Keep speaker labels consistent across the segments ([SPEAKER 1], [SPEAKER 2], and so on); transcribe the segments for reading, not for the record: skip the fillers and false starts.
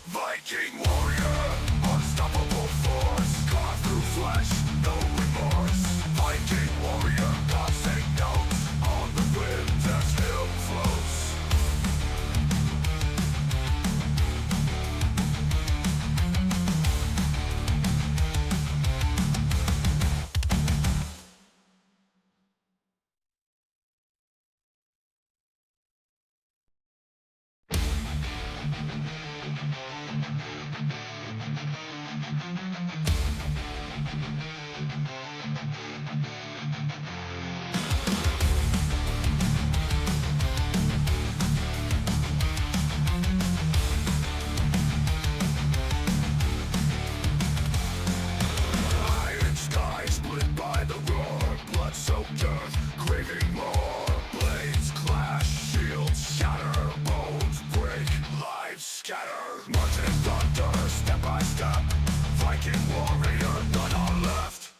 [SPEAKER 1] Viking warrior, unstoppable force, carved through flesh, no remorse. Viking warrior, gods take notes, on the wind as him floats. Iron sky split by the roar, blood-soaked earth, craving more. Blades clash, shields shatter, bones break, lives scatter. March in thunder, step by step. Viking warrior, none are left.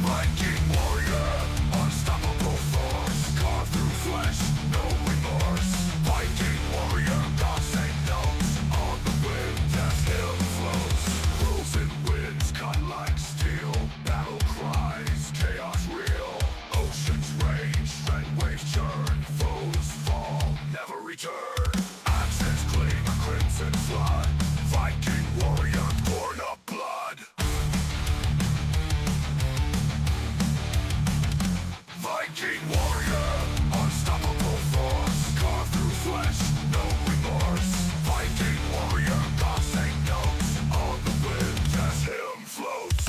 [SPEAKER 1] Viking warrior, unstoppable force, carved through flesh, no remorse. Viking warrior, gods take notes, on the wind as him floats. Rules and winds cut like steel, battle cries, chaos real. Oceans rage, red waves churn, foes fall, never return. Axes gleam, a crimson flood. Viking warrior, born of blood. Viking warrior, unstoppable force, carved through flesh, no remorse. Viking warrior, gods take notes, on the wind as him floats.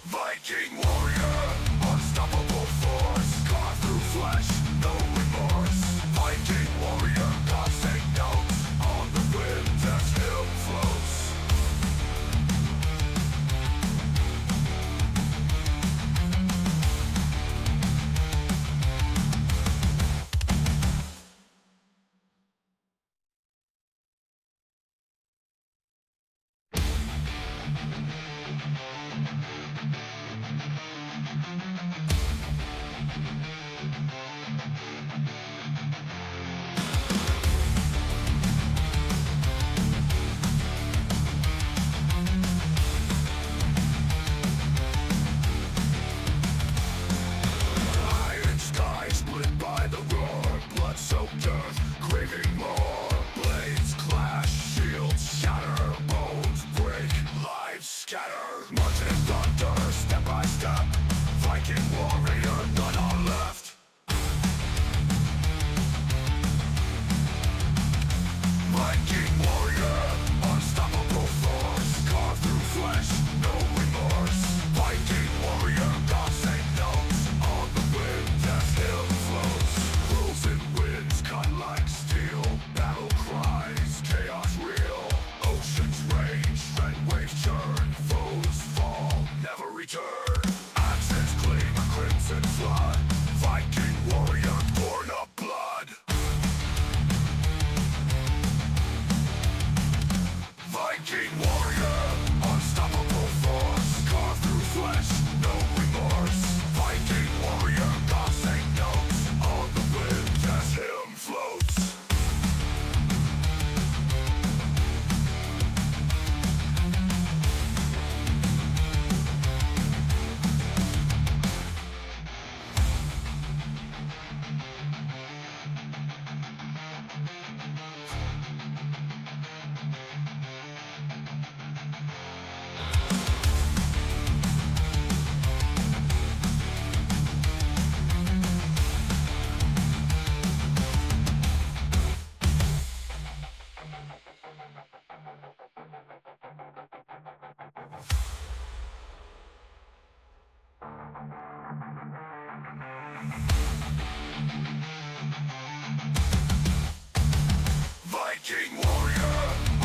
[SPEAKER 1] Viking warrior, unstoppable force, carved through flesh, no remorse. Viking warrior, gods take notes, on the wind as him floats. Iron sky split by the roar, blood-soaked earth, craving more. Blades clash, shields shatter, bones break, lives scatter. March in thunder, step by step. Viking warrior, none are left. Viking warrior, unstoppable force, carved through flesh, no remorse. Viking warrior, gods take notes, on the wind as him floats. Rules and winds cut like steel, battle cries, chaos real. Oceans rage, red waves churn, foes fall, never return. Axes gleam, a crimson Viking warrior,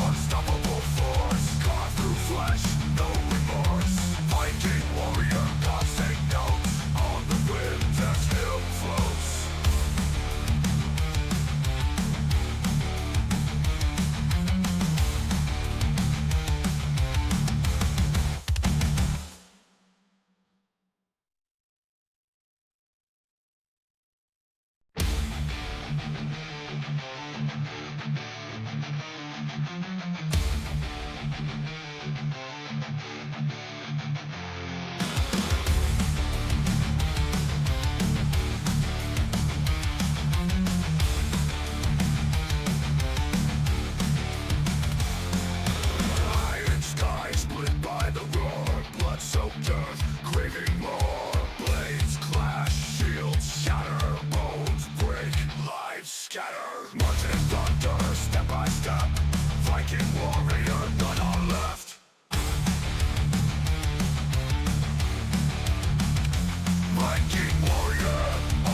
[SPEAKER 1] unstoppable force, carved through flesh, no remorse. Viking warrior, gods take note, on the wind as him floats. Iron sky split by the roar, blood-soaked earth, craving more. Blades clash, shields shatter, bones break, lives scatter. March and thunder, step by step. Viking warrior, none are left. Viking warrior,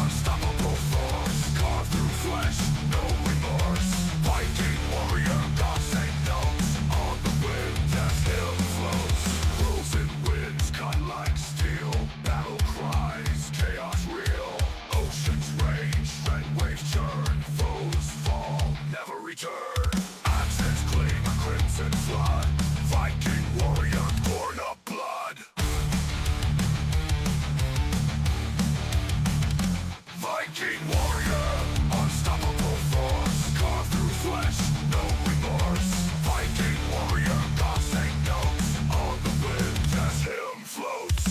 [SPEAKER 1] unstoppable force, carved through flesh, no remorse. Viking warrior, gods take notes, on the wind as him floats. Frozen winds cut like steel, battle cries, chaos real. Oceans rage, red waves churn, foes fall, never return. Axes gleam, a crimson flood. Viking warrior, born of blood. Viking warrior, unstoppable force, carved through flesh, no remorse. Viking warrior, gods take notes, on the wind as him floats.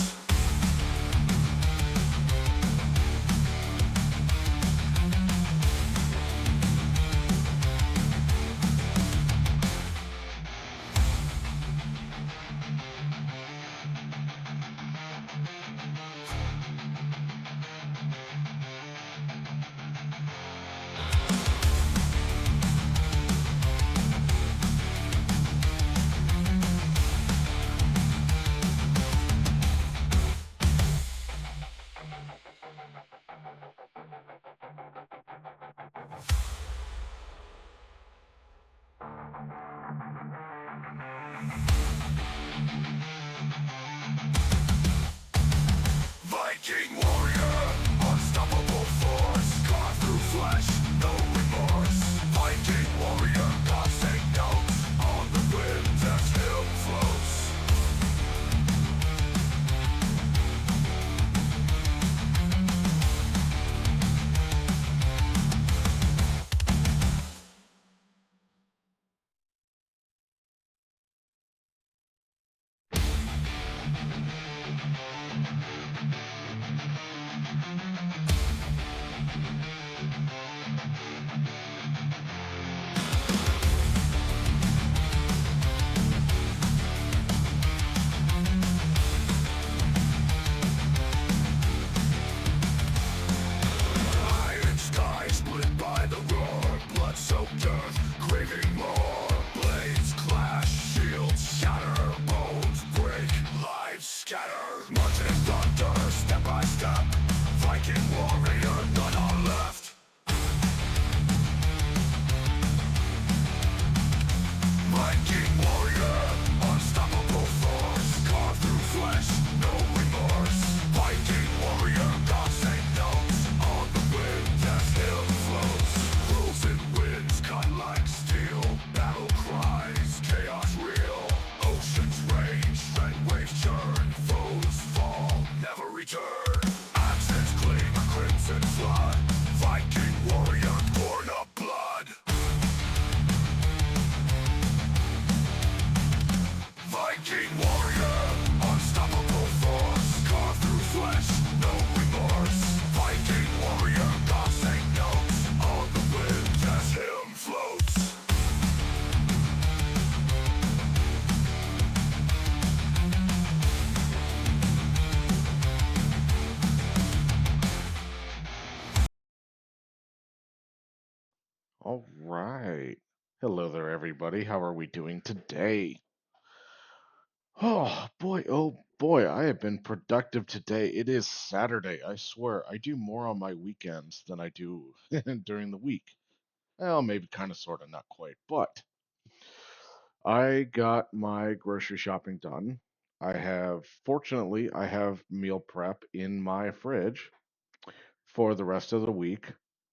[SPEAKER 1] Viking warrior, unstoppable force, carved through flesh, no remorse. Viking warrior, gods take notes, on the wind as him floats. Iron sky split by the roar, blood-soaked earth, craving more. Blades clash, shields shatter, bones break, lives scatter. March and thunder, step by step. Viking warrior, none are left. Viking warrior, unstoppable force, carved through flesh, no remorse. Viking warrior, gods take notes, on the wind as him floats. Frozen winds cut like steel, battle cries, chaos real. Oceans rage, red waves churn, foes fall, never return. Axes gleam, a crimson flood. Viking warrior, born of blood. Viking warrior, unstoppable force, carved through flesh, no remorse. Viking warrior, gods take notes, on the wind as him floats.
[SPEAKER 2] All right. Hello there, everybody. How are we doing today? Oh boy, I have been productive today. It is Saturday. I swear, I do more on my weekends than I do during the week. Well, maybe kind of, sort of, not quite. But I got my grocery shopping done. Fortunately, I have meal prep in my fridge for the rest of the week.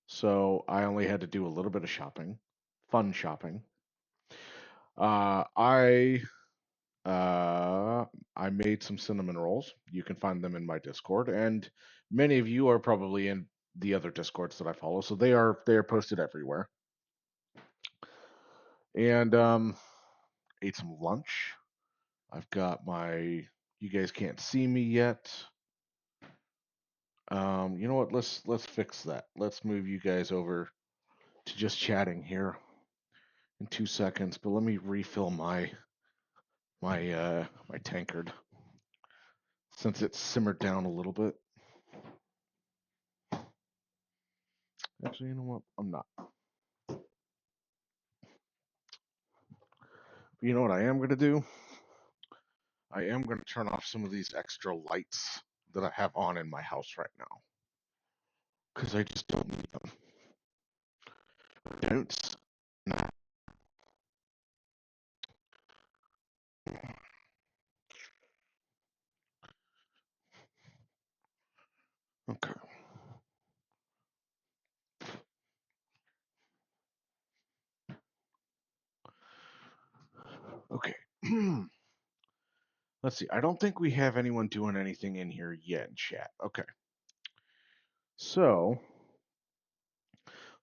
[SPEAKER 2] So I only had to do a little bit of shopping, fun shopping. Uh, I uh, I made some cinnamon rolls. You can find them in my Discord, and many of you are probably in the other Discords that I follow, so they are posted everywhere. And ate some lunch. I've got my. You guys can't see me yet. You know what? Let's fix that. Let's move you guys over to just chatting here in 2 seconds. But let me refill my tankard since it's simmered down a little bit. Actually, you know what? I'm not. But you know what I am gonna do? I am gonna turn off some of these extra lights that I have on in my house right now because I just don't need them. Don't. Nah. Okay. Okay. Let's see. I don't think we have anyone doing anything in here yet in chat. Okay. So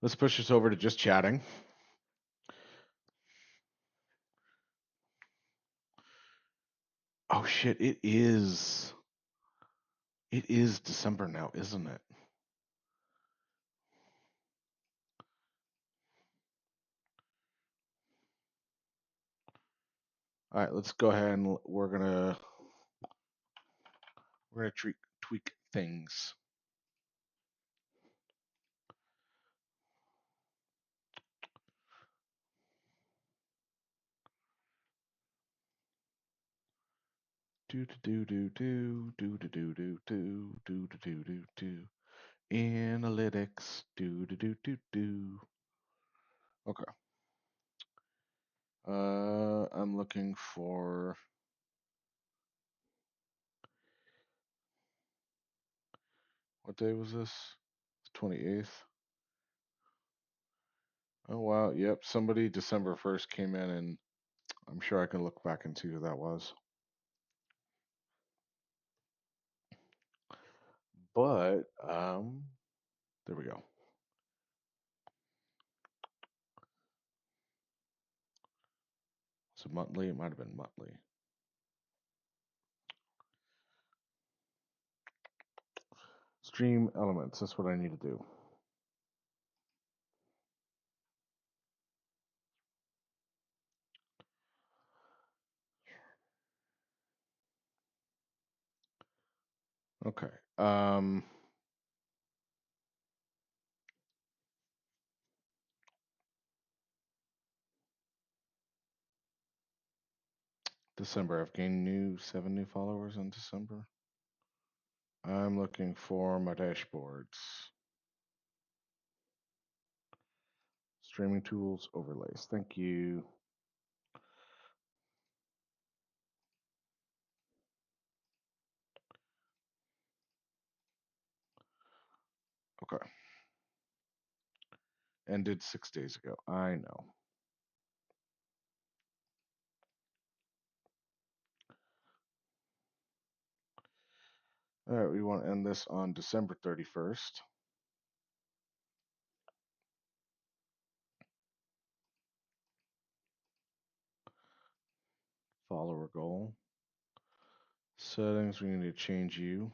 [SPEAKER 2] let's push this over to just chatting. Oh shit! It is. It is December now, isn't it? All right. Let's go ahead and we're gonna tweak things. Do do do do do do do do do do do do do do. Analytics. Do do do do do. Okay. I'm looking for. What day was this? 28th. Oh wow. Yep. Somebody December 1st came in, and I'm sure I can look back and see who that was. But there we go. So monthly. It might have been monthly. Stream elements. That's what I need to do. Okay. December. I've gained 7 new followers in December. I'm looking for my dashboards. Streaming tools, overlays. Thank you. Okay. Ended 6 days ago. I know. All right, we want to end this on December 31st. Follower goal. Settings, we need to change you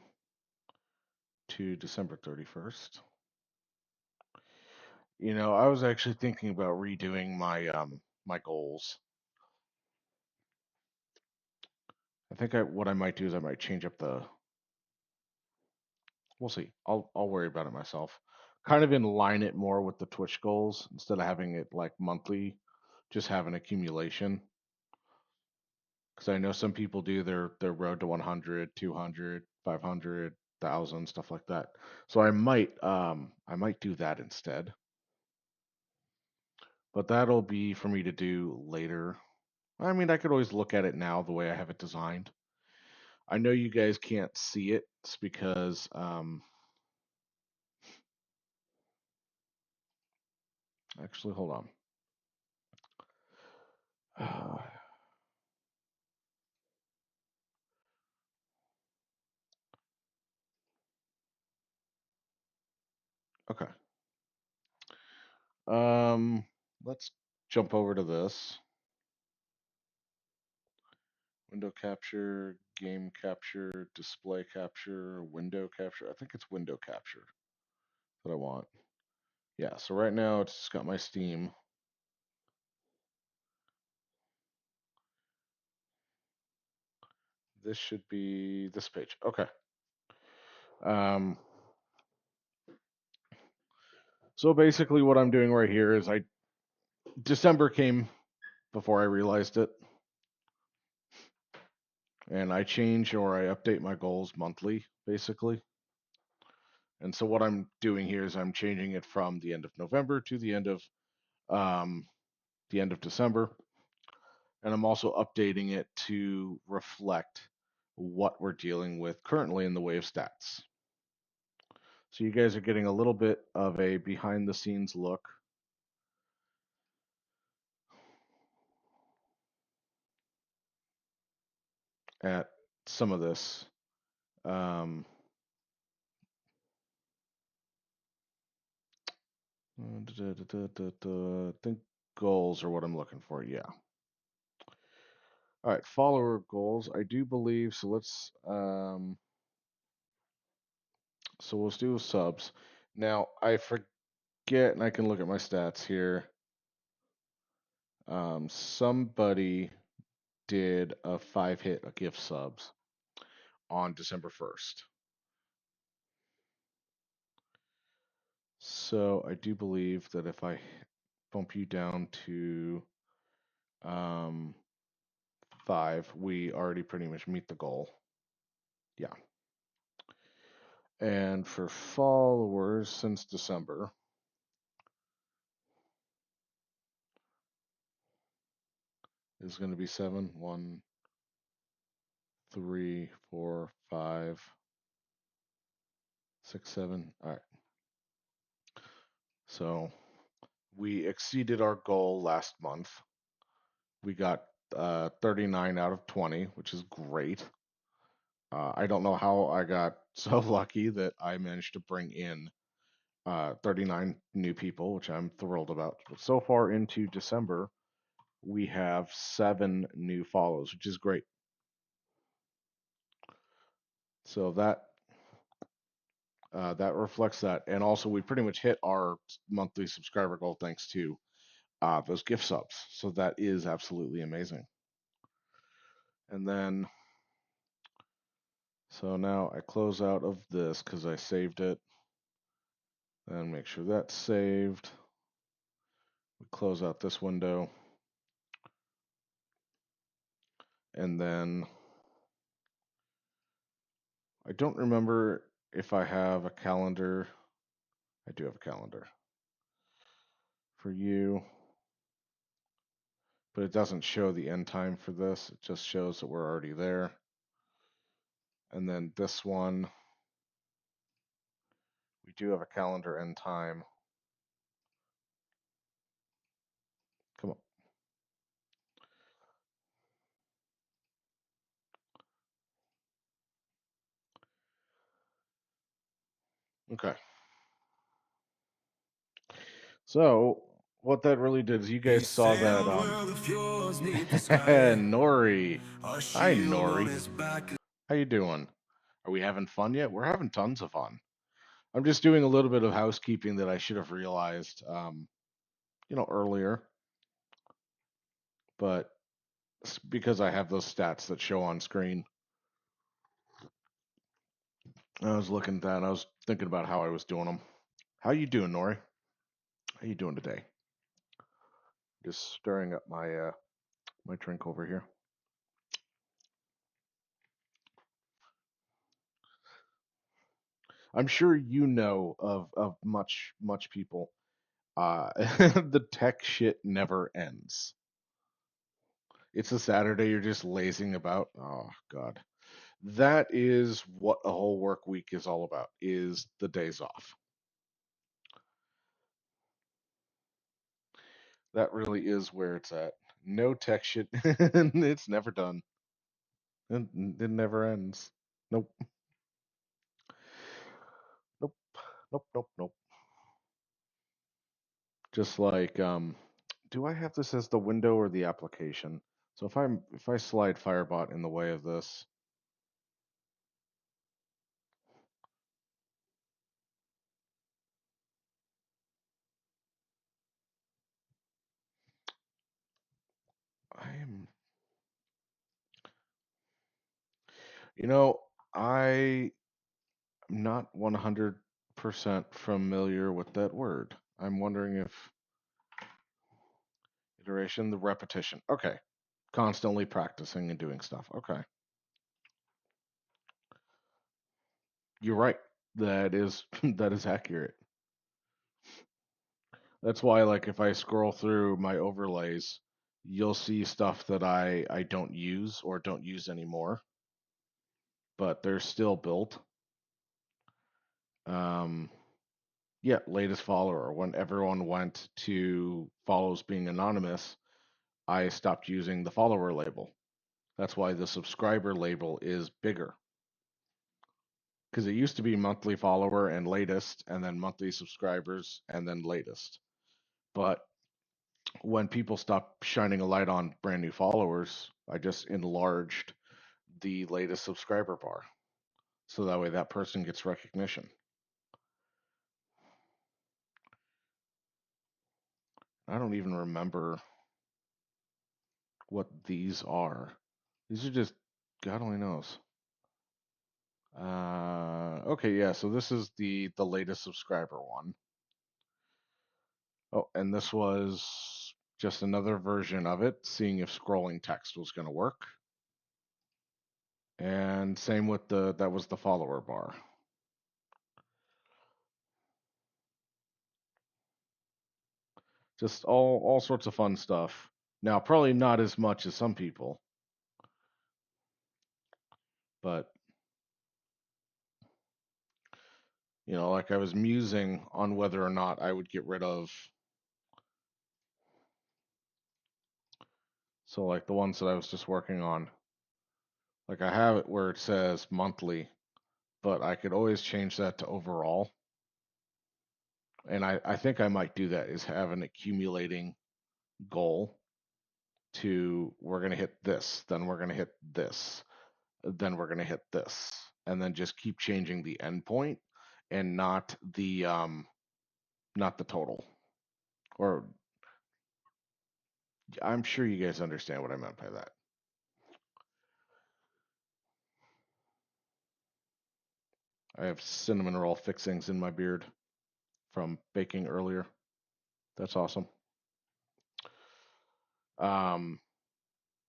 [SPEAKER 2] to December 31st. You know, I was actually thinking about redoing my goals. I think what I might do is I might change up the. We'll see. I'll worry about it myself. Kind of align it more with the Twitch goals instead of having it like monthly, just have an accumulation. Because I know some people do their road to 100, 200, 500, 1,000, stuff like that. So I might do that instead. but that'll be for me to do later. I mean, I could always look at it now the way I have it designed. I know you guys can't see it. It's because actually, hold on. Okay. Um, let's jump over to this. Window capture, game capture, display capture, window capture. I think it's window capture that I want. Yeah, so right now it's got my Steam. This should be this page. Okay. Um, so basically what I'm doing right here is December came before I realized it, and I change or I update my goals monthly, basically. And so what I'm doing here is I'm changing it from the end of November to um, the end of December, and I'm also updating it to reflect what we're dealing with currently in the way of stats. So you guys are getting a little bit of a behind the scenes look at some of this. Um, I think goals are what I'm looking for. Yeah. All right. Follower goals. I do believe so. Let's do subs. Now I forget, and I can look at my stats here. Somebody did a 5 hit a gift subs on December 1st. So I do believe that if I bump you down to um, 5, we already pretty much meet the goal. Yeah. And for followers since December, is going to be 7. 1, 3, 4, 5, 6, 7. All right. So we exceeded our goal last month. We got 39 out of 20, which is great. I don't know how I got so lucky that I managed to bring in 39 new people, which I'm thrilled about. But so far into December, we have 7 new follows, which is great. So that reflects that, and also we pretty much hit our monthly subscriber goal thanks to those gift subs. So that is absolutely amazing. And then, so now I close out of this because I saved it, and make sure that's saved. We close out this window, and then I don't remember if I have a calendar. I do have a calendar for you, but it doesn't show the end time for this. It just shows that we're already there. And then this one, we do have a calendar end time. Come on. Okay. So what that really did is you guys saw that Nori. Hi Nori. How you doing? Are we having fun yet? We're having tons of fun. I'm just doing a little bit of housekeeping that I should have realized earlier, but because I have those stats that show on screen, I was looking at that and I was thinking about how I was doing them. How you doing, Nori? How you doing today? Just stirring up my drink over here. I'm sure you know of much people The tech shit never ends. It's a Saturday, you're just lazing about. Oh God. That is what a whole work week is all about, is the days off. That really is where it's at. No tech shit. It's never done. It never ends. Nope. Nope. Nope. Nope. Nope. Just like, do I have this as the window or the application? So if I slide Firebot in the way of this, I am, you know, I am not 100% familiar with that word. I'm wondering if iteration, the repetition. Okay. Constantly practicing and doing stuff. Okay. You're right. That is that is accurate. That's why, like, if I scroll through my overlays, you'll see stuff that I don't use or don't use anymore, but they're still built. Um, yeah, latest follower. When everyone went to follows being anonymous, I stopped using the follower label. That's why the subscriber label is bigger. Because it used to be monthly follower and latest, and then monthly subscribers, and then latest. But when people stopped shining a light on brand new followers, I just enlarged the latest subscriber bar. So that way that person gets recognition. I don't even remember what these are. These are just, God only knows. Okay, yeah, so this is the latest subscriber one. Oh, and this was just another version of it, seeing if scrolling text was going to work. And same with that was the follower bar. Just all sorts of fun stuff. Now, probably not as much as some people, but like I was musing on whether or not I would get rid of. So, like the ones that I was just working on, like I have it where it says monthly, but I could always change that to overall. And I think I might do that, is have an accumulating goal to we're going to hit this, then we're going to hit this, then we're going to hit this, and then just keep changing the endpoint and not the total. Or I'm sure you guys understand what I meant by that. I have cinnamon roll fixings in my beard from baking earlier. That's awesome. Um,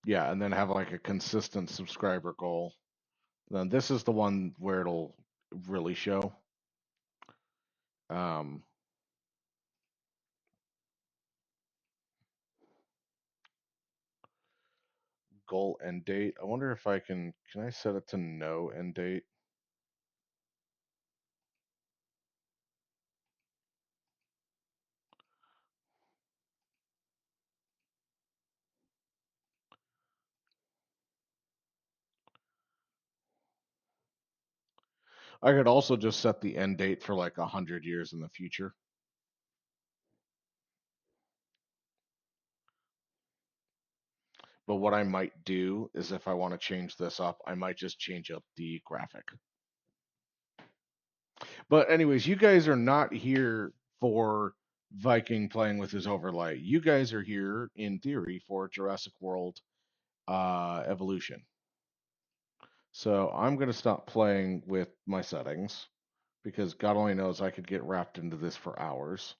[SPEAKER 2] yeah, and then have like a consistent subscriber goal. Then this is the one where it'll really show. Um, Goal end date. I wonder if I can I set it to no end date? I could also just set the end date for like 100 years in the future. But what I might do is if I want to change this up, I might just change up the graphic. But anyways, you guys are not here for Viking playing with his overlay. You guys are here in theory for Jurassic World Evolution. So I'm going to stop playing with my settings because God only knows I could get wrapped into this for hours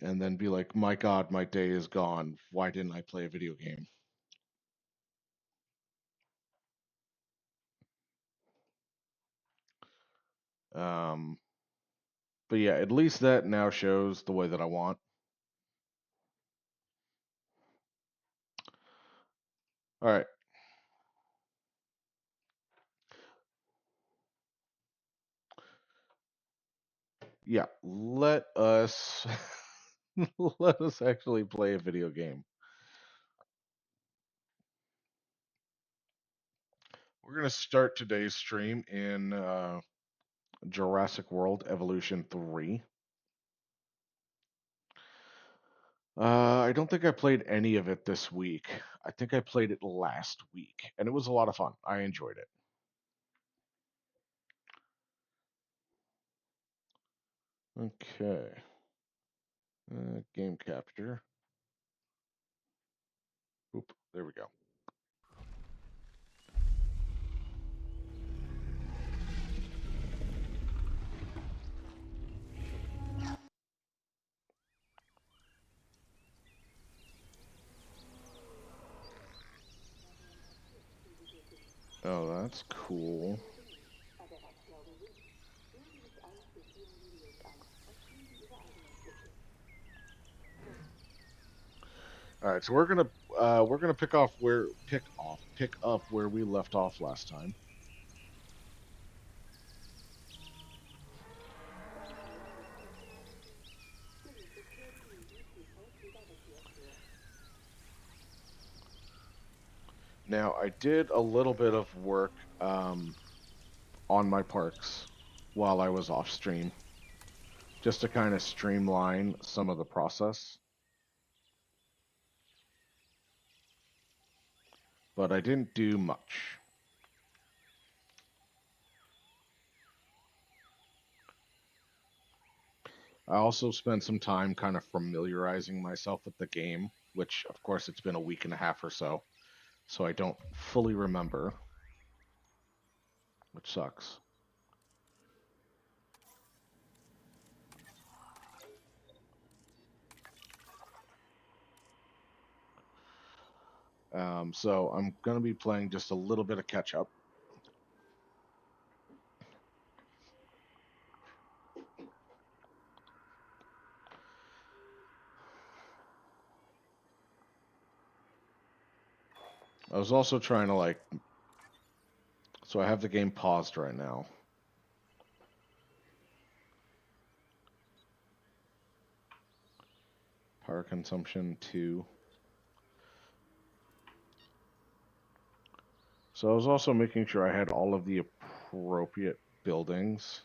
[SPEAKER 2] and then be like, my God, my day is gone. Why didn't I play a video game? Um, But yeah, at least that now shows the way that I want. All right. Yeah, let us let us actually play a video game. We're going to start today's stream in Jurassic World Evolution 3. I don't think I played any of it this week. I think I played it last week, and it was a lot of fun. I enjoyed it. Okay. Game capture. Oop, there we go. Oh, that's cool. All right, so we're gonna pick up where we left off last time. Now, I did a little bit of work on my parks while I was off stream, just to kind of streamline some of the process. But I didn't do much. I also spent some time kind of familiarizing myself with the game, which, of course, it's been a week and a half or so I don't fully remember, which sucks. So I'm going to be playing just a little bit of catch up. I was also trying to so I have the game paused right now. Power consumption 2. So I was also making sure I had all of the appropriate buildings.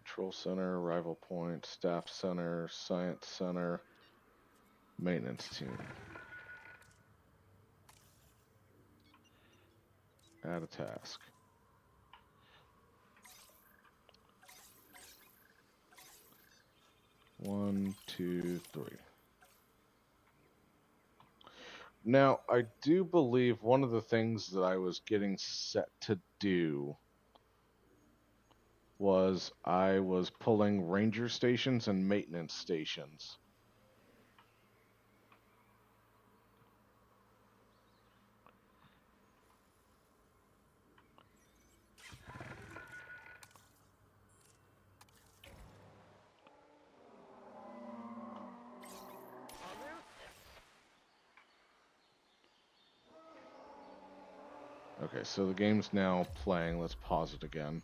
[SPEAKER 2] Control center, arrival point, staff center, science center, maintenance team. Add a task. 1, 2, 3. Now, I do believe one of the things that I was getting set to do was I was pulling ranger stations and maintenance stations. Okay, so the game's now playing. Let's pause it again.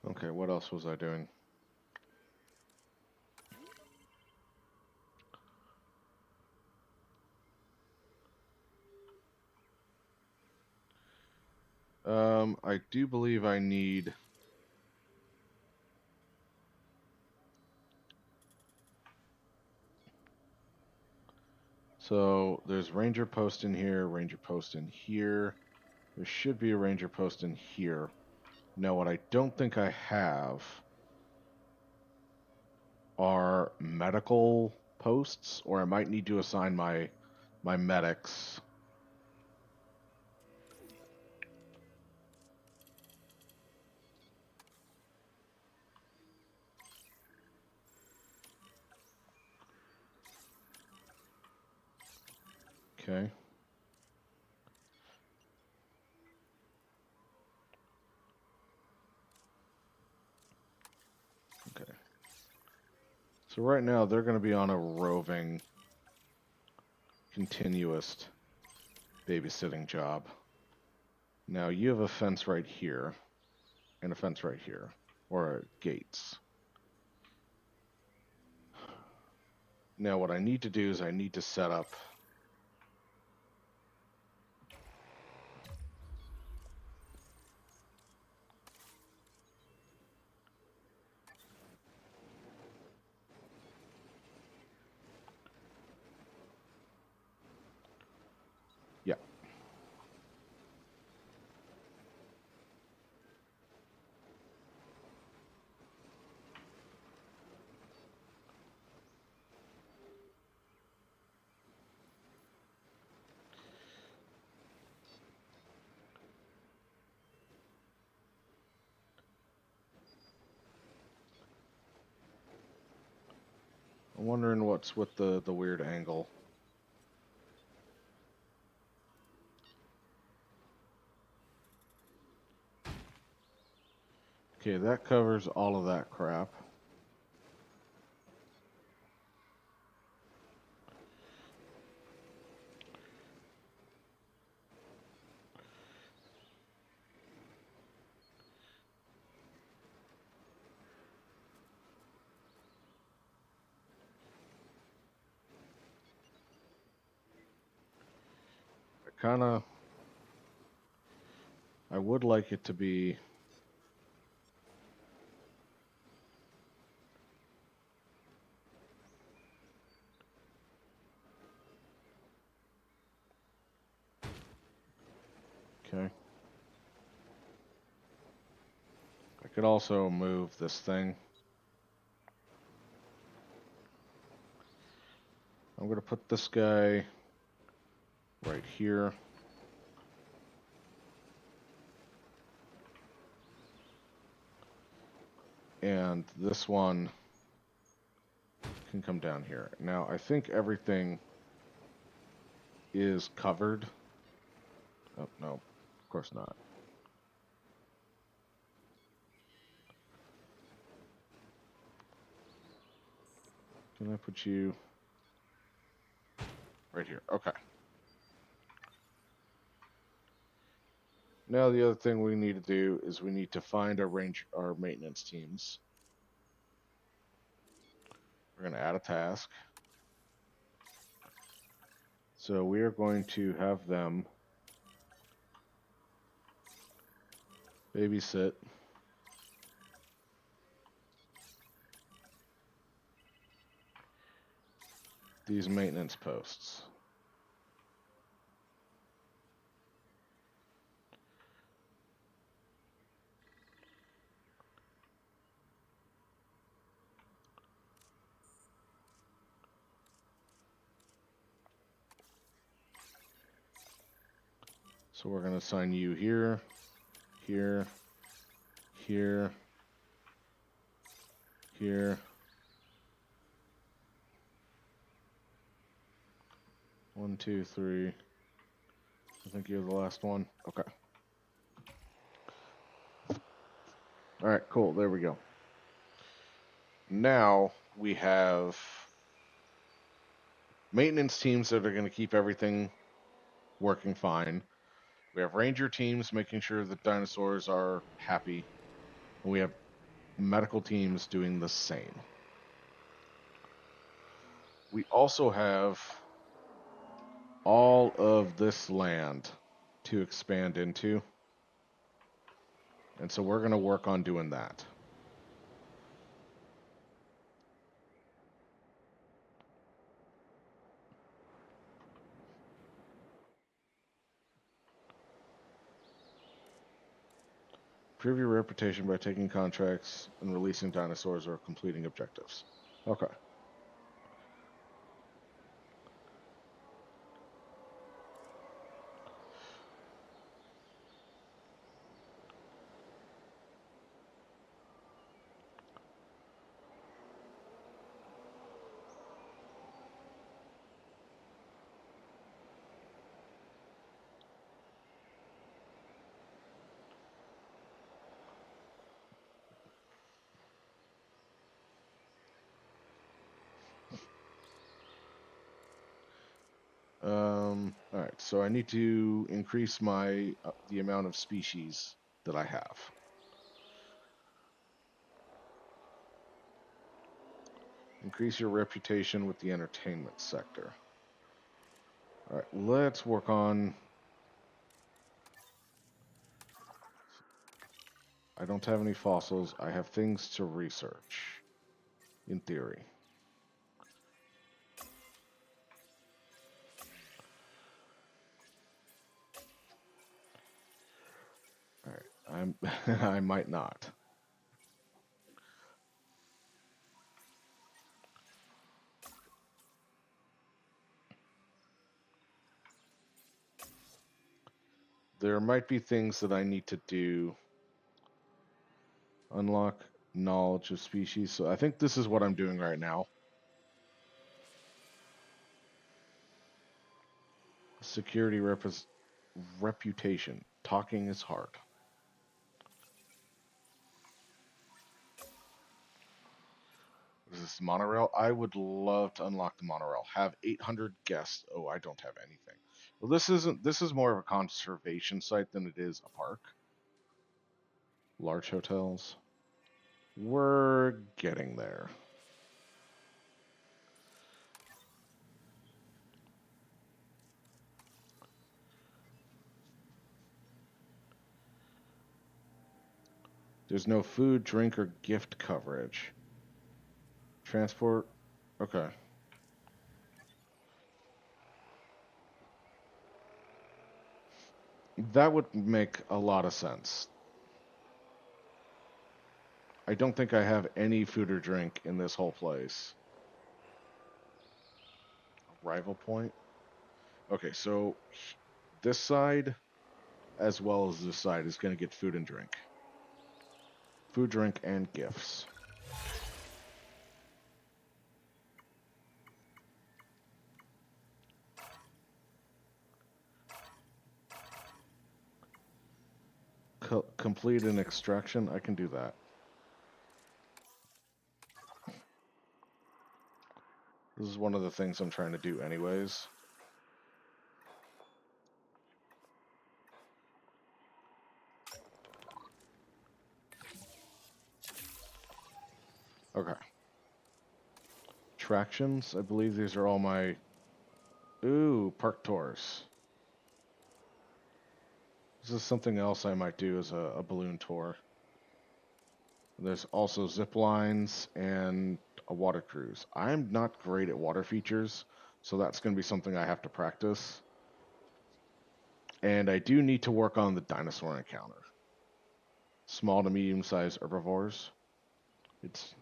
[SPEAKER 2] Okay, what else was I doing? I do believe I need... So there's ranger post in here, ranger post in here. There should be a ranger post in here. Now, what I don't think I have are medical posts, or I might need to assign my medics Okay. Okay. So right now they're going to be on a roving, continuous babysitting job. Now you have a fence right here and a fence right here, or gates. Now what I need to do is I need to set up yeah. I'm wondering what's with the weird angle. Okay, that covers all of that crap. I would like it to be okay. I could also move this thing. I'm going to put this guy right here. And this one can come down here. Now, I think everything is covered. Oh, no, of course not. Can I put you right here? Okay. Now the other thing we need to do is we need to find our maintenance teams. We're going to add a task. So we are going to have them babysit these maintenance posts. So we're going to assign you here, here, here, here. 1, 2, 3. I think you're the last one. Okay. All right, cool. There we go. Now we have maintenance teams that are going to keep everything working fine. We have ranger teams making sure the dinosaurs are happy. And we have medical teams doing the same. We also have all of this land to expand into. And so we're going to work on doing that. Prove your reputation by taking contracts and releasing dinosaurs or completing objectives. Okay. All right, so I need to increase my the amount of species that I have. Increase your reputation with the entertainment sector. All right, let's work on. I don't have any fossils. I have things to research, in theory. All right, I'm. I might not. There might be things that I need to do. Unlock knowledge of species. So I think this is what I'm doing right now. Security reputation. Talking is hard. Is this monorail? I would love to unlock the monorail. Have 800 guests. Oh, I don't have anything. Well, this isn't. This is more of a conservation site than it is a park. Large hotels. We're getting there. There's no food, drink, or gift coverage. Transport. Okay. That would make a lot of sense. I don't think I have any food or drink in this whole place. Arrival point. Okay, so this side as well as this side is going to get food and drink. Food, drink, and gifts. Complete an extraction. I can do that. This is one of the things I'm trying to do anyways. Okay. Attractions. I believe these are all my... Ooh, park tours. This is something else I might do as a balloon tour. There's also zip lines and a water cruise. I'm not great at water features, so that's going to be something I have to practice. And I do need to work on the dinosaur encounter. Small to medium-sized herbivores. It's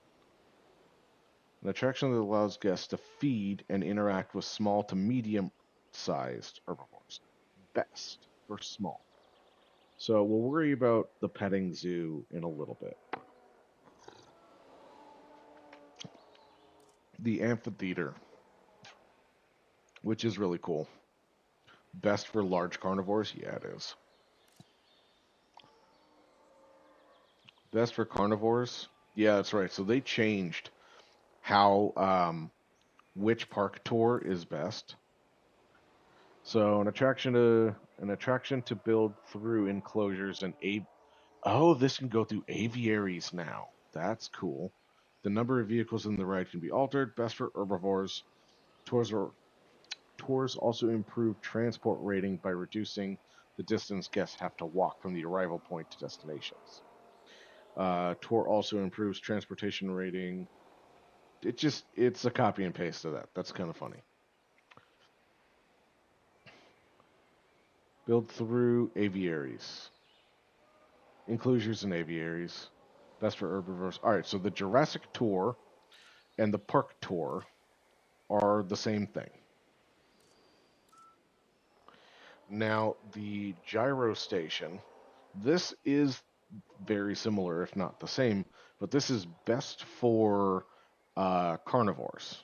[SPEAKER 2] an attraction that allows guests to feed and interact with small to medium-sized herbivores. Best for small. So we'll worry about the petting zoo in a little bit. The amphitheater, which is really cool. Best for large carnivores? Yeah, it is. Best for carnivores? Yeah, that's right. So they changed how which park tour is best. So an attraction to build through enclosures and oh, this can go through aviaries now. That's cool. The number of vehicles in the ride can be altered. Best for herbivores. Tours are Tours also improve transport rating by reducing the distance guests have to walk from the arrival point to destinations. Tour also improves transportation rating. It's a copy and paste of that. That's kind of funny. Build through aviaries. Enclosures and aviaries. Best for herbivores. All right, so the Jurassic Tour and the Park Tour are the same thing. Now, the gyro station, this is very similar, if not the same, but this is best for carnivores.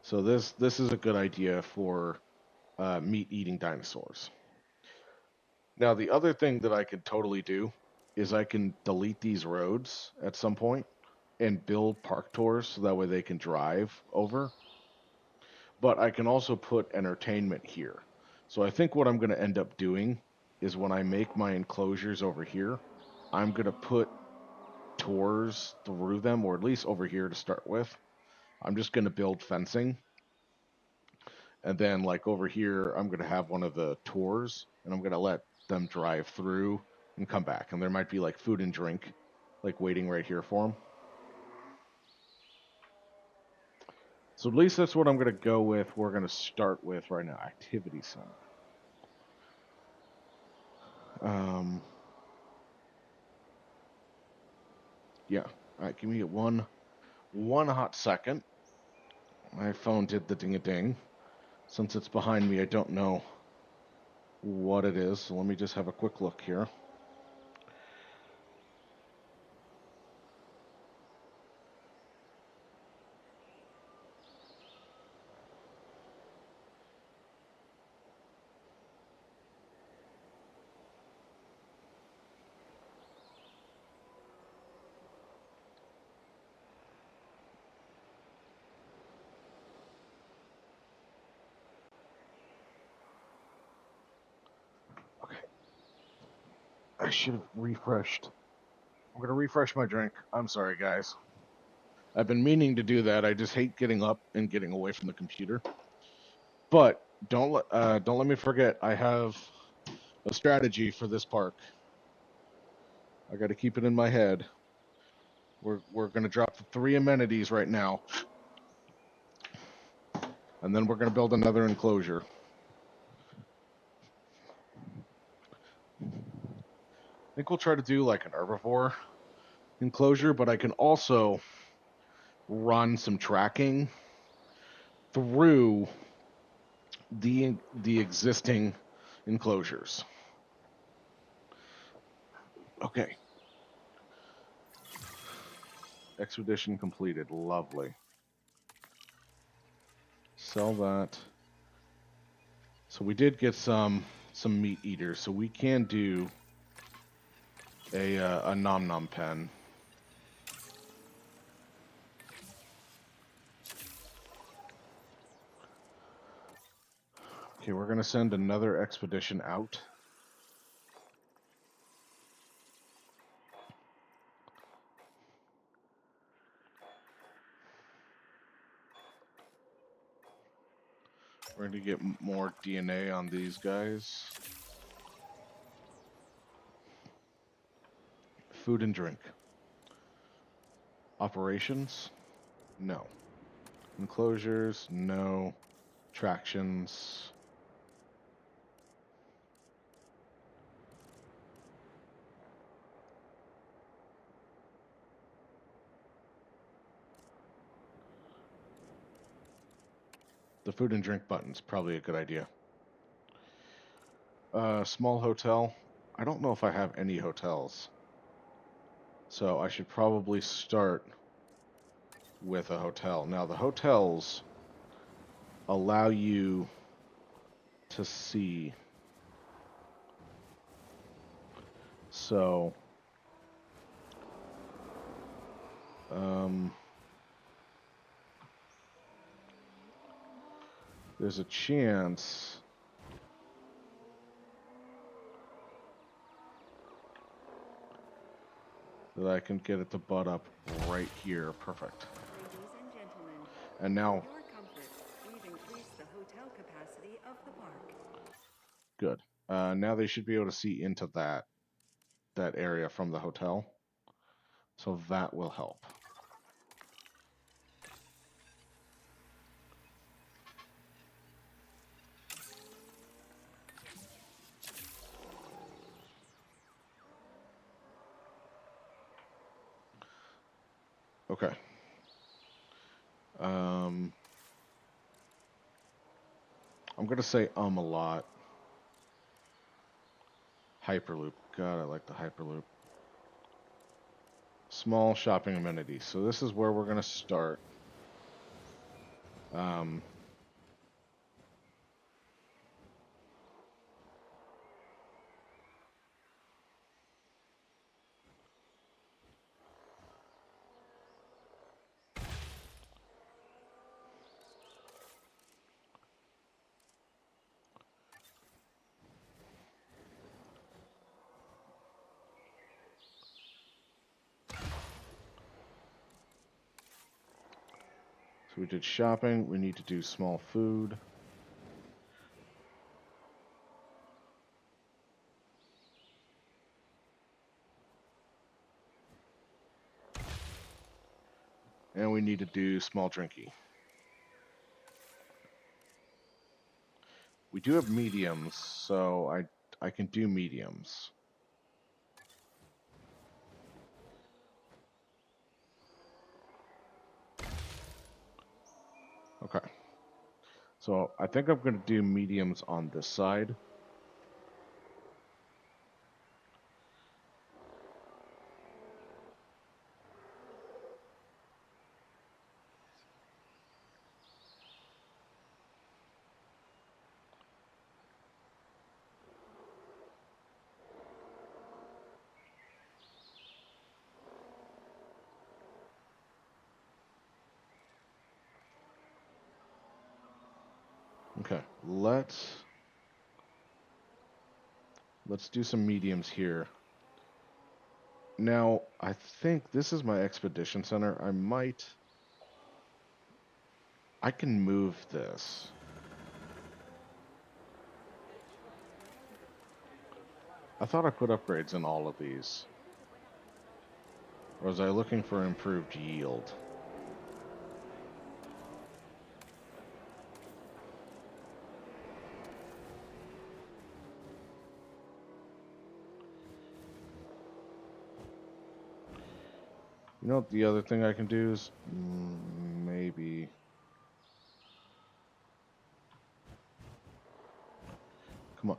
[SPEAKER 2] So this is a good idea for meat eating dinosaurs. Now, the other thing that I could totally do is I can delete these roads at some point and build park tours so that way they can drive over. but I can also put entertainment here. So I think what I'm going to end up doing is when I make my enclosures over here, I'm going to put tours through them, or at least over here to start with. I'm just going to build fencing. And then, like over here, I'm going to have one of the tours and I'm going to let them drive through and come back. And there might be like food and drink, like waiting right here for them. So at least that's what I'm going to go with. We're going to start with right now. Activity center. Um, yeah. All right. Give me one hot second. My phone did the ding a ding. Since it's behind me, I don't know what it is. So let me just have a quick look here. Okay. I should have refreshed. I'm going to refresh my drink. I'm sorry, guys. I've been meaning to do that. I just hate getting up and getting away from the computer. But don't let me forget. I have a strategy for this park. I got to keep it in my head. We're going to drop the 3 amenities right now, and then we're going to build another enclosure. I think we'll try to do like an herbivore enclosure, but I can also run some tracking through the existing enclosures. Okay. Expedition completed. Lovely. Sell that. So we did get some meat eaters, so we can do a nom nom pen. Okay, we're gonna send another expedition out. We're gonna get more DNA on these guys. Food and drink. Operations? No. Enclosures? No. Tractions? The food and drink button's probably a good idea. Small hotel. I don't know if I have any hotels. So I should probably start with a hotel. Now, the hotels allow you to see. So, there's a chance that I can get it to butt up right here. Perfect.
[SPEAKER 3] Ladies and gentlemen,
[SPEAKER 2] And now,
[SPEAKER 3] for your comfort, we've increased the hotel capacity of the park.
[SPEAKER 2] good. Now they should be able to see into that area from the hotel. So that will help. Okay. I'm gonna say a lot. Hyperloop. God, I like the Hyperloop. Small shopping amenities. So this is where we're gonna start. Um, So we did shopping. We need to do small food. And we need to do small drinky. We do have mediums, so I can do mediums. Okay. So I think I'm going to do mediums on this side. Okay, let's do some mediums here. Now, I think this is my expedition center. I can move this. I thought I put upgrades in all of these. Or was I looking for improved yield? You know what the other thing I can do is maybe. Come on.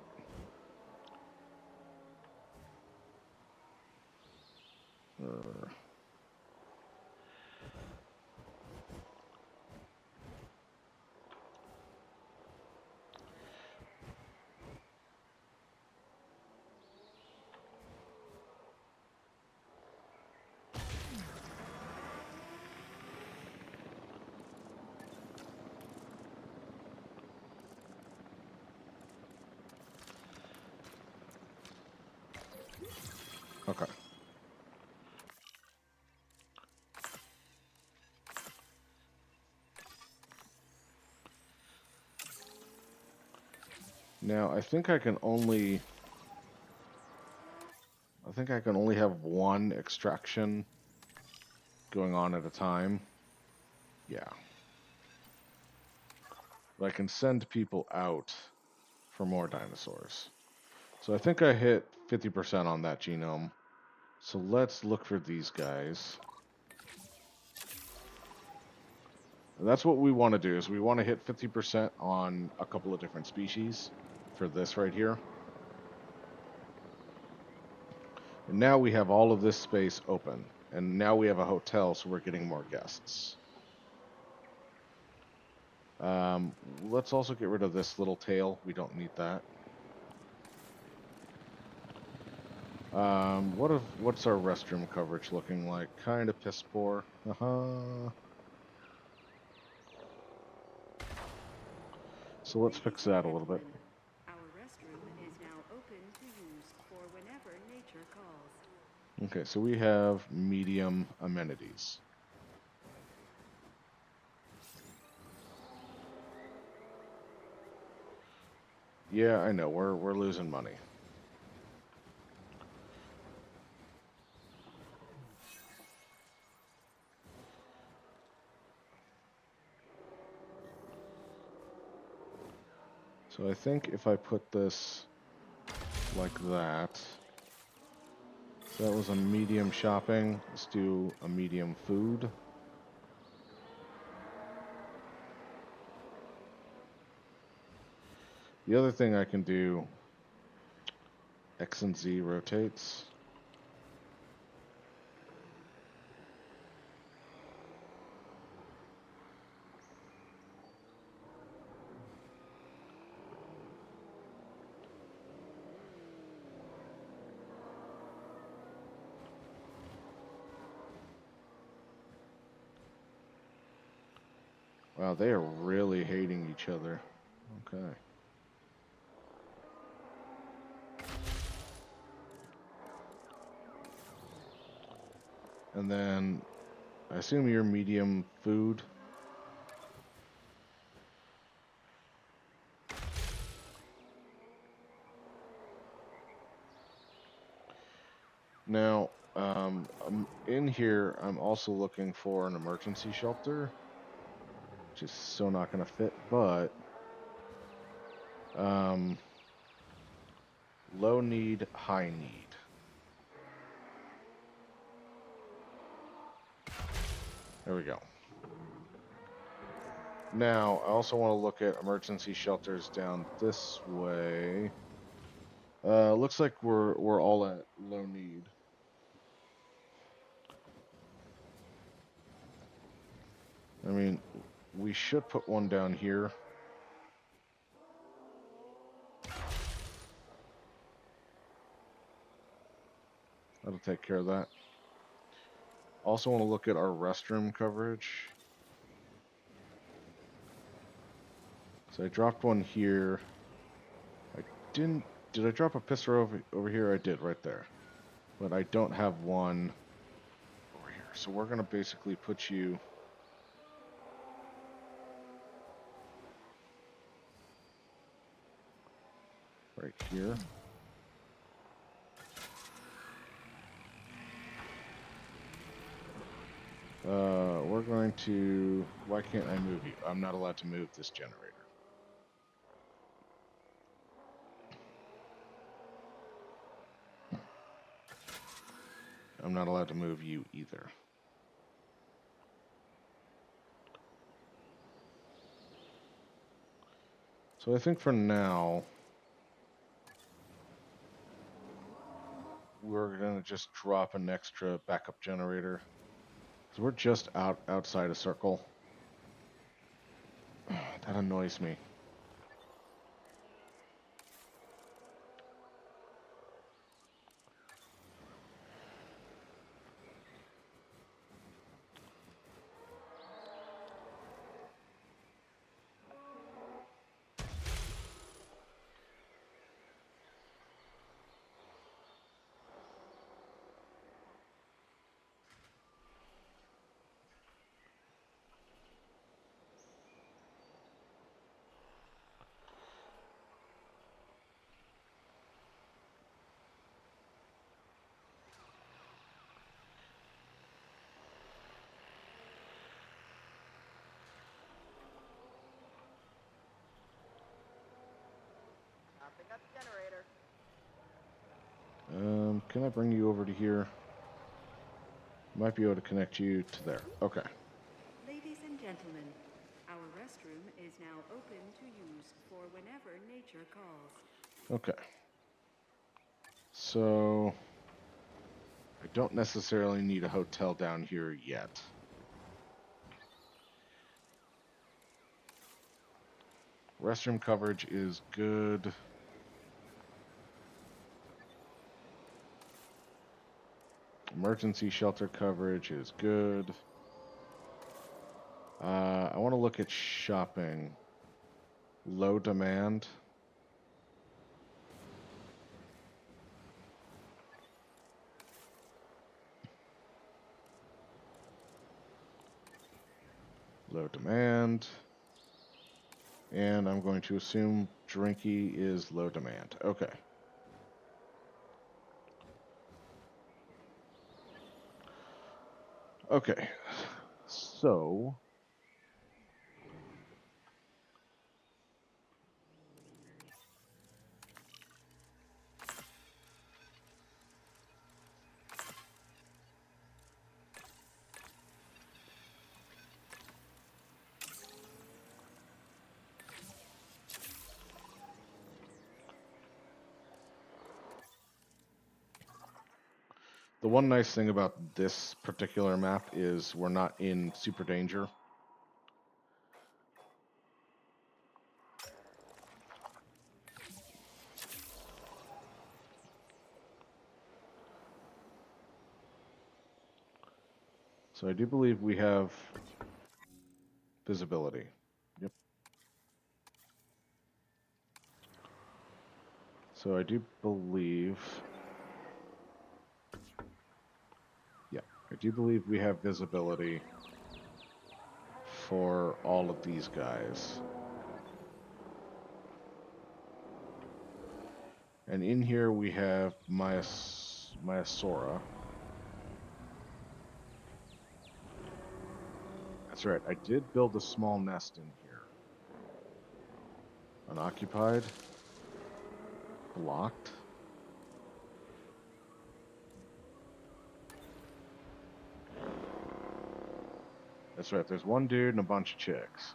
[SPEAKER 2] Okay. Now I think I can only have one extraction going on at a time. Yeah. But I can send people out for more dinosaurs. So I think I hit 50% on that genome. So let's look for these guys. And that's what we want to do, is we want to hit 50% on a couple of different species for this right here. And now we have all of this space open. And now we have a hotel, so we're getting more guests. Let's also get rid of this little tail. We don't need that. What's our restroom coverage looking like? Kind of piss poor. So let's fix that a little bit.
[SPEAKER 3] Our restroom is now open to use for whenever nature calls.
[SPEAKER 2] Okay, so we have medium amenities. Yeah, I know, we're losing money. So I think if I put this like that, that was a medium shopping. Let's do a medium food. The other thing I can do, X and Z rotates. Wow, they are really hating each other. Okay. And then I assume you're medium food. Now, in here, I'm also looking for an emergency shelter, which is so not going to fit, but um, low need, high need. There we go. Now, I also want to look at emergency shelters down this way. Looks like we're all at low need. I mean, we should put one down here. That'll take care of that. Also want to look at our restroom coverage. So I dropped one here. I didn't. Did I drop a pisser over here? I did, right there. But I don't have one over here. So we're gonna basically put you right here. We're going to. Why can't I move you? I'm not allowed to move this generator. I'm not allowed to move you either. So I think for now, we're gonna just drop an extra backup generator. So we're just outside a circle. That annoys me.
[SPEAKER 4] Up the generator.
[SPEAKER 2] Can I bring you over to here? Might be able to connect you to there. Okay.
[SPEAKER 3] Ladies and gentlemen, our restroom is now open to use for whenever nature calls.
[SPEAKER 2] Okay. So I don't necessarily need a hotel down here yet. Restroom coverage is good. Emergency shelter coverage is good. I want to look at shopping. Low demand. Low demand. And I'm going to assume Drinky is low demand. Okay. Okay. So the one nice thing about this particular map is we're not in super danger. So I do believe we have visibility. Yep. So I do believe, yeah, I do believe we have visibility for all of these guys. And in here we have Myasora. That's right, I did build a small nest in here. Unoccupied. Blocked. That's right, there's one dude and a bunch of chicks.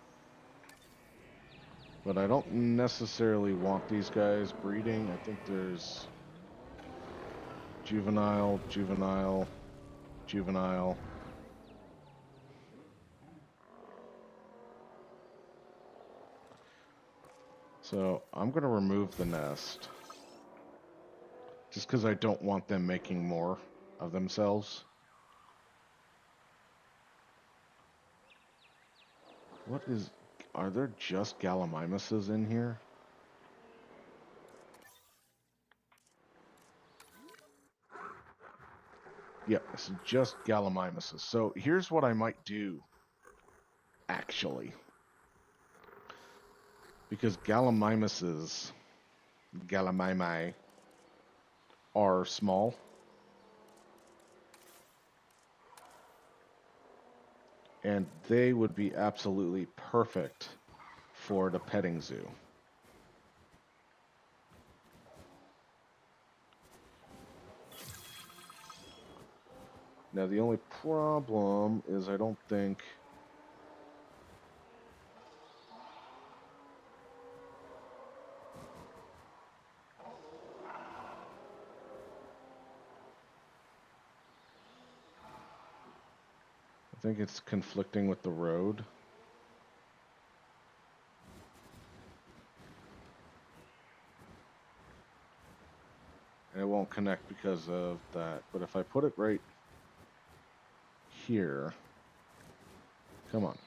[SPEAKER 2] But I don't necessarily want these guys breeding. I think there's juvenile, juvenile, juvenile. So I'm going to remove the nest. Just because I don't want them making more of themselves. What is... Are there just gallimimuses in here? Yep, it's just gallimimuses. So here's what I might do, actually. Because gallimimuses, gallimimi, are small. And they would be absolutely perfect for the petting zoo. Now the only problem is I don't think... I think it's conflicting with the road. And it won't connect because of that. But if I put it right here... Come on.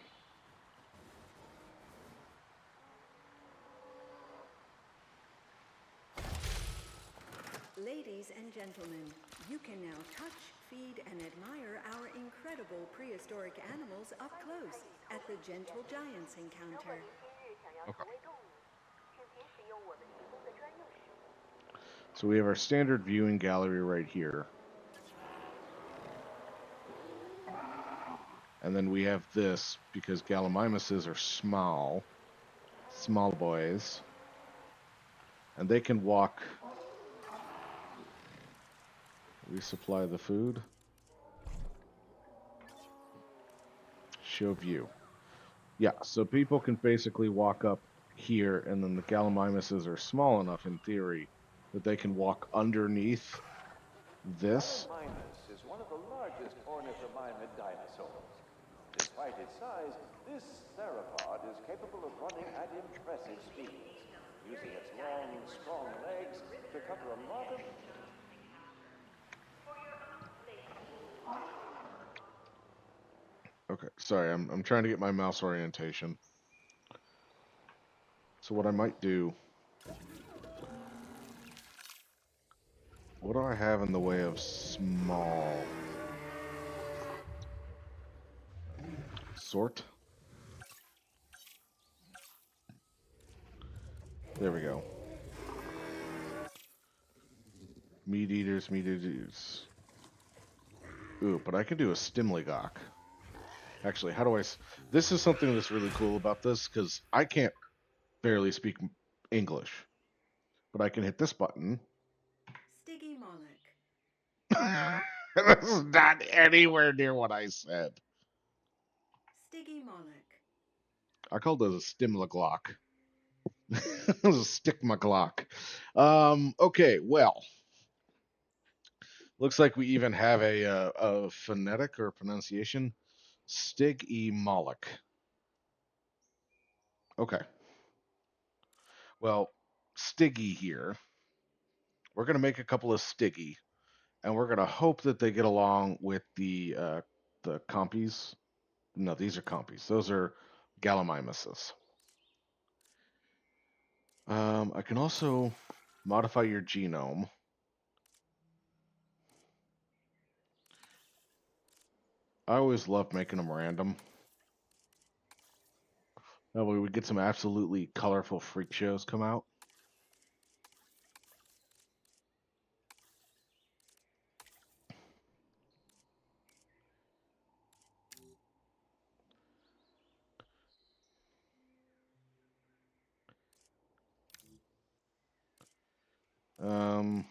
[SPEAKER 3] Ladies and gentlemen, you can now touch, feed, and admire our incredible prehistoric animals up close at the Gentle Giants encounter.
[SPEAKER 2] Okay. So we have our standard viewing gallery right here. And then we have this, because gallimimuses are small boys. And they can walk... Resupply the food. Show view. Yeah, so people can basically walk up here, and then the gallimimuses are small enough, in theory, that they can walk underneath this.
[SPEAKER 5] Gallimimus is one of the largest ornithominid dinosaurs. Despite its size, this theropod is capable of running at impressive speeds, using its long, strong legs to cover a lot of...
[SPEAKER 2] Okay, sorry, I'm trying to get my mouse orientation. So what I might do... What do I have in the way of small? Sort? There we go. Meat eaters, meat eaters. Ooh, but I can do a Stimligok. Actually, how do I... This is something that's really cool about this, because I can't barely speak English. But I can hit this button.
[SPEAKER 3] Stiggy Moloch.
[SPEAKER 2] This is not anywhere near what I said.
[SPEAKER 3] Stiggy Moloch.
[SPEAKER 2] I called it a Stimliglock. It was a Stickmaglock. Okay, well. Looks like we even have a phonetic or pronunciation. Stig-e Moloch. Okay. Well, Stiggy here. We're going to make a couple of Stiggy, and we're going to hope that they get along with the compies. No, these are compies. Those are gallimimuses. I can also modify your genome. I always love making them random. That way we get some absolutely colorful freak shows come out. Um,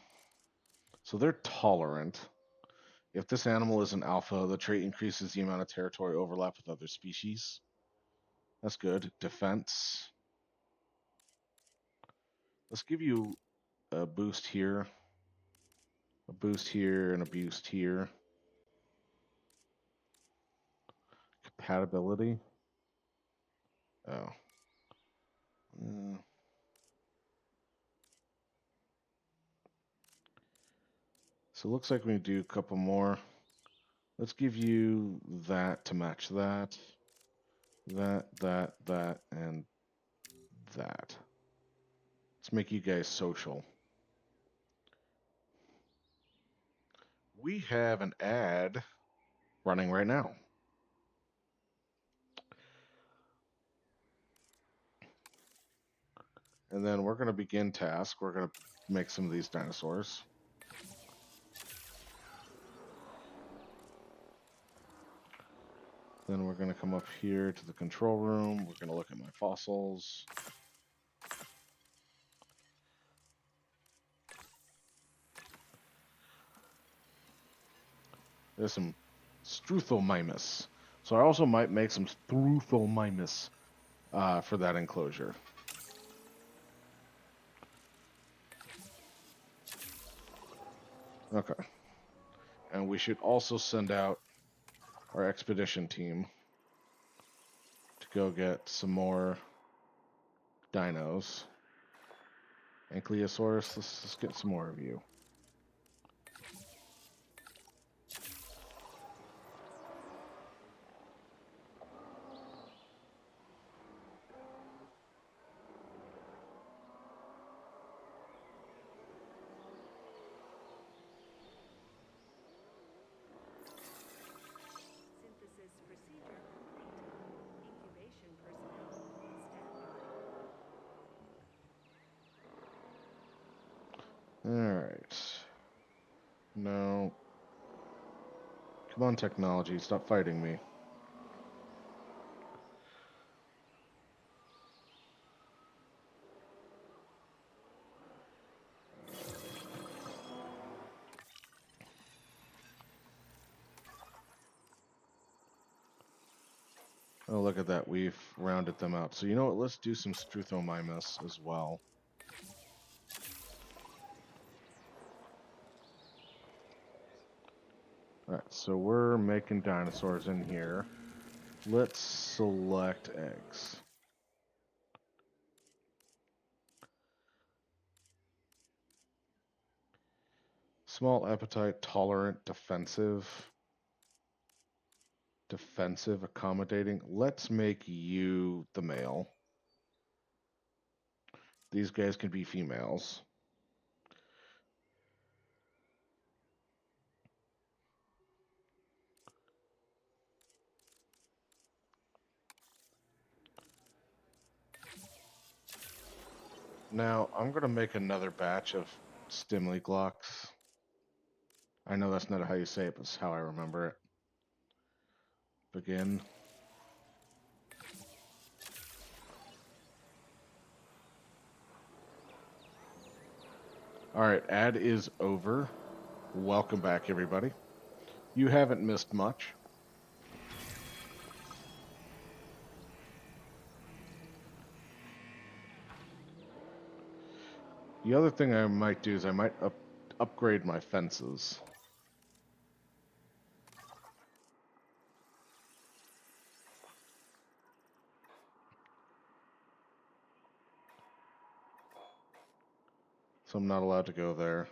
[SPEAKER 2] so they're tolerant. If this animal is an alpha, the trait increases the amount of territory overlap with other species. That's good. Defense. Let's give you a boost here, a boost here, and a boost here. Compatibility. Oh. Uh, so it looks like we can do a couple more. Let's give you that to match that. That, and that. Let's make you guys social. We have an ad running right now. And then we're going to begin task. We're going to make some of these dinosaurs. Then we're going to come up here to the control room. We're going to look at my fossils. There's some Struthomymus. So I also might make some Struthomymus for that enclosure. Okay. And we should also send out our expedition team to go get some more dinos. Ankylosaurus, let's get some more of you.
[SPEAKER 3] Synthesis procedure complete. Incubation personnel, stand by.
[SPEAKER 2] Alright. No. Come on, technology, stop fighting me. Oh, look at that. We've rounded them out. So you know what? Let's do some Struthomymus as well. Alright, so we're making dinosaurs in here. Let's select eggs. Small appetite, tolerant, defensive. Defensive, accommodating. Let's make you the male. These guys can be females. Now, I'm going to make another batch of Stimuli Glocks. I know that's not how you say it, but it's how I remember it. Begin. Alright, ad is over. Welcome back, everybody. You haven't missed much. The other thing I might do is I might upgrade my fences. So I'm not allowed to go there.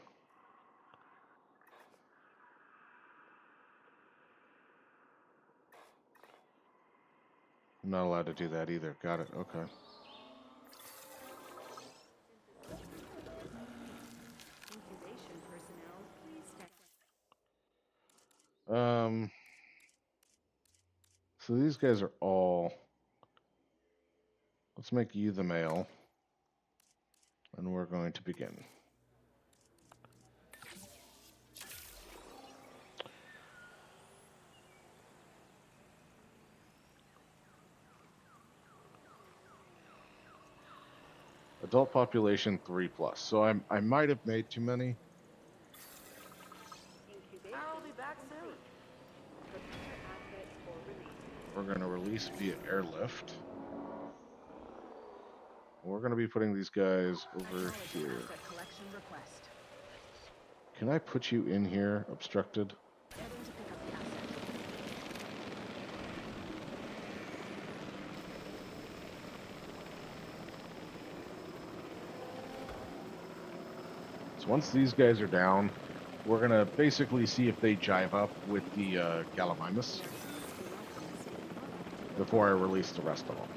[SPEAKER 2] I'm not allowed to do that either. Got it. Okay.
[SPEAKER 3] Incubation personnel, please stand.
[SPEAKER 2] So these guys are all. Let's make you the male. And we're going to begin. A Adult population 3+. So I might have made too many.
[SPEAKER 4] I'll be back soon.
[SPEAKER 2] We're going to release via airlift. We're going to be putting these guys over here.
[SPEAKER 6] Asset collection request.
[SPEAKER 2] Can I put you in here, obstructed?
[SPEAKER 6] Heading to pick up the asset.
[SPEAKER 2] So once these guys are down, we're going to basically see if they jive up with the Gallimimus before I release the rest of them.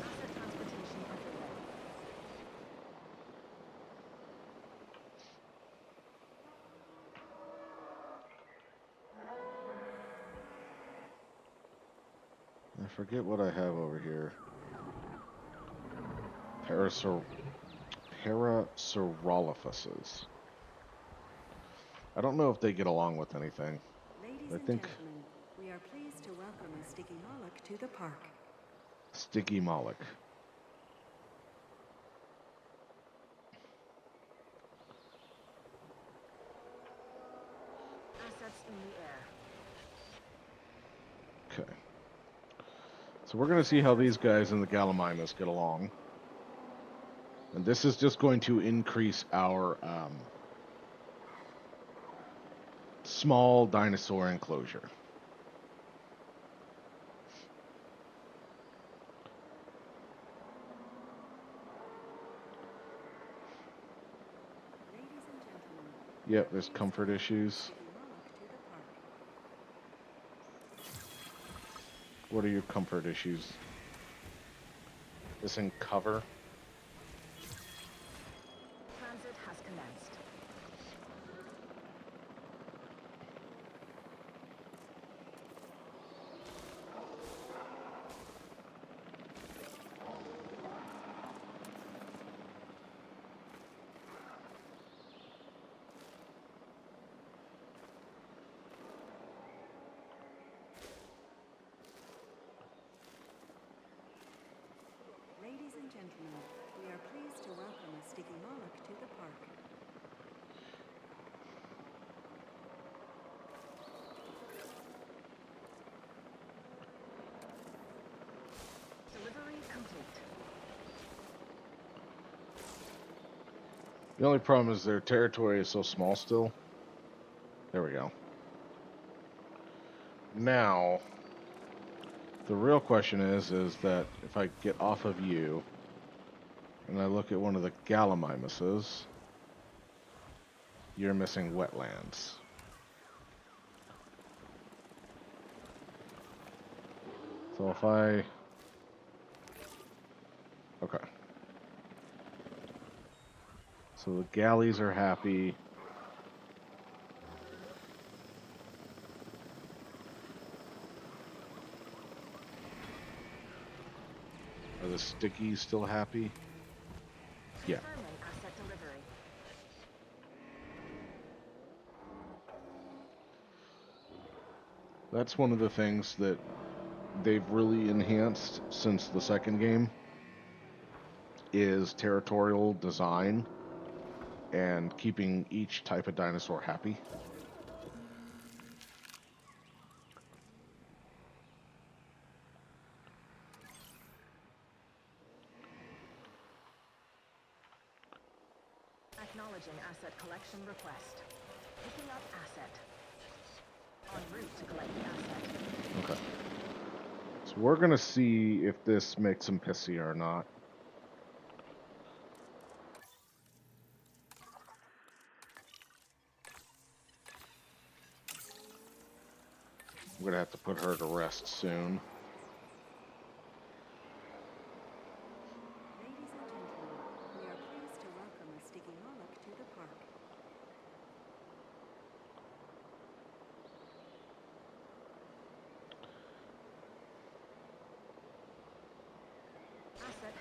[SPEAKER 6] Asset transportation underway.
[SPEAKER 2] I forget what I have over here. Parasaurolophuses. I don't know if they get along with anything.
[SPEAKER 3] Ladies
[SPEAKER 2] I
[SPEAKER 3] and
[SPEAKER 2] think
[SPEAKER 3] gentlemen, we are pleased to welcome a Sticky Moloch to the park.
[SPEAKER 2] Sticky Moloch.
[SPEAKER 6] Assets in the air.
[SPEAKER 2] Okay. So we're going to see how these guys in the Gallimimus get along. And this is just going to increase our small dinosaur enclosure.
[SPEAKER 3] Ladies and gentlemen,
[SPEAKER 2] Yep, there's comfort issues.
[SPEAKER 3] Sticky Moloch to the park.
[SPEAKER 2] What are your comfort issues? This in cover?
[SPEAKER 6] Transit has commenced.
[SPEAKER 3] Ladies and gentlemen, we are pleased to welcome a Sticky Moloch to the park.
[SPEAKER 6] Delivery complete.
[SPEAKER 2] The only problem is their territory is so small still. There we go. Now, the real question is that if I get off of you and I look at one of the Gallimimuses, you're missing wetlands. So if I... Okay. So the galleys are happy. Are the stickies still happy? Yeah.
[SPEAKER 6] Confirming asset delivery.
[SPEAKER 2] That's one of the things that they've really enhanced since the second game is territorial design and keeping each type of dinosaur happy.
[SPEAKER 6] Acknowledging asset collection request. Picking up asset. En route to collect the asset.
[SPEAKER 2] Okay. So we're gonna see if this makes them pissy or not. I'm gonna have to put her to rest soon.
[SPEAKER 3] Ladies and gentlemen, we are pleased to welcome a Sticky Moloch to the park.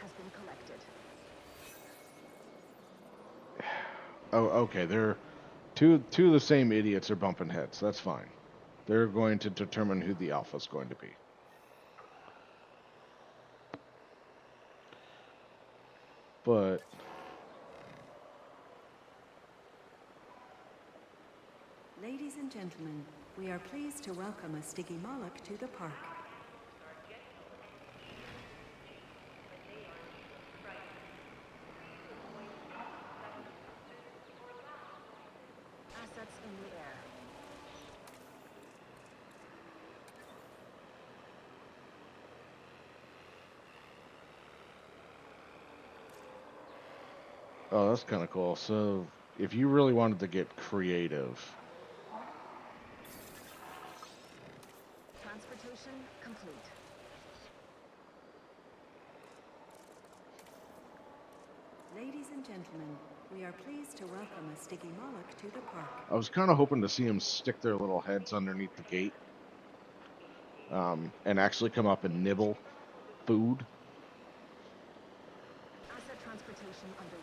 [SPEAKER 6] has been collected.
[SPEAKER 2] Oh, okay. They're two of the same idiots are bumping heads. That's fine. They're going to determine who the alpha is going to be. But
[SPEAKER 3] Ladies and gentlemen, we are pleased to welcome a Stiggy Moloch to the park.
[SPEAKER 6] Assets in the air.
[SPEAKER 2] oh, that's kind of cool. So if you really wanted to get creative,
[SPEAKER 6] Transportation complete.
[SPEAKER 3] Ladies and gentlemen, we are pleased to welcome a Stiggy Moloch to the park.
[SPEAKER 2] I was kind of hoping to see them stick their little heads underneath the gate, and actually come up and nibble food.
[SPEAKER 6] Asset transportation underway.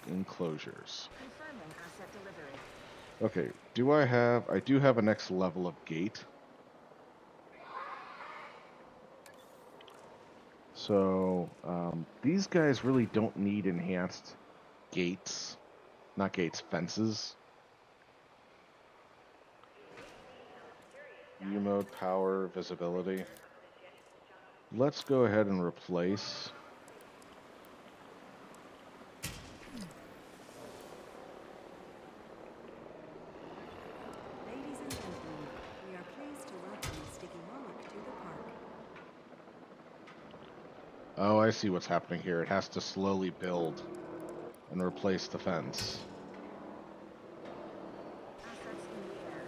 [SPEAKER 2] Enclosures.
[SPEAKER 6] Confirming asset delivery.
[SPEAKER 2] Okay, I do have a next level of gate. So, these guys really don't need enhanced gates. Not gates, fences. U mode, power, visibility. Let's go ahead and replace.
[SPEAKER 3] Ladies and gentlemen, we are pleased to welcome a Stiggy Moloch to the park.
[SPEAKER 2] Oh, I see what's happening here. It has to slowly build and replace the fence.
[SPEAKER 6] Assets in the air.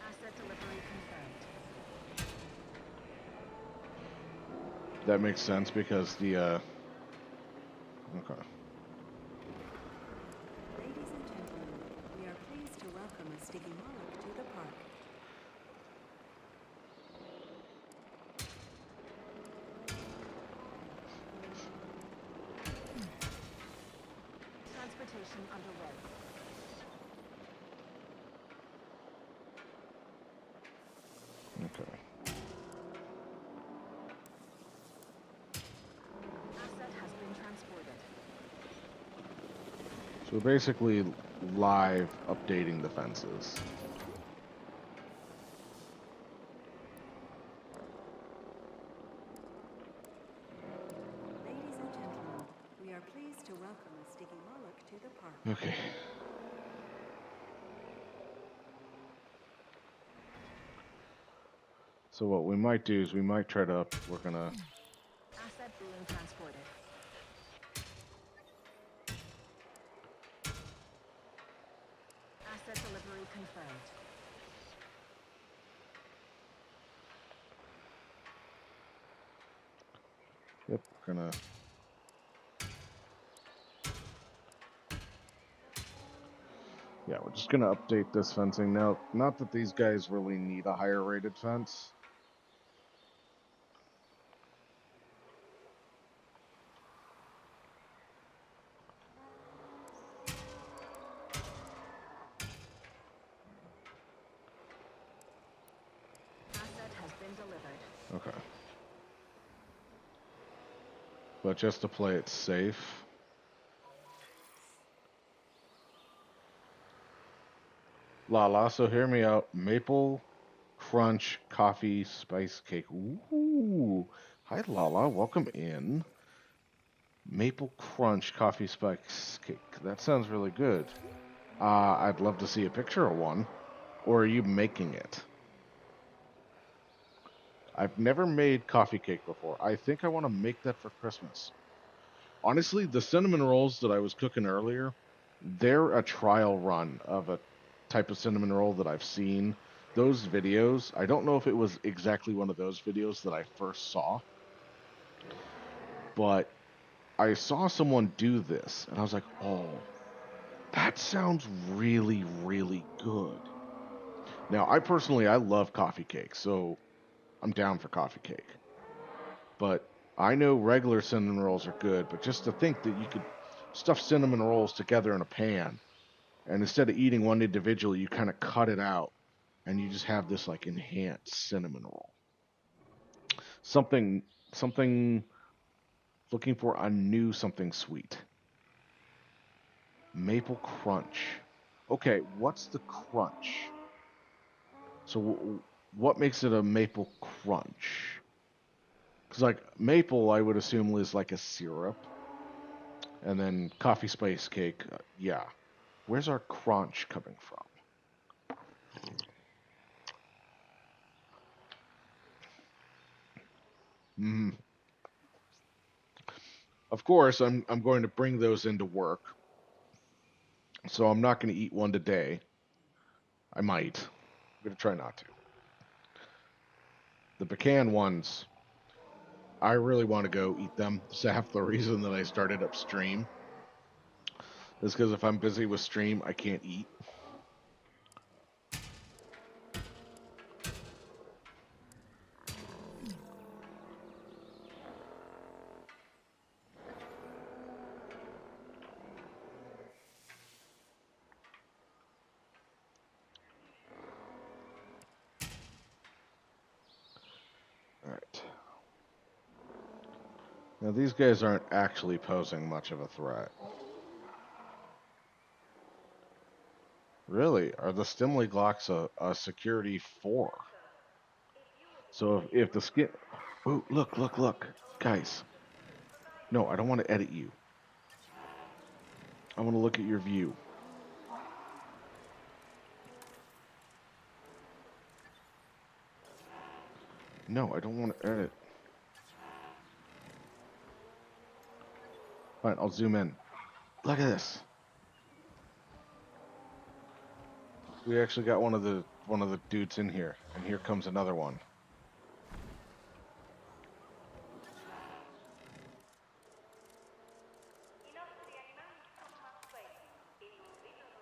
[SPEAKER 6] Asset delivery confirmed.
[SPEAKER 2] That makes sense because the okay.
[SPEAKER 3] Ladies and gentlemen, we are pleased to welcome a Stiggy Moloch to the park.
[SPEAKER 6] Transportation underway.
[SPEAKER 2] Okay.
[SPEAKER 6] Asset has been transported.
[SPEAKER 2] So we're basically live updating the fences.
[SPEAKER 3] Ladies and gentlemen, we are pleased to welcome a Stiggy Moloch to the park.
[SPEAKER 2] Okay. So what we might do is we might try to, we're gonna,
[SPEAKER 6] Asset being transported. Asset delivery confirmed.
[SPEAKER 2] yep, we're gonna, yeah, we're just gonna update this fencing. Now, not that these guys really need a higher rated fence.
[SPEAKER 6] Asset has been delivered.
[SPEAKER 2] Okay. But just to play it safe. Lala, so hear me out. Maple Crunch Coffee Spice Cake. Ooh. Hi, Lala. Welcome in. Maple Crunch Coffee Spice Cake. That sounds really good. I'd love to see a picture of one. Or are you making it? I've never made coffee cake before. I think I want to make that for Christmas. Honestly, the cinnamon rolls that I was cooking earlier, they're a trial run of a type of cinnamon roll that I've seen those videos, I don't know if it was exactly one of those videos that I first saw, but I saw someone do this and I was like, oh, that sounds really, really good. Now, I love coffee cake, so I'm down for coffee cake. But I know regular cinnamon rolls are good, but just to think that you could stuff cinnamon rolls together in a pan, and instead of eating one individually, you kind of cut it out, and you just have this like enhanced cinnamon roll. Something, something looking for a new something sweet. Maple crunch. Okay, what's the crunch? So, what makes it a maple crunch? Because like maple, I would assume is like a syrup, and then coffee spice cake. Yeah, where's our crunch coming from? Mm. Of course, I'm going to bring those into work, so I'm not going to eat one today. I might. I'm going to try not to. The pecan ones, I really want to go eat them. It's half the reason that I started upstream. Is because if I'm busy with stream, I can't eat. All right. Now these guys aren't actually posing much of a threat. Really? Are the Stimly Glocks a security 4? So if the skin... Oh, look, look, look. Guys. No, I don't want to edit you. I want to look at your view. No, I don't want to edit. Fine, I'll zoom in. Look at this. We actually got one of the dudes in here, and here comes another one.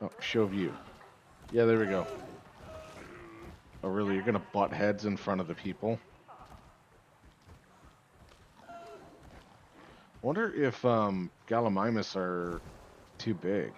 [SPEAKER 2] Oh, show view. Yeah, there we go. Oh, really? You're gonna butt heads in front of the people? Wonder if Gallimimus are too big.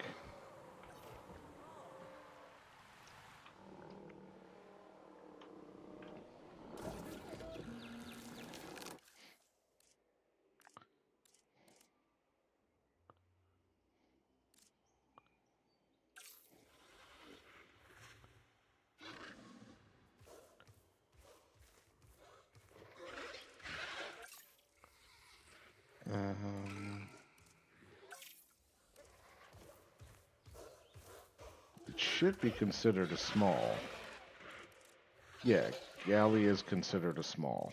[SPEAKER 2] Um, it should be considered a small. Yeah, Galley is considered a small.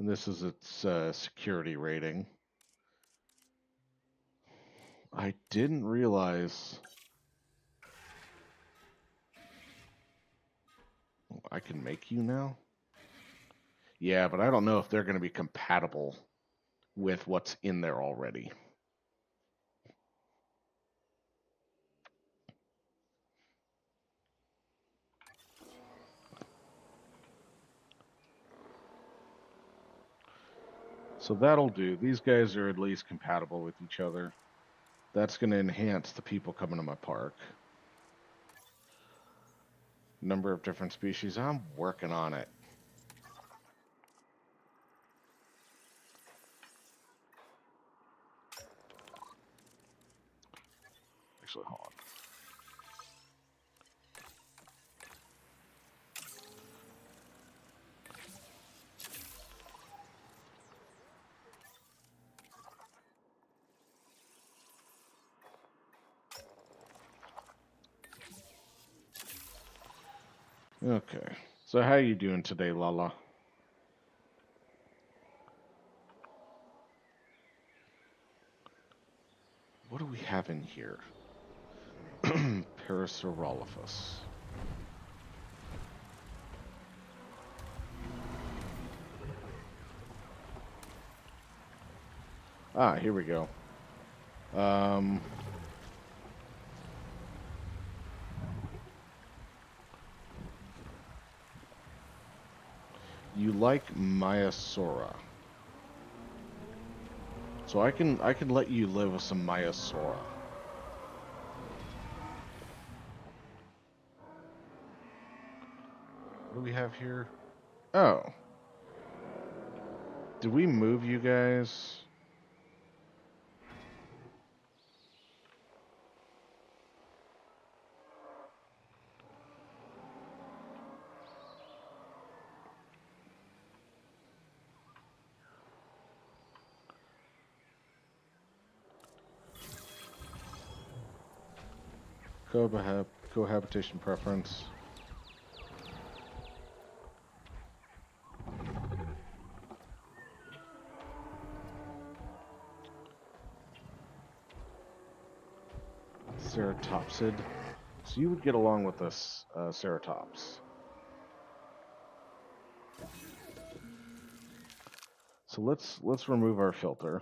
[SPEAKER 2] And this is its security rating. I didn't realize I can make you now. Yeah, but I don't know if they're going to be compatible with what's in there already. So that'll do. These guys are at least compatible with each other. That's going to enhance the people coming to my park. Number of different species. I'm working on it. Actually, hold on. Okay. So how you doing today, Lala? What do we have in here? Parasaurolophus. Ah, here we go. You like Maiasaura. So I can let you live with some Maiasaura. What do we have here? Oh. Did we move you guys? Cohabitation preference. Ceratopsid. So you would get along with this Ceratops. So let's remove our filter.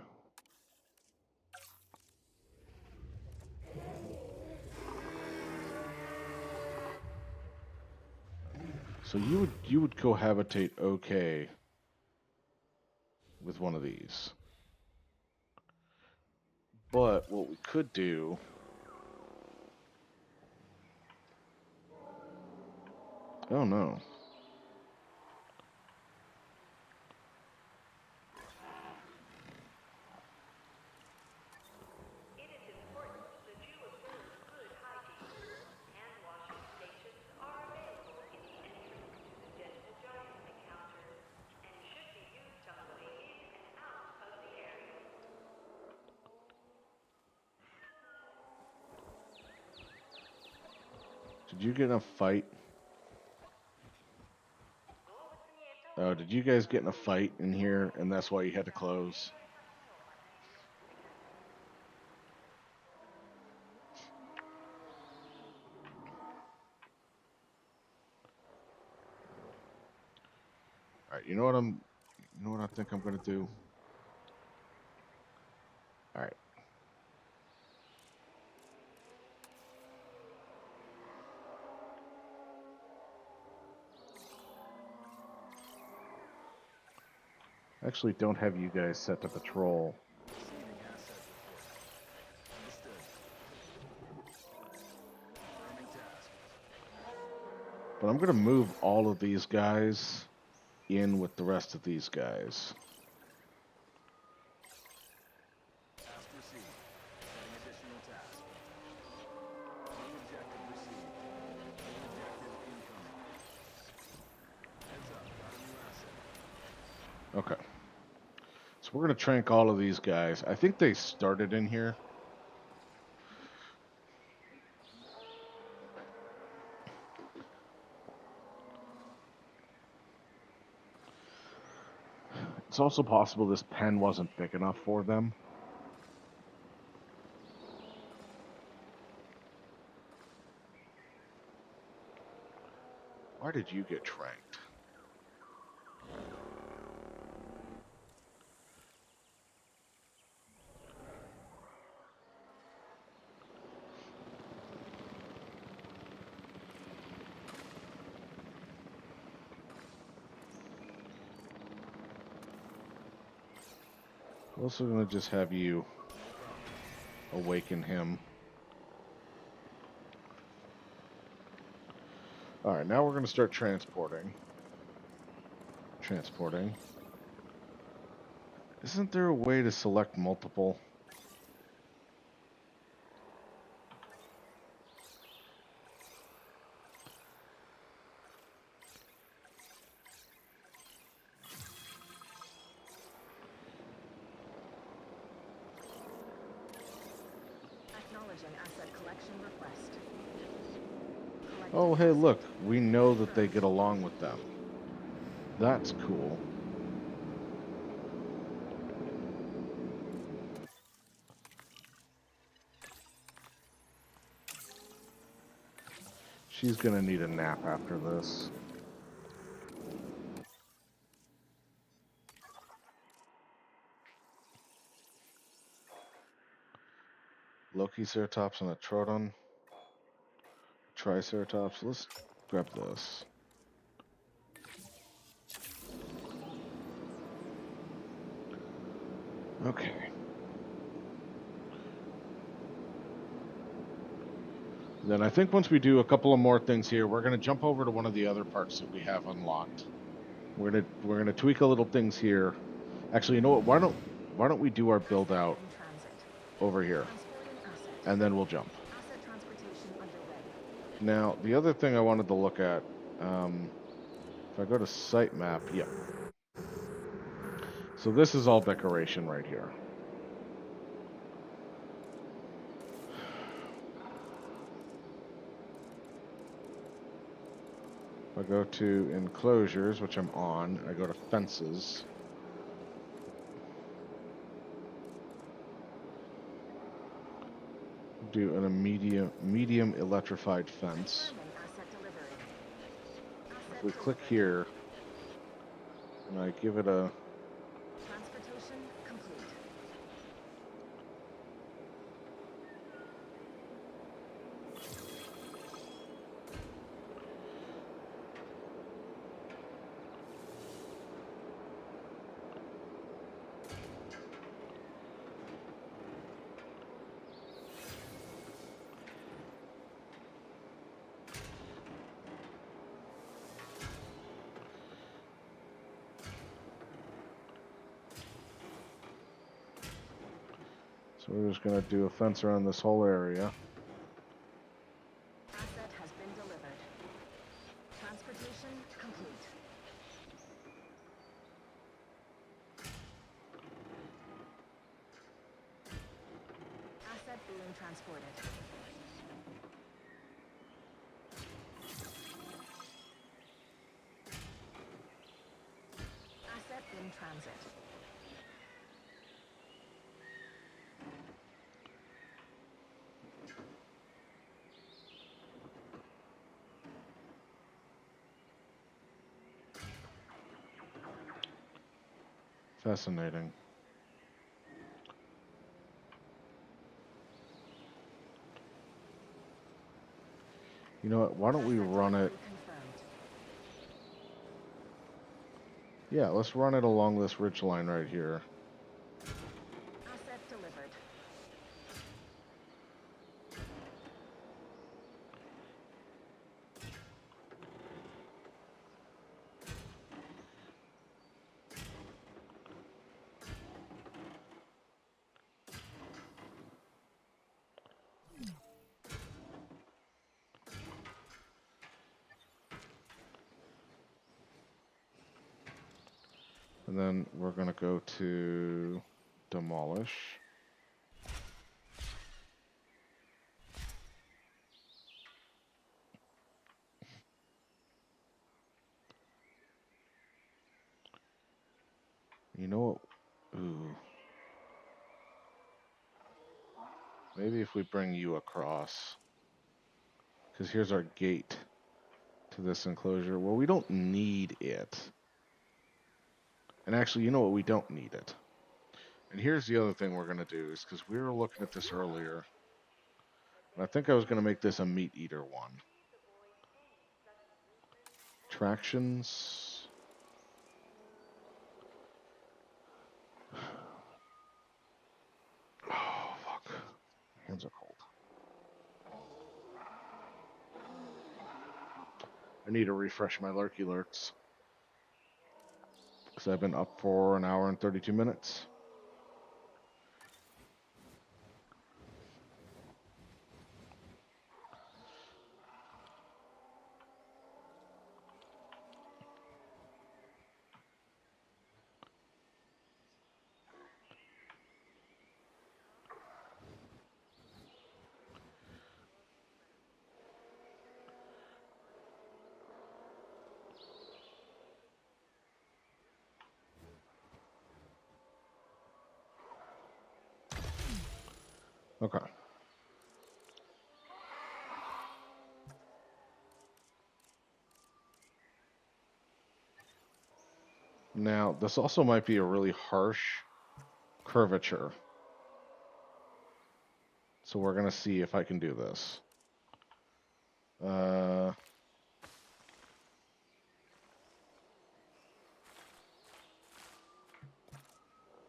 [SPEAKER 2] So you would cohabitate okay with one of these. But what we could do, oh no.
[SPEAKER 7] It is important that you observe good hygiene. Hand washing stations are available in the entrance to the gentle giant encounters and should be used on the way in and out of the area.
[SPEAKER 2] Did you get in a fight? Oh, did you guys get in a fight in here and that's why you had to close? Alright, you know what I think I'm gonna do? Alright. Actually don't have you guys set to patrol.
[SPEAKER 1] Receiving asset report. Understood. Confirming task.
[SPEAKER 2] But I'm gonna move all of these guys in with the rest of these guys.
[SPEAKER 1] Task received. Setting additional task. New objective received. New objective incoming. Heads up, got a new asset.
[SPEAKER 2] Okay. So we're gonna trank all of these guys. I think they started in here. It's also possible this pen wasn't big enough for them. Why did you get tranked? I'm also gonna just have you awaken him. Alright, now we're gonna start transporting. Transporting. Isn't there a way to select multiple?
[SPEAKER 6] Acknowledging asset collection request.
[SPEAKER 2] Oh, hey, look, we know that they get along with them. That's cool. she's gonna need a nap after this. Lokiceratops and a Troodon. Triceratops. Let's grab this. Okay. Then I think once we do a couple of more things here, we're gonna jump over to one of the other parts that we have unlocked. We're gonna tweak a little things here. Actually, you know what? Why don't we do our build out
[SPEAKER 6] In transit.
[SPEAKER 2] over here,
[SPEAKER 6] Transporting asset.
[SPEAKER 2] and then we'll jump.
[SPEAKER 6] Asset transportation underway.
[SPEAKER 2] Now, the other thing I wanted to look at, if I go to site map, yep. So this is all decoration right here. If I go to enclosures, which I'm on, I go to fences. Do a medium electrified fence.
[SPEAKER 6] Confirming asset delivery.
[SPEAKER 2] If we
[SPEAKER 6] Asset
[SPEAKER 2] click
[SPEAKER 6] delivered.
[SPEAKER 2] here, and I give it a
[SPEAKER 6] Transportation complete.
[SPEAKER 2] so we're just gonna do a fence around this whole area.
[SPEAKER 6] Asset has been delivered. Transportation complete. Asset being transported. Asset in transit.
[SPEAKER 2] Fascinating. You know what? Why don't we
[SPEAKER 6] Asset
[SPEAKER 2] run it?
[SPEAKER 6] delivery confirmed.
[SPEAKER 2] Yeah, let's run it along this ridge line right here.
[SPEAKER 6] Asset delivered.
[SPEAKER 2] And then we're gonna go to demolish. You know what? Ooh. Maybe if we bring you across. Because here's our gate to this enclosure. Well, we don't need it. And actually, you know what? We don't need it. And here's the other thing we're going to do is because we were looking at this earlier. And I think I was going to make this a meat eater one. Tractions. Oh, fuck. Hands are cold. I need to refresh my lurky lurks. Because I've been up for an hour and 32 minutes. Okay. Now, this also might be a really harsh curvature. So we're going to see if I can do this.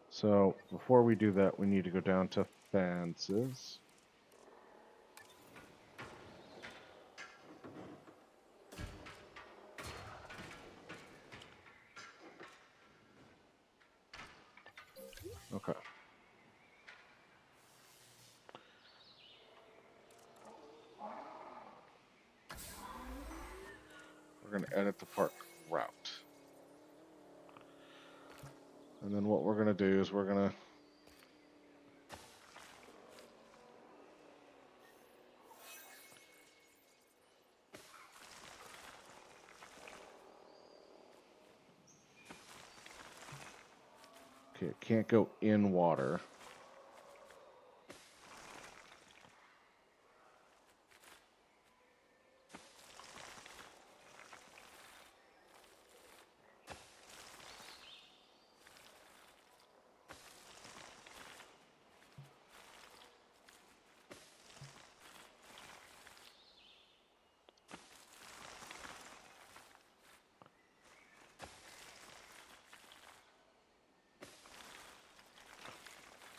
[SPEAKER 2] So before we do that, we need to go down to fences. Okay. We're going to edit the park route. And then what we're going to do is we're going to okay, it can't go in water.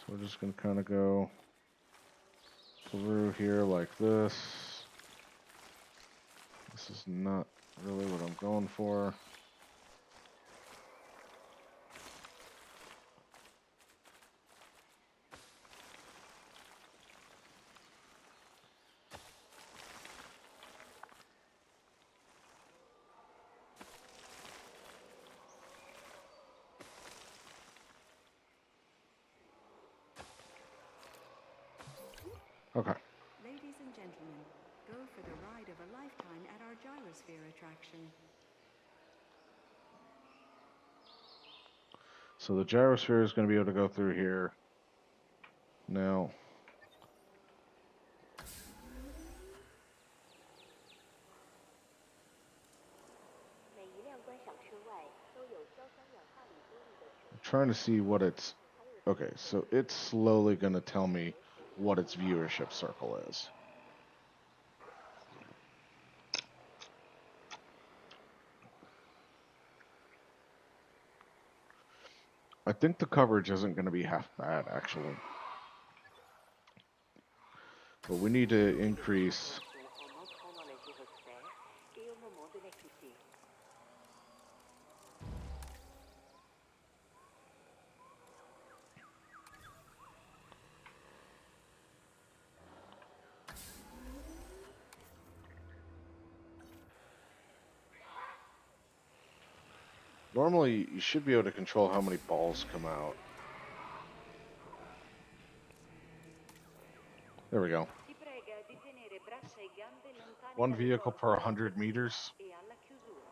[SPEAKER 2] So we're just going to kind of go through here like this. This is not really what I'm going for. Okay.
[SPEAKER 3] Ladies and gentlemen, go for the ride of a lifetime at our gyrosphere attraction.
[SPEAKER 2] So the gyrosphere is going to be able to go through here. Now, I'm trying to see what it's... Okay, so it's slowly going to tell me what its viewership circle is. I think the coverage isn't going to be half bad, actually. But we need to increase...
[SPEAKER 7] en entrant dans la gyrosphère et au moment de la quitter.
[SPEAKER 2] Normally, you should be able to control how many balls come out. There we go.
[SPEAKER 7] Si prega di tenere braccia e gambe lontane
[SPEAKER 2] One
[SPEAKER 7] dalle
[SPEAKER 2] vehicle
[SPEAKER 7] porte
[SPEAKER 2] per
[SPEAKER 7] alla
[SPEAKER 2] 100
[SPEAKER 7] chiusura
[SPEAKER 2] meters.
[SPEAKER 7] e alla chiusura.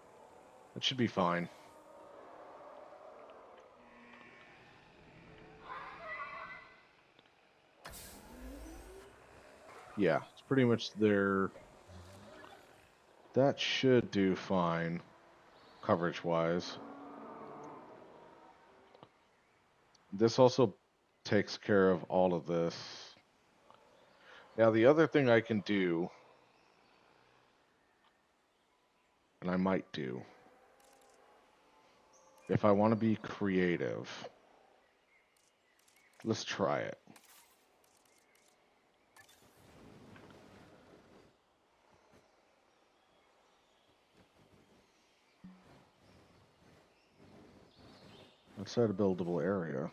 [SPEAKER 2] That should be fine. Yeah, it's pretty much there. That should do fine, coverage-wise. This also takes care of all of this. Now, the other thing I can do, and I might do, if I want to be creative, let's try it. Let's add a buildable area.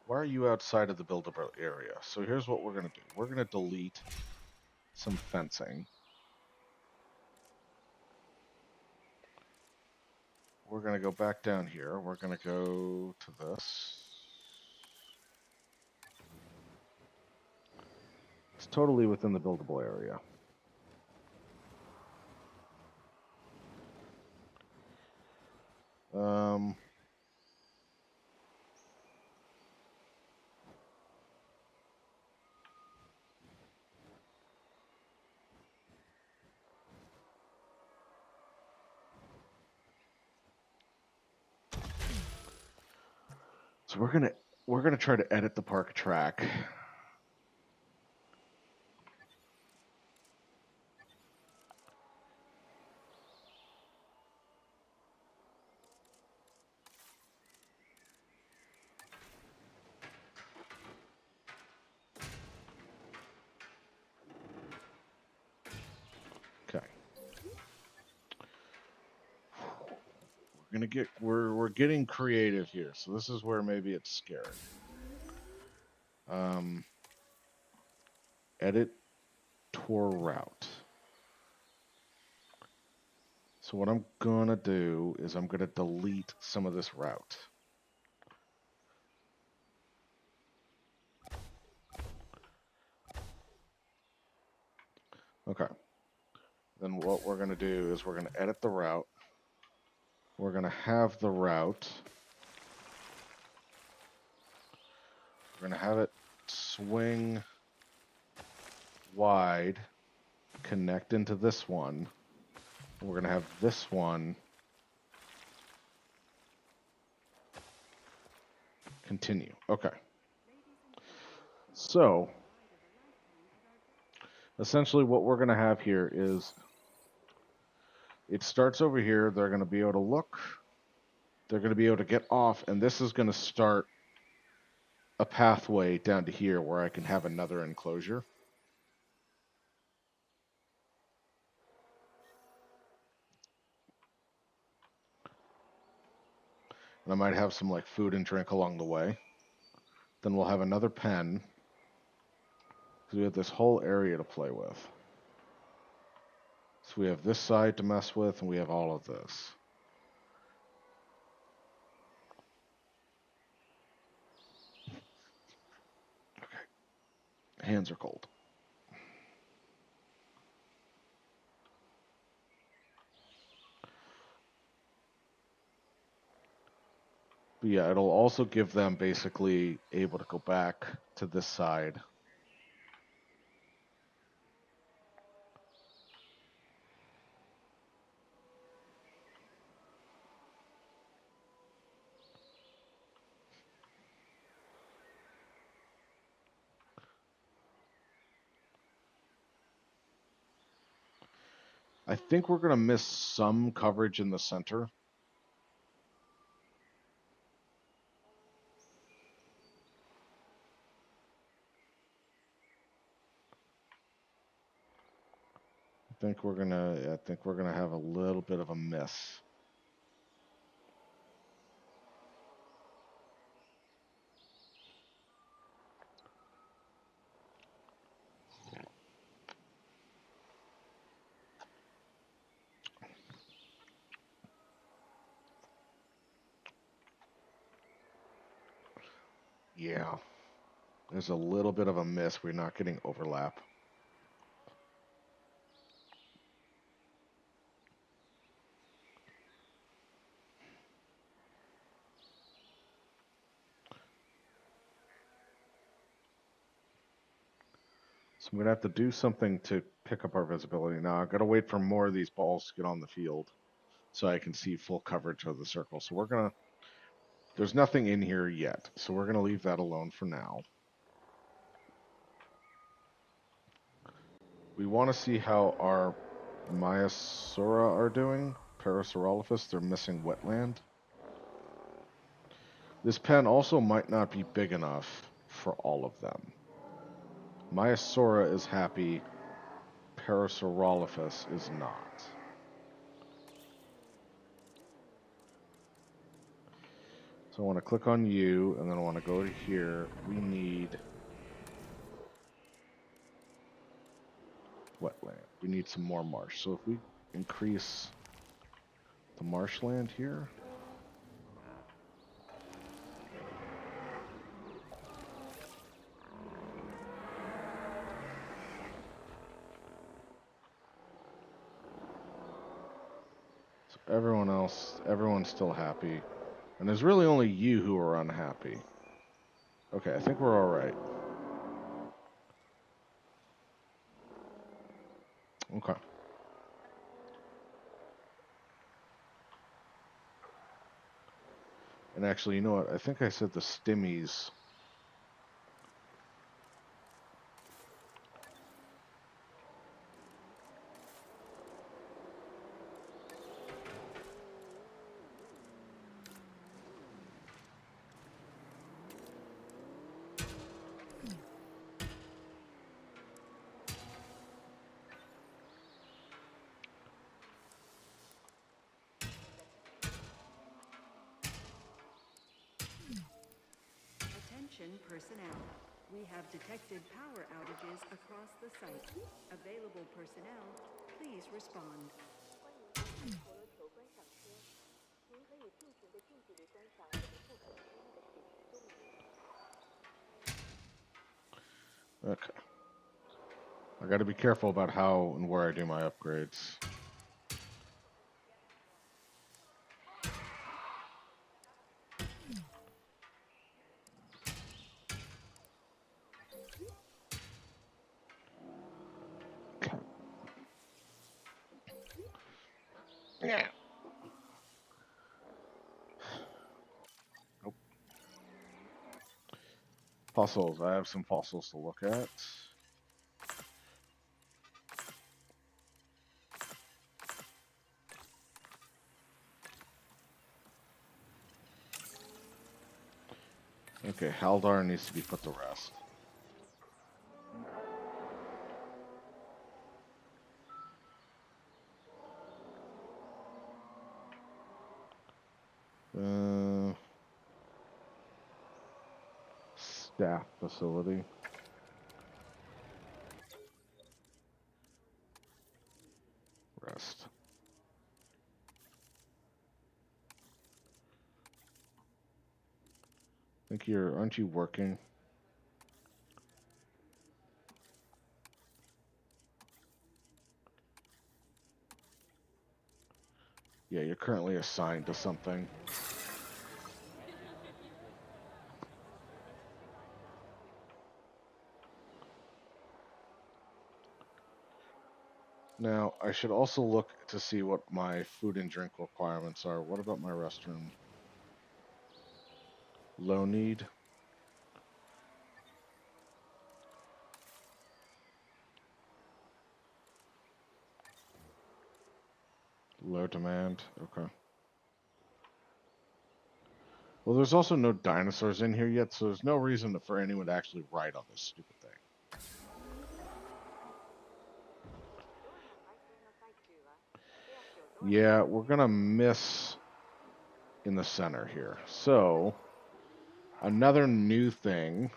[SPEAKER 2] Why are you outside of the buildable area? So here's what we're going to do. We're going to delete some fencing. We're going to go back down here. We're going to go to this. It's totally within the buildable area. So we're gonna try to edit the park track. Okay. We're getting creative here, so this is where maybe it's scary. Um, edit tour route. So what I'm gonna do is I'm gonna delete some of this route. Okay. Then what we're gonna do is we're gonna edit the route. We're gonna have the route. We're gonna have it swing wide, connect into this one. We're gonna have this one continue. Okay. So essentially what we're gonna have here is it starts over here. They're gonna be able to look. They're gonna be able to get off, and this is gonna start a pathway down to here where I can have another enclosure. And I might have some like food and drink along the way. Then we'll have another pen. Because we have this whole area to play with. So we have this side to mess with, and we have all of this. Okay. Hands are cold. But yeah, it'll also give them basically able to go back to this side. I think we're going to miss some coverage in the center. I think we're gonna have a little bit of a miss. Yeah. There's a little bit of a miss. We're not getting overlap. So I'm going to have to do something to pick up our visibility. Now, I've got to wait for more of these balls to get on the field so I can see full coverage of the circle. So there's nothing in here yet. So we're going to leave that alone for now. We want to see how our Myasura are doing. Parasaurolophus, they're missing wetland. This pen also might not be big enough for all of them. Myasura is happy. Parasaurolophus is not. So I want to click on you, and then I want to go to here. We need wetland. We need some more marsh. So if we increase the marshland here. So everyone's still happy. And there's really only you who are unhappy. Okay, I think we're all right. Okay. And actually, you know what? I think I said the stimmies.
[SPEAKER 3] Attention personnel. We have detected power outages across the site. Available personnel, please respond.
[SPEAKER 7] 欢迎搭乘陀螺球观赏车，您可以尽情地近距离观赏我们不可思议的水中动物。
[SPEAKER 2] Okay. I got to be careful about how and where I do my upgrades. Okay. Yeah. Nope. Fossils. I have some fossils to look at. Okay, Haldar needs to be put to rest. Staff facility. Rest. I think aren't you working? Yeah, you're currently assigned to something. Now, I should also look to see what my food and drink requirements are. What about my restroom? Low need. Low demand. Okay. Well, there's also no dinosaurs in here yet, so there's no reason for anyone to actually write on this stupid thing. Yeah, we're gonna miss in the center here. So, another new thing.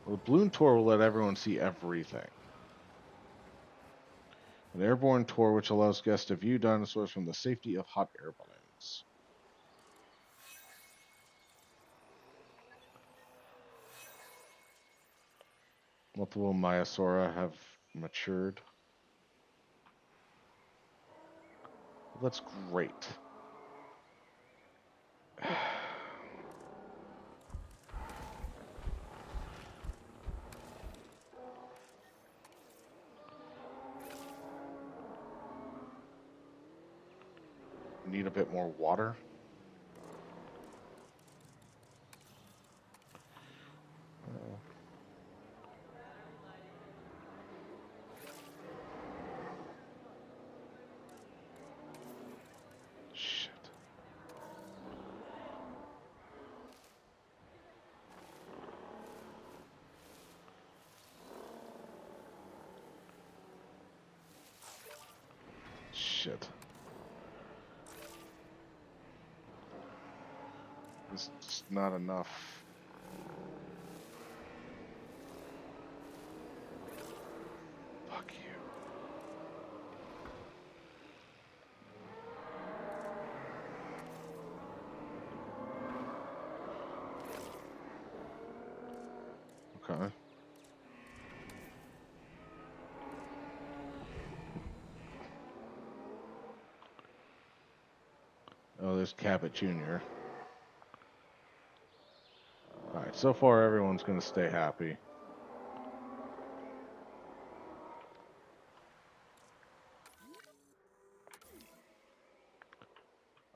[SPEAKER 2] Well, the balloon tour will let everyone see everything. An airborne tour which allows guests to view dinosaurs from the safety of hot air balloons. Multiple Maiasaura have matured. Well, that's great. Need a bit more water. Shit. Shit. It's just not enough. Fuck you. Okay. Oh, there's Cabot Jr. Alright, so far everyone's going to stay happy.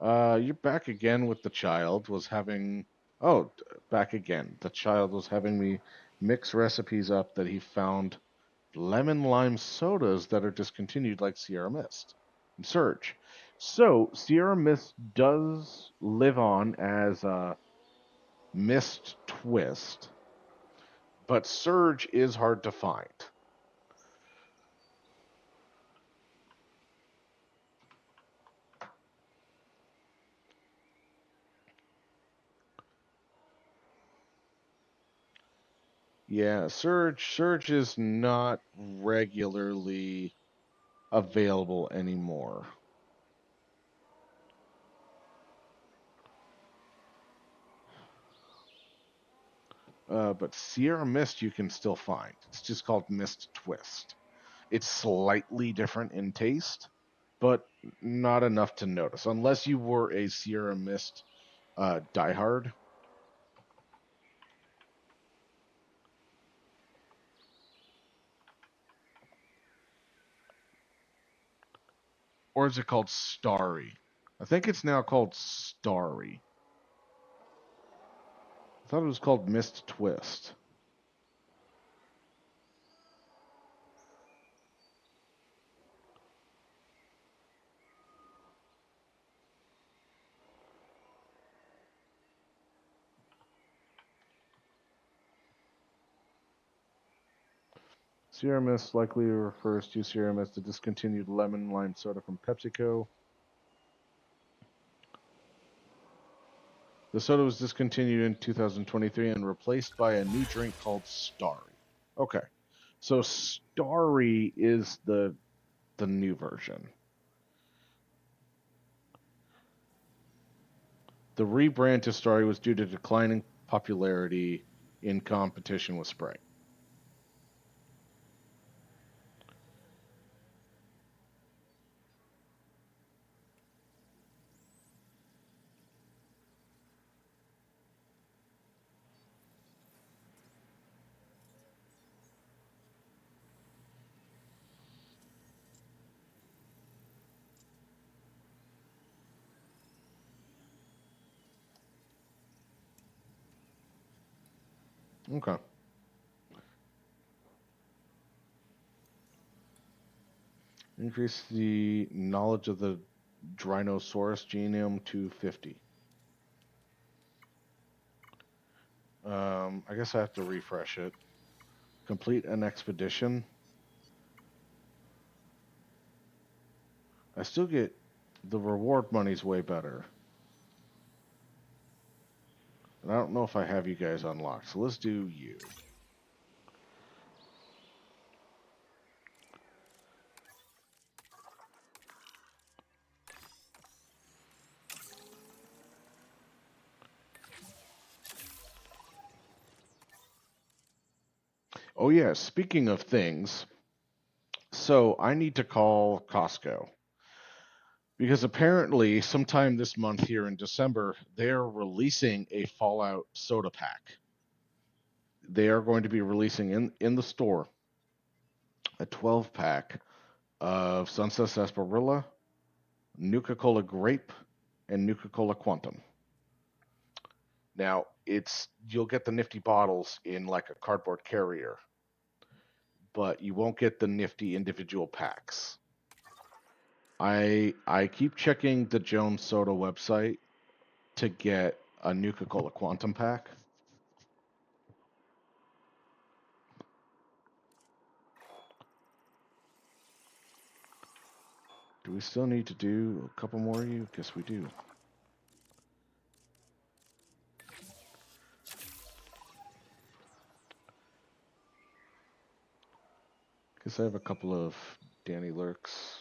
[SPEAKER 2] You're back again with the child was having... Oh, back again. The child was having me mix recipes up that he found lemon lime sodas that are discontinued like Sierra Mist and Surge. So, Sierra Mist does live on as a Mist Twist, but Surge is hard to find. Yeah, Surge is not regularly available anymore. But Sierra Mist you can still find. It's just called Mist Twist. It's slightly different in taste, but not enough to notice, unless you were a Sierra Mist diehard. Or is it called Starry? I think it's now called Starry. I thought it was called Mist Twist. Sierra Mist likely refers to Sierra Mist, the discontinued lemon lime soda from PepsiCo. The soda was discontinued in 2023 and replaced by a new drink called Starry. Okay, so Starry is the new version. The rebrand to Starry was due to declining popularity in competition with Sprite. Okay. Increase the knowledge of the Drinosaurus genome to 50. I guess I have to refresh it. Complete an expedition. I still get the reward money's way better. And I don't know if I have you guys unlocked, so let's do you. Oh yeah, speaking of things, so I need to call Costco because apparently sometime this month here in December, they're releasing a Fallout soda pack. They are going to be releasing in the store a 12 pack of Sunset Sarsaparilla, Nuka-Cola Grape, and Nuka-Cola Quantum. Now, you'll get the nifty bottles in like a cardboard carrier, but you won't get the nifty individual packs. I keep checking the Jones Soda website to get a Nuka-Cola Quantum pack. Do we still need to do a couple more of you? Guess we do. Guess I have a couple of Danny Lurks.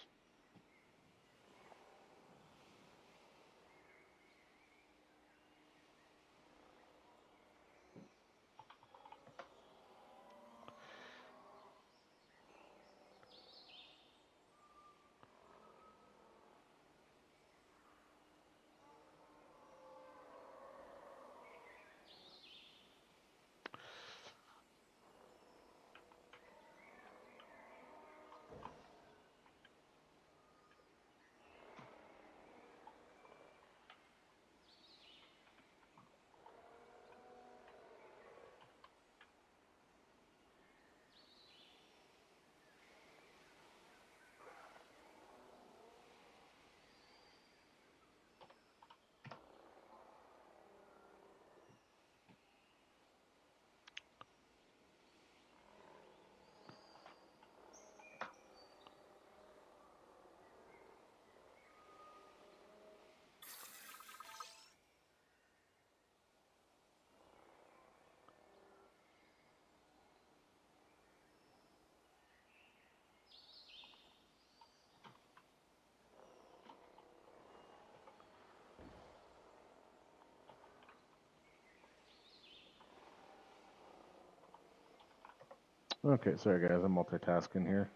[SPEAKER 2] Okay, sorry guys, I'm multitasking here.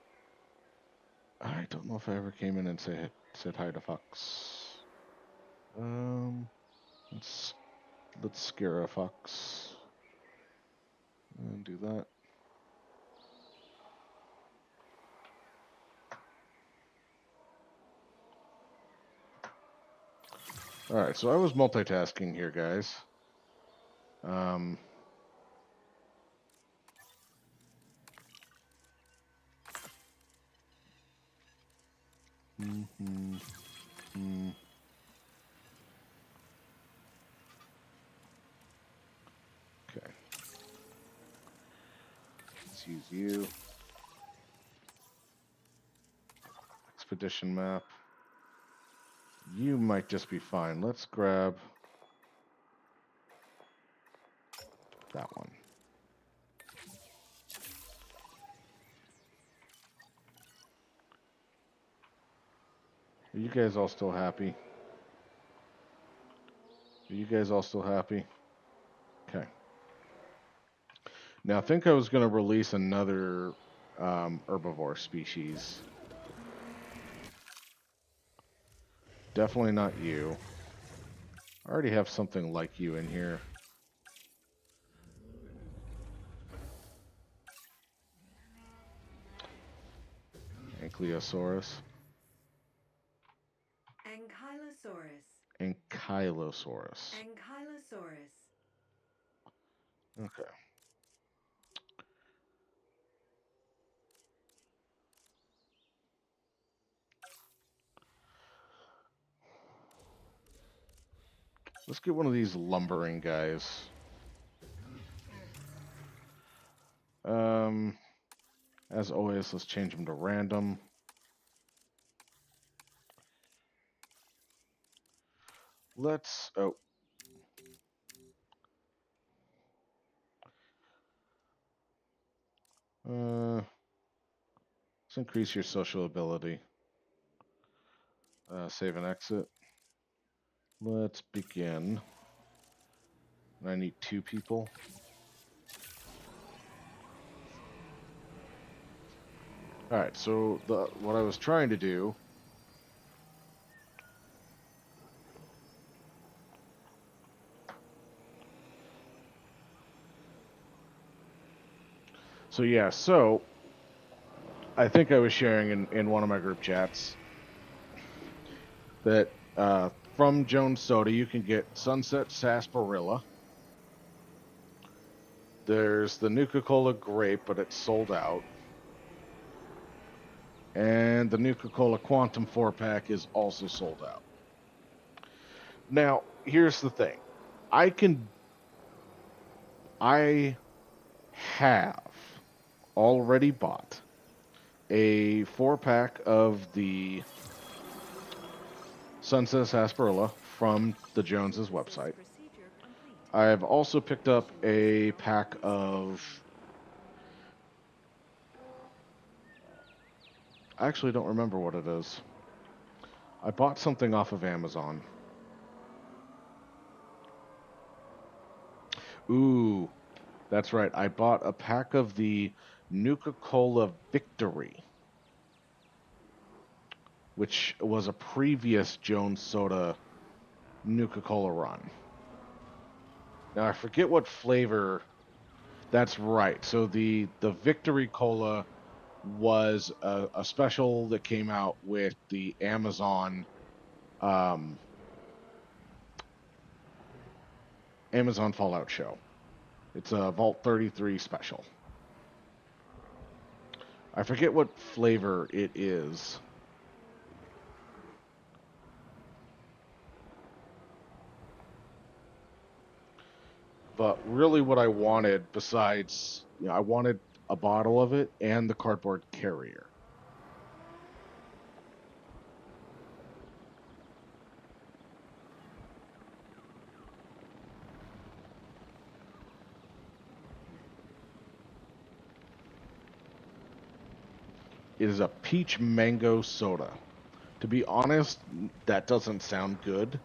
[SPEAKER 2] I don't know if I ever came in and said hi to Fox. Um, let's let's scare a fox and do that. All right, so I was multitasking here, guys. Um, mm, mm, mm. Okay, let's use you. Expedition map. You might just be fine. Let's grab that one. Are you guys all still happy? Are you guys all still happy? Okay. Now, I think I was going to release another herbivore species. Definitely not you. I already have something like you in here. Ankylosaurus.
[SPEAKER 3] Ankylosaurus.
[SPEAKER 2] Ankylosaurus.
[SPEAKER 3] Ankylosaurus.
[SPEAKER 2] Okay. Let's get one of these lumbering guys. As always, let's change them to random. Let's, let's increase your social ability. Save and exit. Let's begin. I need 2 people. All right, so what I was trying to do. So yeah, so I think I was sharing in one of my group chats that from Jones Soda you can get Sunset Sarsaparilla. There's the Nuka-Cola Grape, but it's sold out. And the Nuka-Cola Quantum 4-pack is also sold out. Now, here's the thing. I have already bought a 4-pack of the Sunset Sarsaparilla from the Joneses website.
[SPEAKER 3] Procedure complete.
[SPEAKER 2] I've also picked up a pack of... I actually don't remember what it is. I bought something off of Amazon. Ooh, that's right. I bought a pack of the Nuka-Cola Victory, which was a previous Jones Soda Nuka-Cola run. Now I forget what flavor. That's right. So the Victory Cola was a special that came out with the um, Amazon Fallout show. It's a Vault 33 special. I forget what flavor it is. But really what I wanted, besides, I wanted a bottle of it and the cardboard carrier. It is a peach mango soda. To be honest, that doesn't sound good.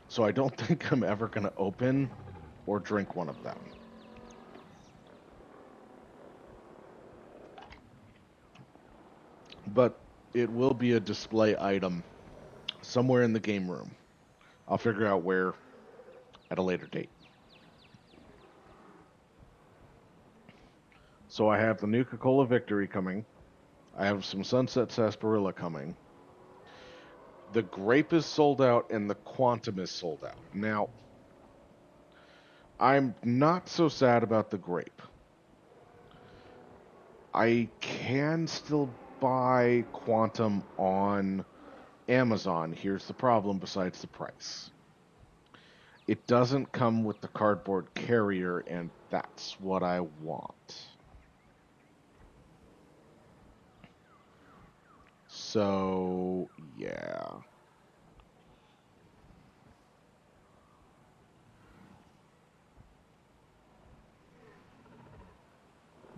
[SPEAKER 2] So I don't think I'm ever going to open or drink one of them. but it will be a display item somewhere in the game room. I'll figure out where at a later date. So I have the Nuka Cola Victory coming. I have some Sunset Sarsaparilla coming. The grape is sold out and the quantum is sold out. Now, I'm not so sad about the grape. I can still buy quantum on Amazon. Here's the problem besides the price. It doesn't come with the cardboard carrier, and that's what I want. So, yeah.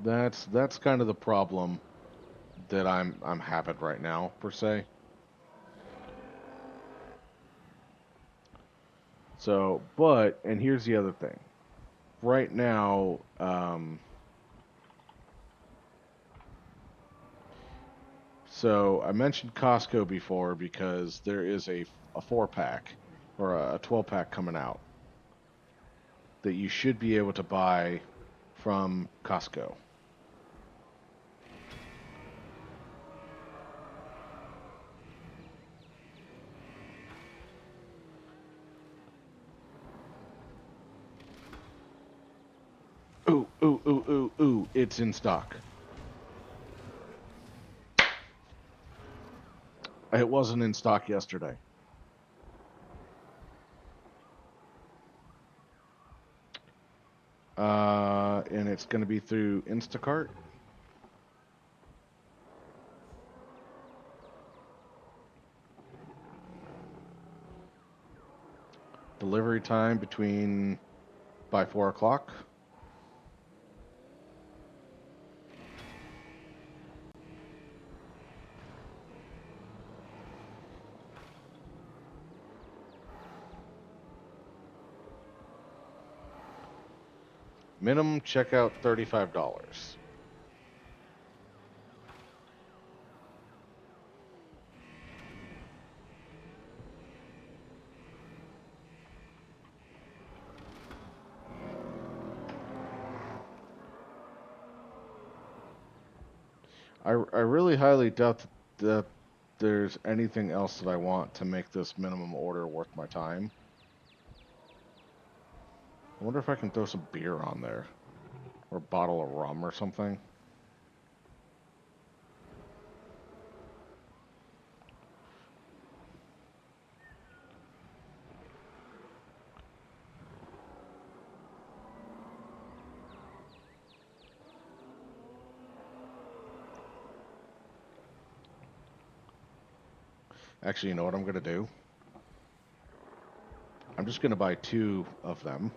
[SPEAKER 2] That's kind of the problem that I'm having right now, per se. So, but and here's the other thing. Right now, so I mentioned Costco before because there is a 4 pack or a 12 pack coming out that you should be able to buy from Costco. Ooh, ooh, ooh, ooh, ooh, it's in stock. It wasn't in stock yesterday. And it's going to be through Instacart. Delivery time between by 4 o'clock. Minimum checkout $35. I really highly doubt that there's anything else that I want to make this minimum order worth my time. I wonder if I can throw some beer on there or a bottle of rum or something. Actually, you know what I'm going to do? I'm just going to buy 2 of them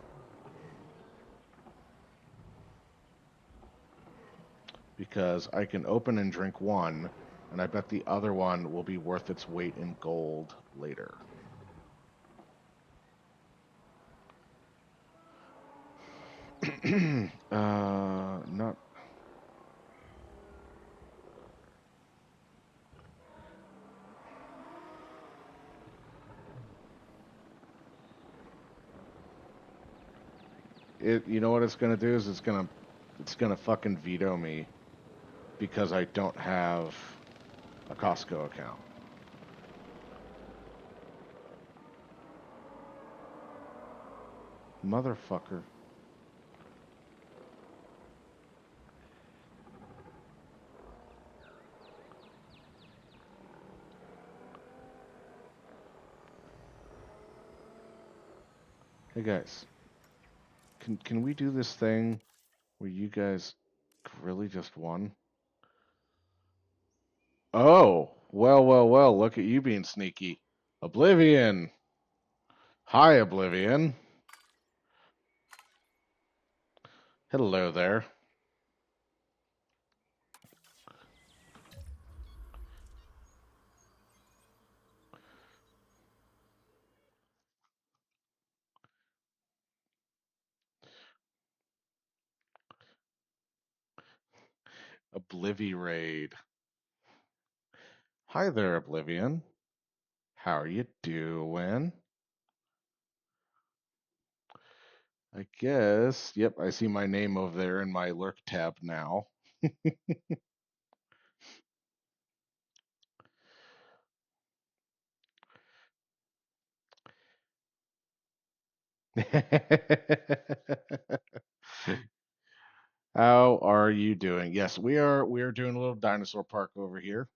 [SPEAKER 2] because I can open and drink one, and I bet the other one will be worth its weight in gold later. Not. It. You know what it's gonna do is it's gonna fucking veto me because I don't have a Costco account. Motherfucker. Hey guys, can we do this thing where you guys really just won? Oh, well, well, well, look at you being sneaky. Oblivion. Hi, Oblivion. Hello there. Oblivi Raid. Hi there, Oblivion. How are you doing? I guess. Yep, I see my name over there in my lurk tab now. How are you doing? Yes, we are doing a little dinosaur park over here.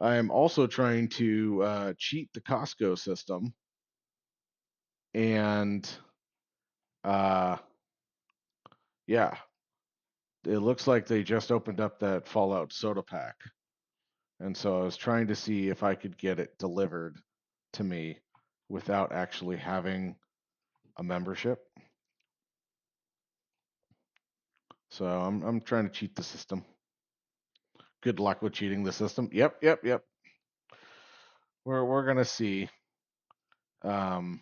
[SPEAKER 2] I am also trying to cheat the Costco system, and uh, yeah, it looks like they just opened up that Fallout soda pack, and so I was trying to see if I could get it delivered to me without actually having a membership. So I'm trying to cheat the system. Good luck with cheating the system. Yep, yep, yep. We're gonna see. Um,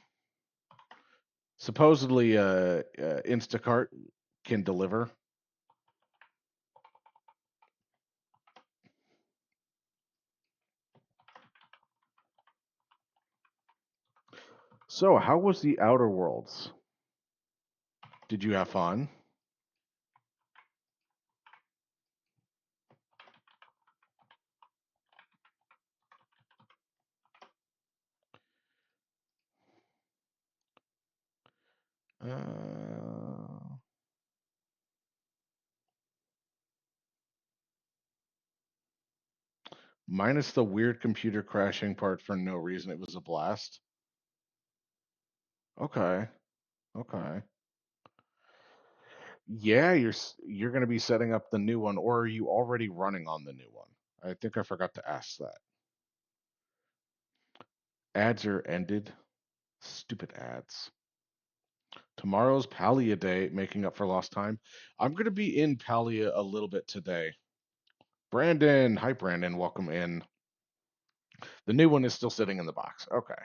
[SPEAKER 2] supposedly, Instacart can deliver. So, how was the Outer Worlds? Did you have fun? Uh, minus the weird computer crashing part for no reason, it was a blast. Okay, okay. Yeah, you're going to be setting up the new one, or are you already running on the new one? I think I forgot to ask that. Ads are ended. Stupid ads. Tomorrow's Palia Day, making up for lost time. I'm going to be in Palia a little bit today. Brandon, hi Brandon, welcome in. The new one is still sitting in the box. Okay.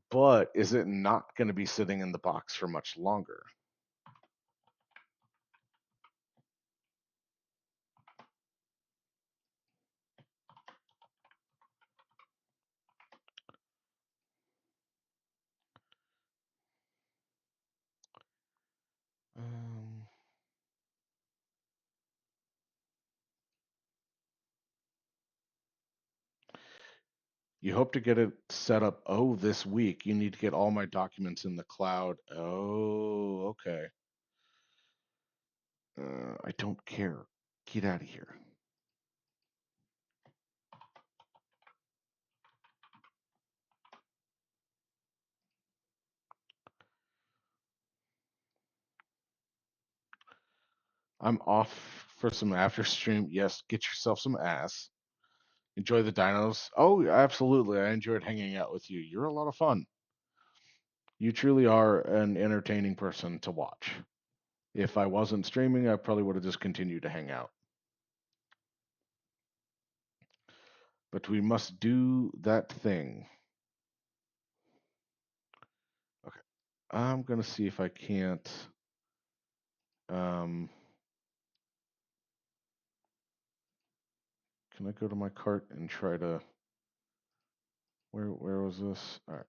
[SPEAKER 2] But is it not going to be sitting in the box for much longer? Um, you hope to get it set up. Oh, this week. You need to get all my documents in the cloud. Oh, okay. I don't care. Get out of here. I'm off for some after stream. Yes, get yourself some ass. Enjoy the dinos. Oh, absolutely. I enjoyed hanging out with you. You're a lot of fun. You truly are an entertaining person to watch. If I wasn't streaming, I probably would have just continued to hang out. But we must do that thing. Okay. I'm going to see if I can't. Um, can I go to my cart and try to. Where was this? All right.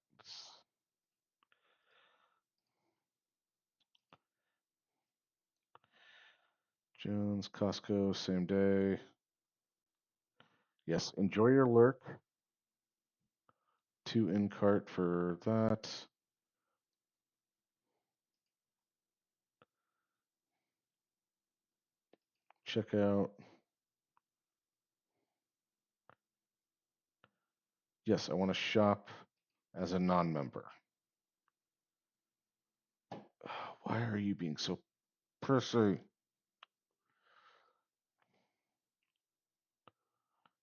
[SPEAKER 2] Jones, Costco, same day. Yes, enjoy your lurk. 2 in cart for that. Check out. Yes, I want to shop as a non-member. Why are you being so prissy?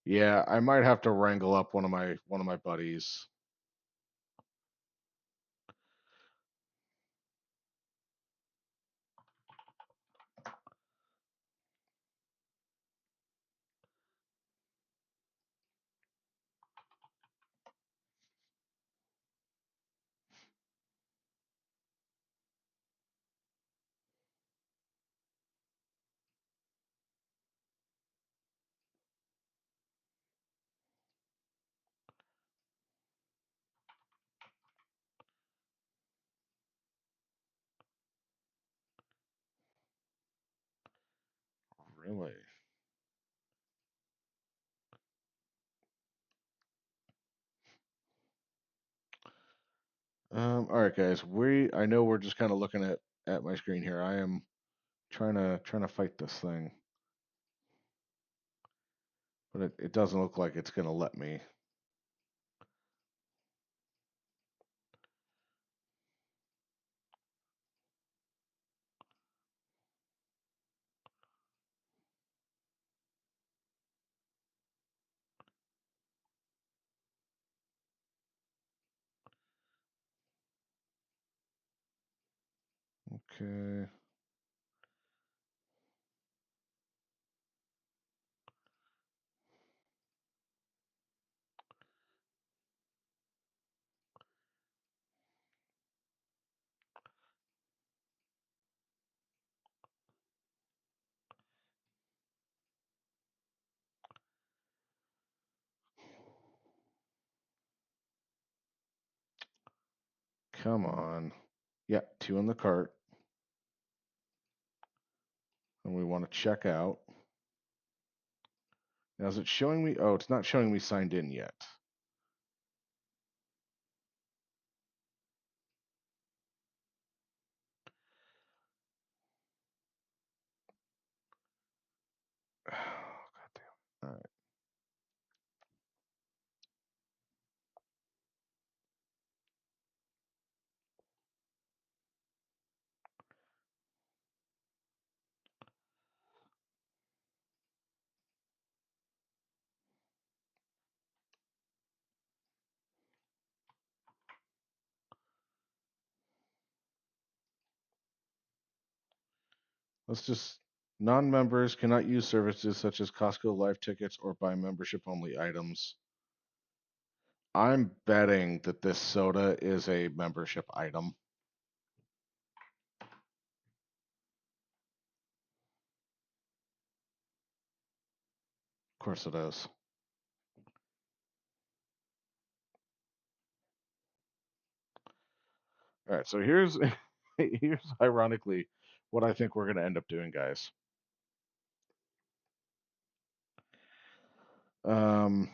[SPEAKER 2] Yeah, I might have to wrangle up one of my buddies. Really? All right, guys. I know we're just kind of looking at my screen here. I am trying to fight this thing, but it doesn't look like it's gonna let me. Okay. Come on. Yeah, two in the cart, and we want to check out. Now, is it showing me? Oh, it's not showing me signed in yet. Oh, God damn. All right. Let's just. Non-members cannot use services such as Costco Live tickets or buy membership-only items. I'm betting that this soda is a membership item. Of course it is. All right, so here's here's ironically what I think we're going to end up doing, guys. Um,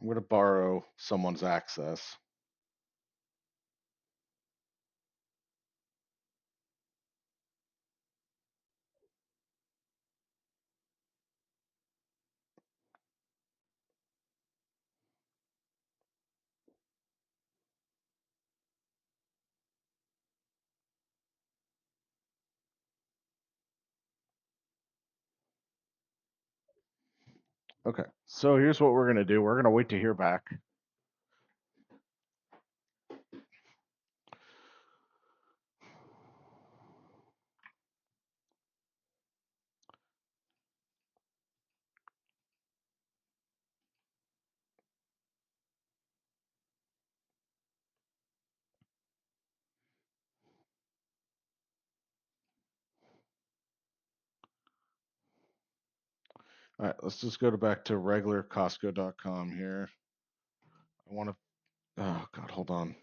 [SPEAKER 2] I'm going to borrow someone's access. Okay, so here's what we're going to do. We're going to wait to hear back. All right, let's just go back to regular Costco.com here. I want to. Oh God, hold on.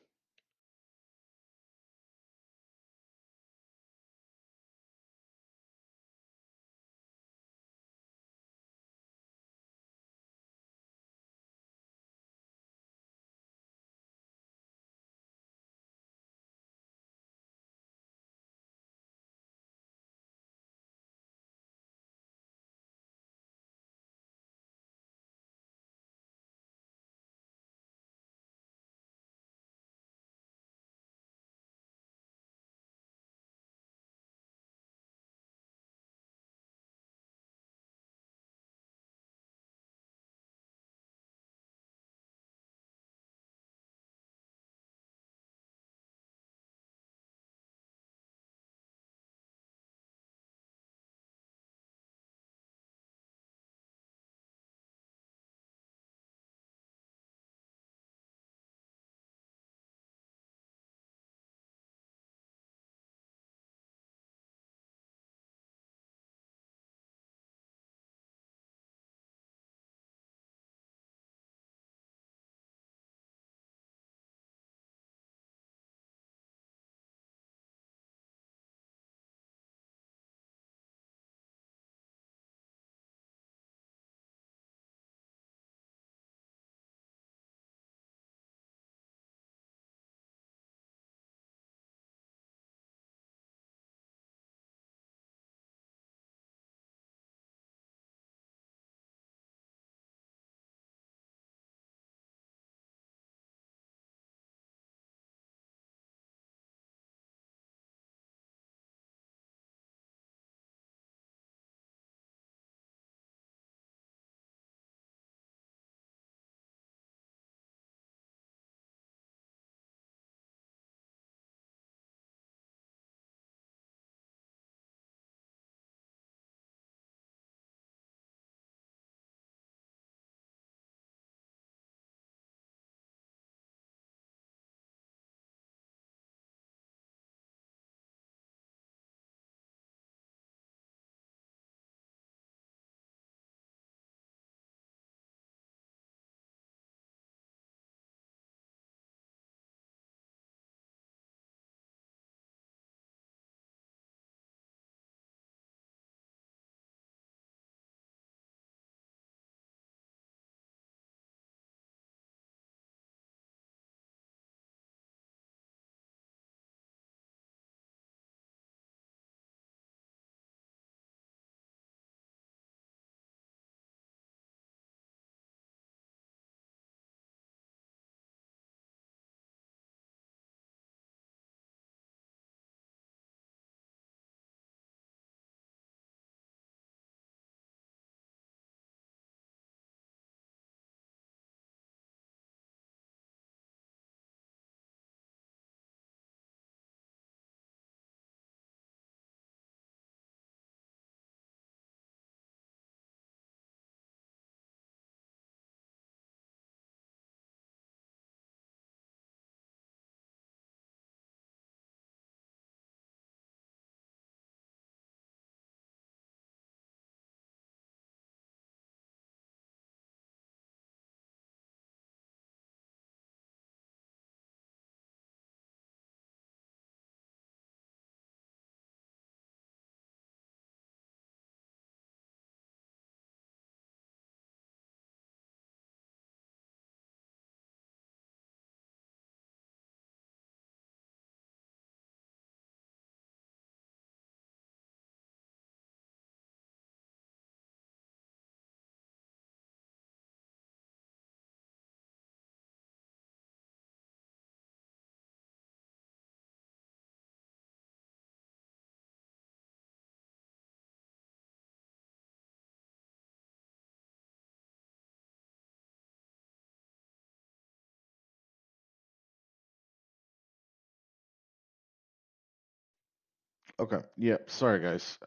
[SPEAKER 2] Okay. Yep. Sorry, guys.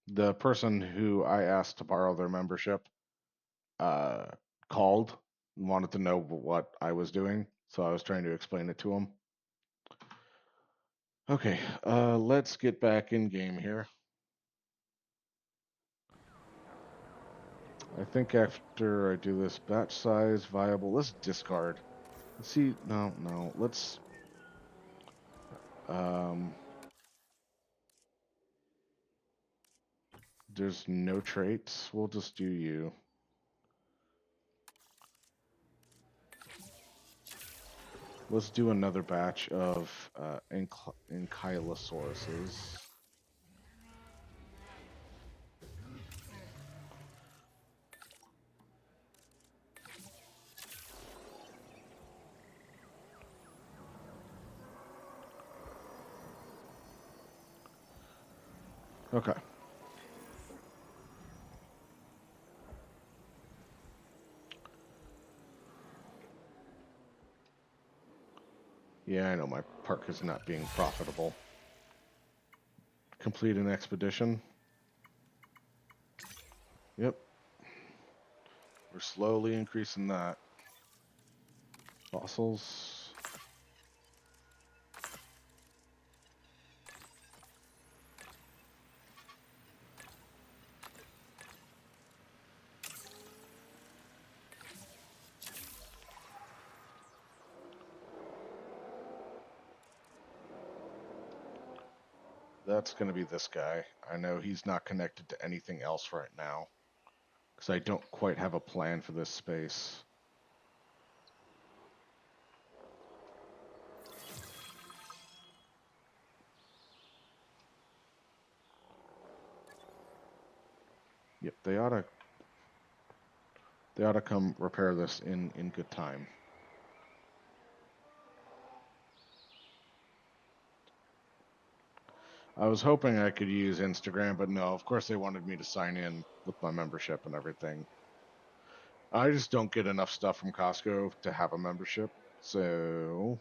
[SPEAKER 2] The person who I asked to borrow their membership uh, called and wanted to know what I was doing, so I was trying to explain it to him. Okay, let's get back in game here. I think after I do this batch size viable, let's discard. Let's see. No. Let's um. There's no traits. We'll just do you. Let's do another batch of Ankylosauruses. Okay. Yeah, I know my park is not being profitable. Complete an expedition. Yep. We're slowly increasing that. Fossils. That's going to be this guy. I know he's not connected to anything else right now because I don't quite have a plan for this space. Yep, they ought to come repair this in good time. I was hoping I could use Instagram, but no, of course they wanted me to sign in with my membership and everything. I just don't get enough stuff from Costco to have a membership. So,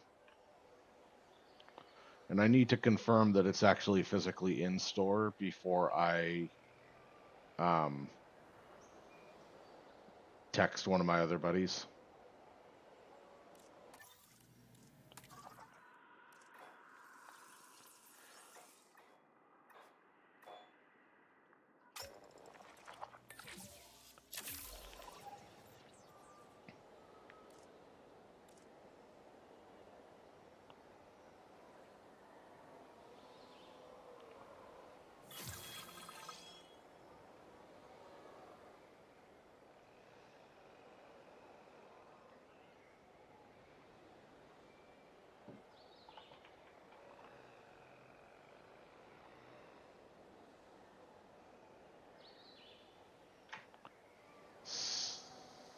[SPEAKER 2] and I need to confirm that it's actually physically in store before I um, text one of my other buddies.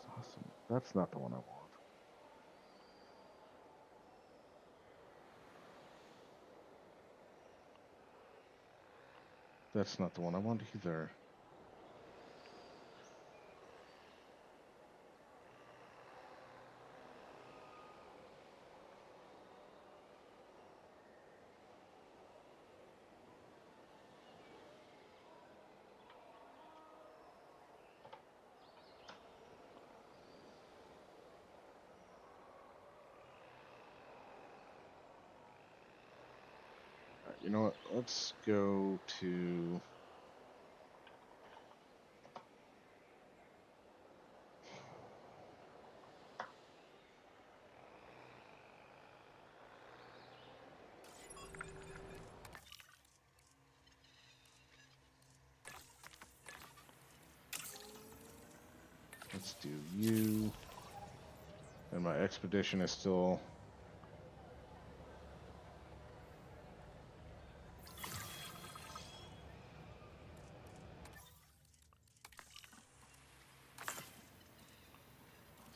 [SPEAKER 2] Awesome. That's not the one I want. That's not the one I want either. Right, you know what? Let's go to. Let's do you. And my expedition is still.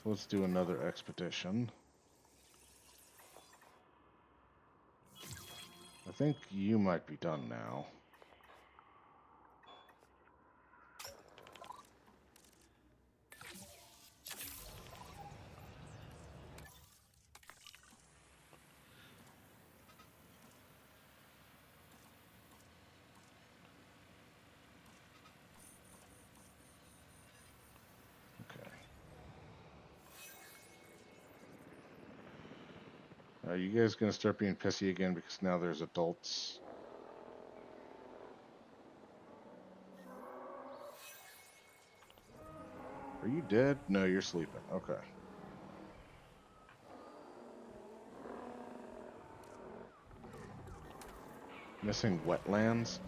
[SPEAKER 2] So let's do another expedition. I think you might be done now. Are you guys gonna start being pissy again because now there's adults? Are you dead? No, you're sleeping. Okay. Missing wetlands?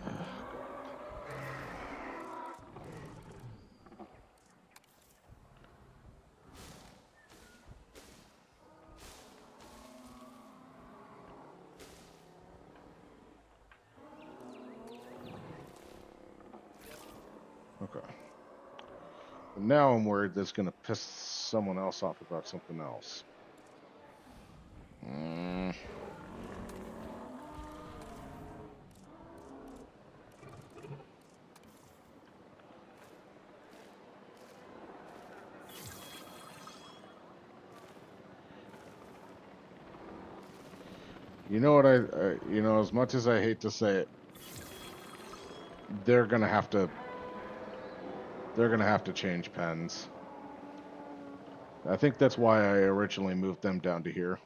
[SPEAKER 2] Okay. And now I'm worried that's gonna piss someone else off about something else. Mm. You know what you know, as much as I hate to say it, they're gonna have to change pens. I think that's why I originally moved them down to here.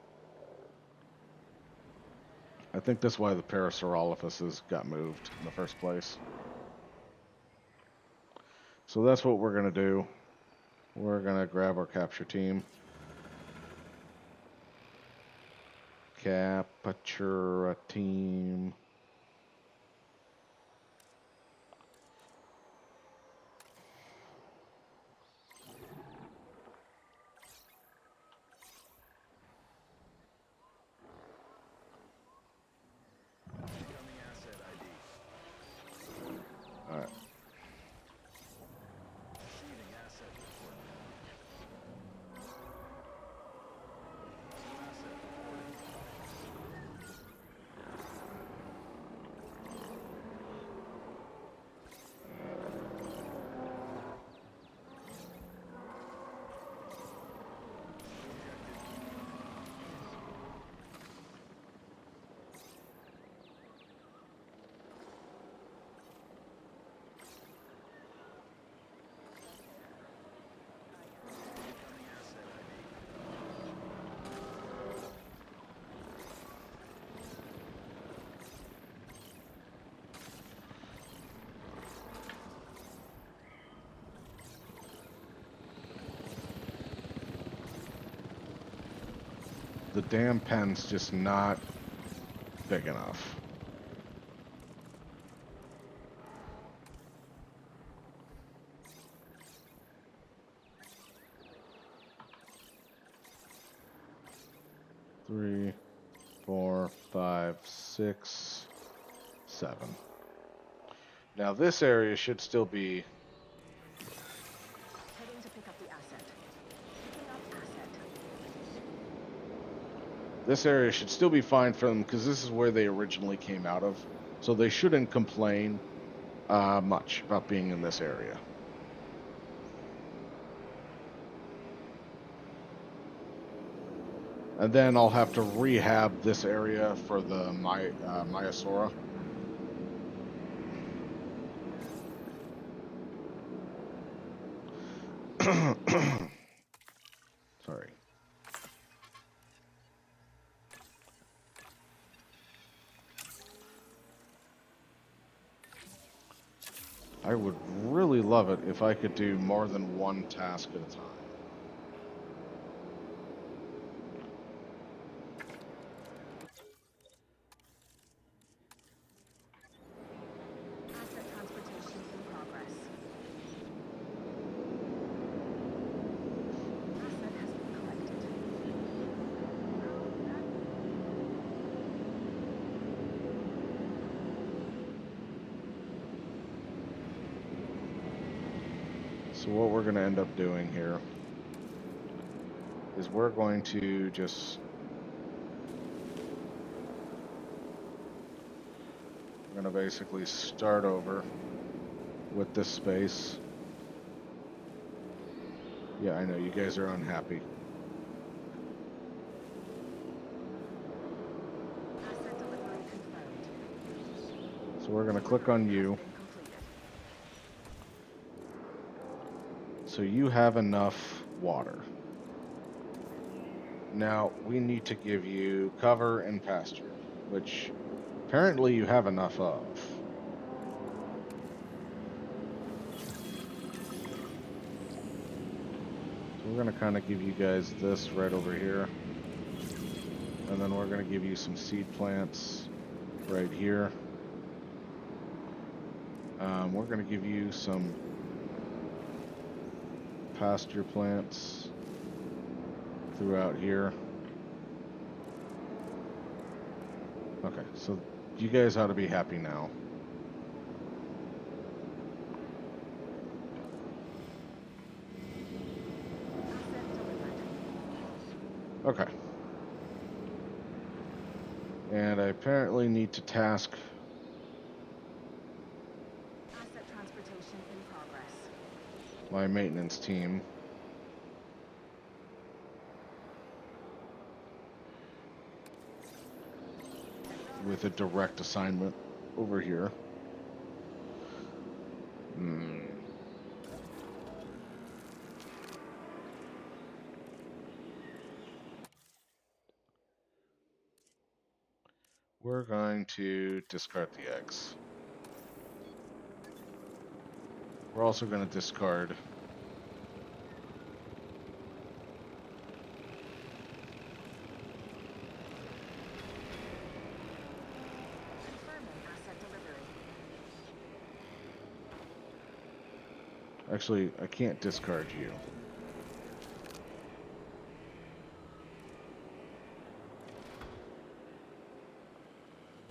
[SPEAKER 2] I think that's why the Parasaurolophuses got moved in the first place. So that's what we're gonna do. We're gonna grab our capture team. Capture team. All right. The damn pen's just not big enough. Three, 4, 5, 6, 7. Now this area should still be.
[SPEAKER 6] Heading to pick up the asset. Picking up asset.
[SPEAKER 2] This area should still be fine for them because this is where they originally came out of. So they shouldn't complain much about being in this area. And then I'll have to rehab this area for the Maiasaura. Sorry. I would really love it if I could do more than one task at a time.
[SPEAKER 6] Asset transportation in progress. Asset has been collected.
[SPEAKER 2] So what we're going to end up doing here is we're going to just we're going to basically start over with this space. Yeah, I know you guys are unhappy.
[SPEAKER 6] Asset delivery confirmed.
[SPEAKER 2] So we're going to click on you.
[SPEAKER 6] Has been completed.
[SPEAKER 2] So you have enough water. Now we need to give you cover and pasture, which apparently you have enough of. So we're going to kind of give you guys this right over here. And then we're going to give you some seed plants right here. We're going to give you some pasture plants throughout here. Okay, so you guys ought to be happy now. Okay. And I apparently need to task
[SPEAKER 6] Asset transportation in progress.
[SPEAKER 2] my maintenance team with a direct assignment over here. We're going to discard the eggs. We're also going to discard
[SPEAKER 6] Confirming asset delivery.
[SPEAKER 2] Actually, I can't discard you.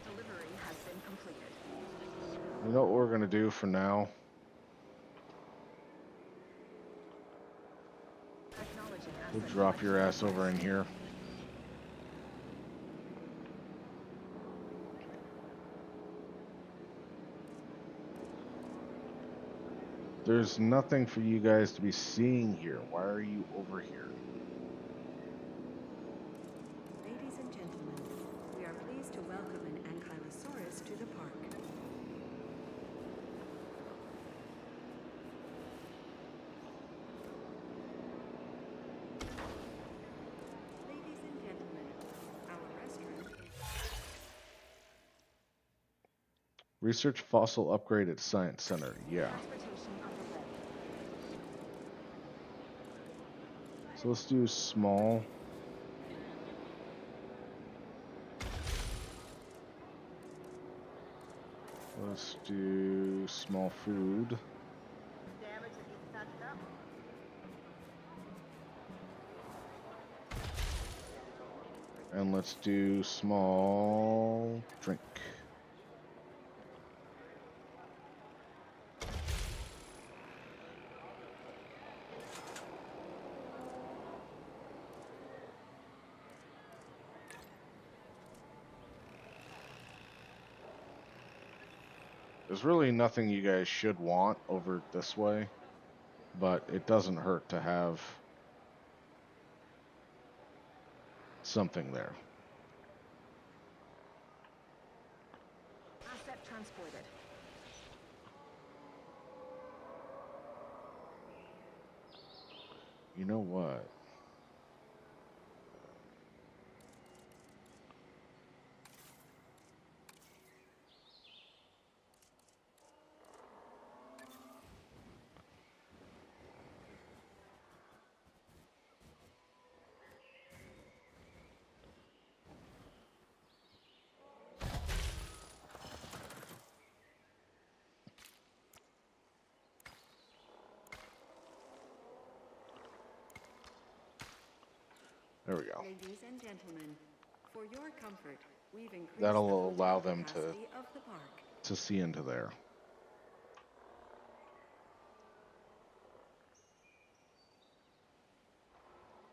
[SPEAKER 6] Delivery has been completed.
[SPEAKER 2] You know what we're going to do for now?
[SPEAKER 6] Acknowledging
[SPEAKER 2] We'll
[SPEAKER 6] asset
[SPEAKER 2] drop your
[SPEAKER 6] collection
[SPEAKER 2] ass over in
[SPEAKER 6] request.
[SPEAKER 2] here. There's nothing for you guys to be seeing here. Why are you over here?
[SPEAKER 3] Ladies and gentlemen, we are pleased to welcome an ankylosaurus to the park. Ladies and gentlemen, our restaurant is...
[SPEAKER 2] Research fossil upgrade at Science Center. Yeah.
[SPEAKER 6] Transportation underway.
[SPEAKER 2] So let's do small. Let's do small food.
[SPEAKER 6] Damage has been touched up.
[SPEAKER 2] And let's do small drink. There's really nothing you guys should want over this way, but it doesn't hurt to have something there.
[SPEAKER 6] Asset transported.
[SPEAKER 2] You know what? There we go.
[SPEAKER 3] Ladies and gentlemen, for your comfort, we've increased
[SPEAKER 2] That'll
[SPEAKER 3] the
[SPEAKER 2] allow
[SPEAKER 3] hotel
[SPEAKER 2] them
[SPEAKER 3] capacity of the park.
[SPEAKER 2] to see into there.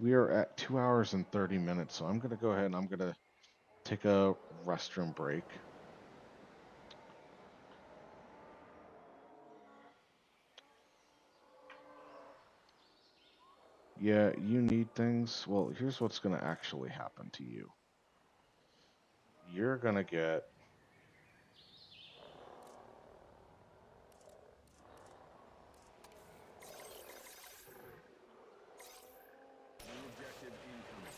[SPEAKER 2] We are at 2 hours and 30 minutes, so I'm going to go ahead and I'm going to take a restroom break. Yeah, you need things. Well, here's what's going to actually happen to you. You're going to get
[SPEAKER 1] New objective incoming.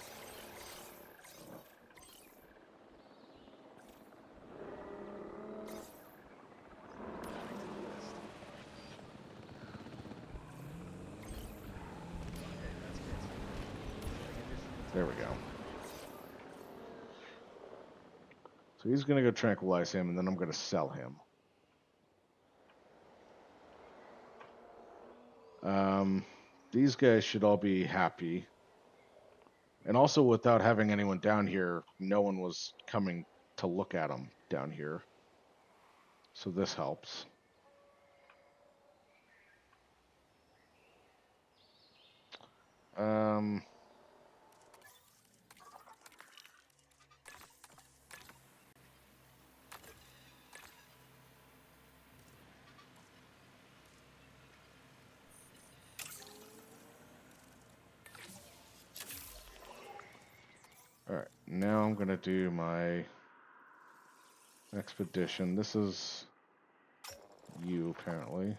[SPEAKER 2] So he's going to go tranquilize him, and then I'm going to sell him. These guys should all be happy. And also, without having anyone down here, no one was coming to look at them down here. So this helps. All right, now I'm going to do my expedition. This is you, apparently.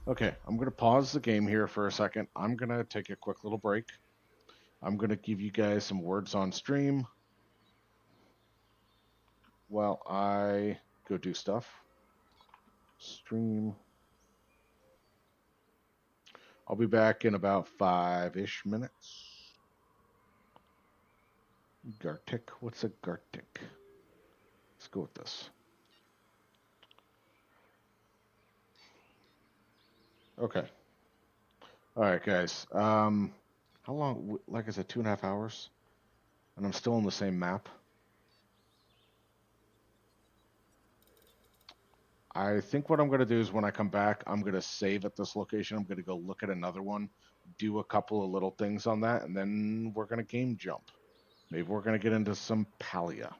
[SPEAKER 2] Okay, I'm going to pause the game here for a second. I'm going to take a quick little break. I'm going to give you guys some words on stream while I go do stuff. Stream. I'll be back in about 5-ish minutes. Gartic. What's a Gartic? Let's go with this. Okay. All right, guys. How long? Like I said, 2.5 hours, and I'm still on the same map. I think what I'm going to do is when I come back, I'm going to save at this location. I'm going to go look at another one, do a couple of little things on that, and then we're going to game jump. Maybe we're going to get into some Palia.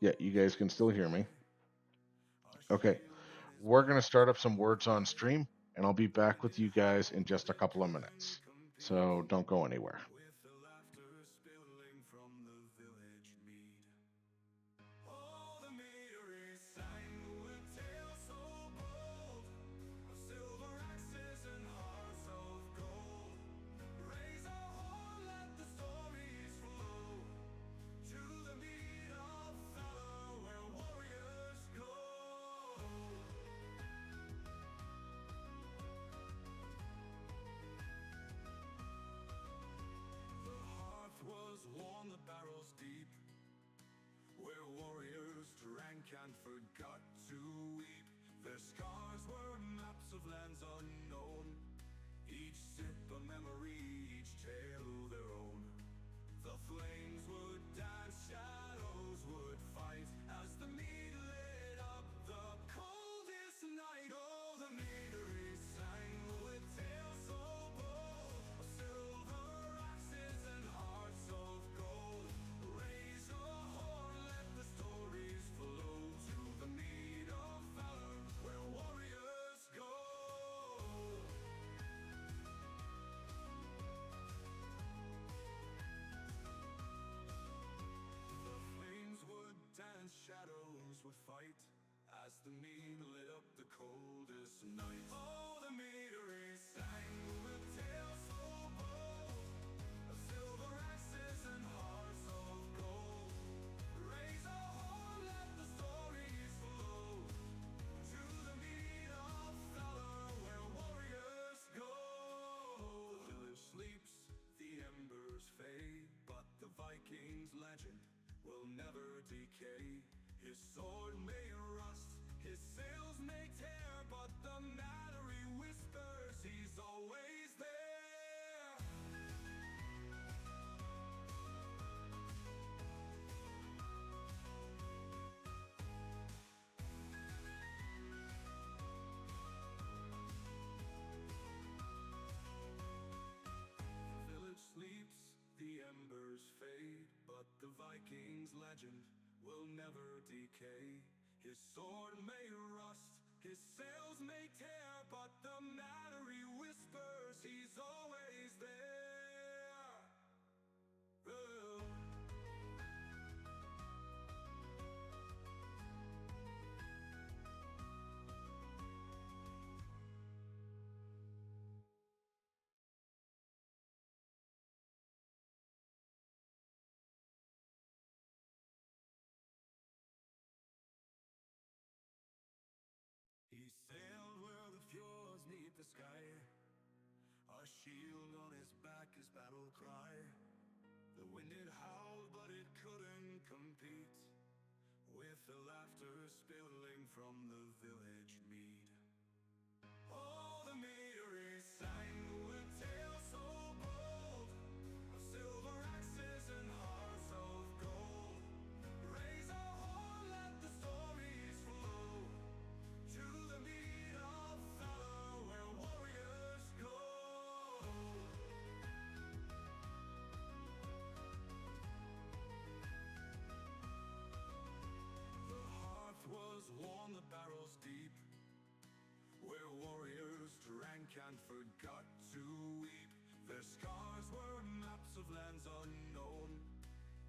[SPEAKER 2] Yeah, you guys can still hear me. Okay. We're going to start up some words on stream, and I'll be back with you guys in just a couple of minutes. So don't go anywhere.
[SPEAKER 1] With the laughter spilling from the village mead. Oh, the meadery sang with tales so bold of silver axes and hearts of gold. Raise a horn, let the stories flow to the mead of valor where warriors go. The hearth was warm, the barrels deep, where warriors drank and forgot to weep. Their scars were maps of lands unknown, each sip a memory, each tale their own. The flames would dance, shadows would fight, as the mead lit up the coldest night. Oh, the meadery sang with tales so bold of silver axes and hearts of gold. Raise a horn, let the stories flow to the mead of valor where warriors go. The flames would dance, shadows would fight, as the mead lit up the coldest night. Oh, the meadery sang with tales so bold of silver axes and hearts of gold. Raise a horn, let the stories flow to the mead of valor where warriors go. The village sleeps, the embers fade, but the Viking's legend will never decay. His sword may rust, his sails may tear, but the Mallory whispers he's always there. The village sleeps, the embers fade, but the Viking's legend will never decay. His sword may rust, his sails may tear, but the Mallory whispers he's always there. Oh. sky. A shield on his back, his battle cry. The wind it howled, but it couldn't compete with the laughter spilling from the village mead. Oh, the meadery sang with tales so bold, of silver axes and hearts of gold. Raise a horn, let the stories flow to the mead of valor where warriors go. The hearth was warm, the barrels deep, where warriors drank and forgot to weep. Their scars were maps of lands unknown,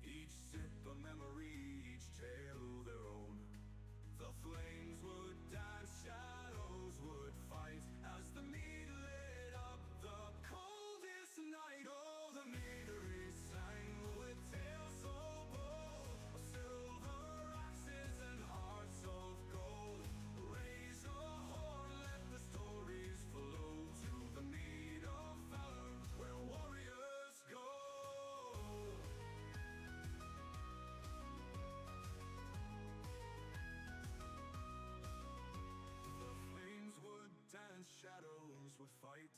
[SPEAKER 1] each sip a memory, each tale their own. The flames would dance, shadows would fight, as the mead lit up the coldest night. Oh, the meadery sang with tales so bold, of silver axes and hearts of gold. Raise a horn, let the stories flow to the mead of valor where warriors go. The flames would dance, shadows would fight,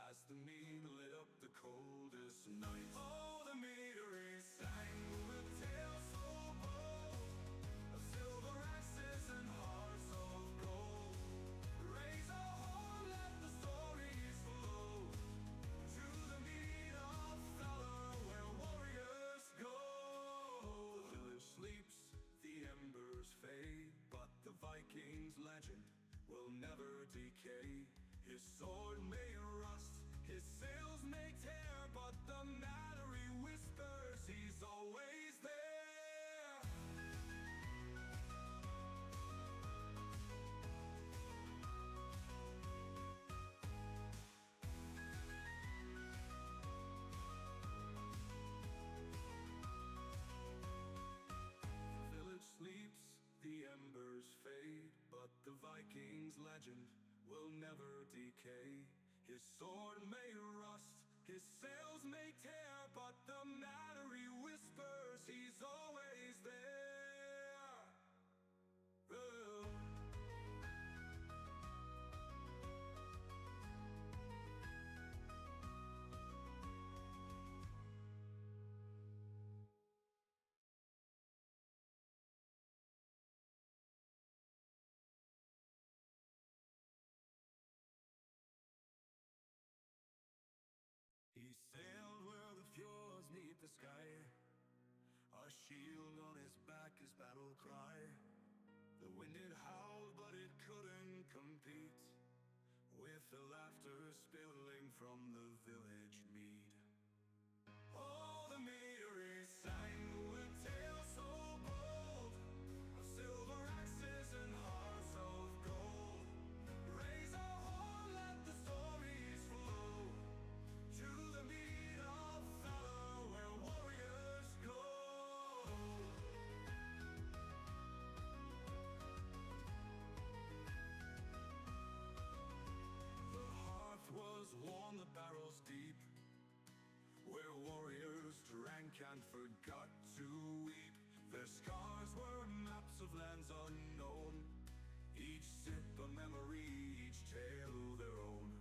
[SPEAKER 1] as the mead lit up the coldest night. Oh, the meadery sang with tales so bold, of silver axes and hearts of gold. Raise a horn, let the stories flow to the mead of valor where warriors go. The village sleeps, the embers fade, but the Viking's legend will never decay. His sword may rust, his sails may tear, but the Mallory whispers he's always there. The village sleeps, the embers fade, but the Viking's legend will never decay. His sword may rust, his sails may tear, but the Mallory whispers he's always there. Oh. He sailed where the fjords meet the sky, a shield on his back, his battle cry. The wind it howled, but it couldn't compete with the laughter spilling from the village mead. Oh, the meadery sang with tales so bold, of silver axes and hearts of gold. Raise a horn, let the stories flow to the mead of valor where warriors go. The hearth was warm, the barrels deep, where warriors drank and forgot to weep. Their scars were maps of lands unknown, each sip a memory, each tale their own.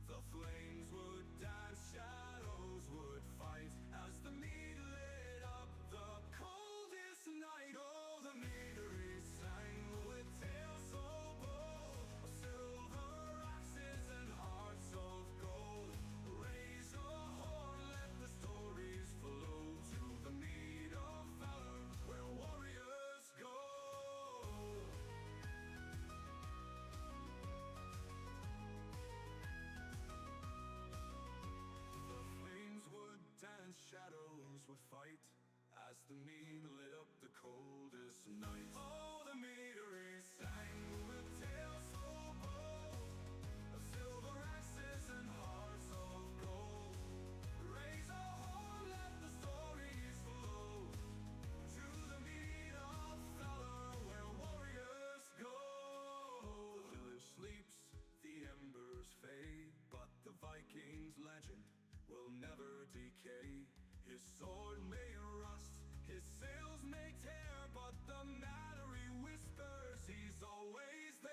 [SPEAKER 1] The flames would dance, shadows would fight, as the mead lit up the coldest night. Oh, the meadery sang with tales so bold, of silver axes and hearts of gold. Raise a horn, let the stories flow to the mead of valor where warriors go. Dance, shadows would fight, as the mead lit up the coldest night. Oh, the meadery sang with tales so bold, of silver axes and hearts of gold. Raise a horn, let the stories flow to the mead of valor where warriors go. The village sleeps, the embers fade, His sword may rust, his sails may tear, but the matter he whispers, he's always there.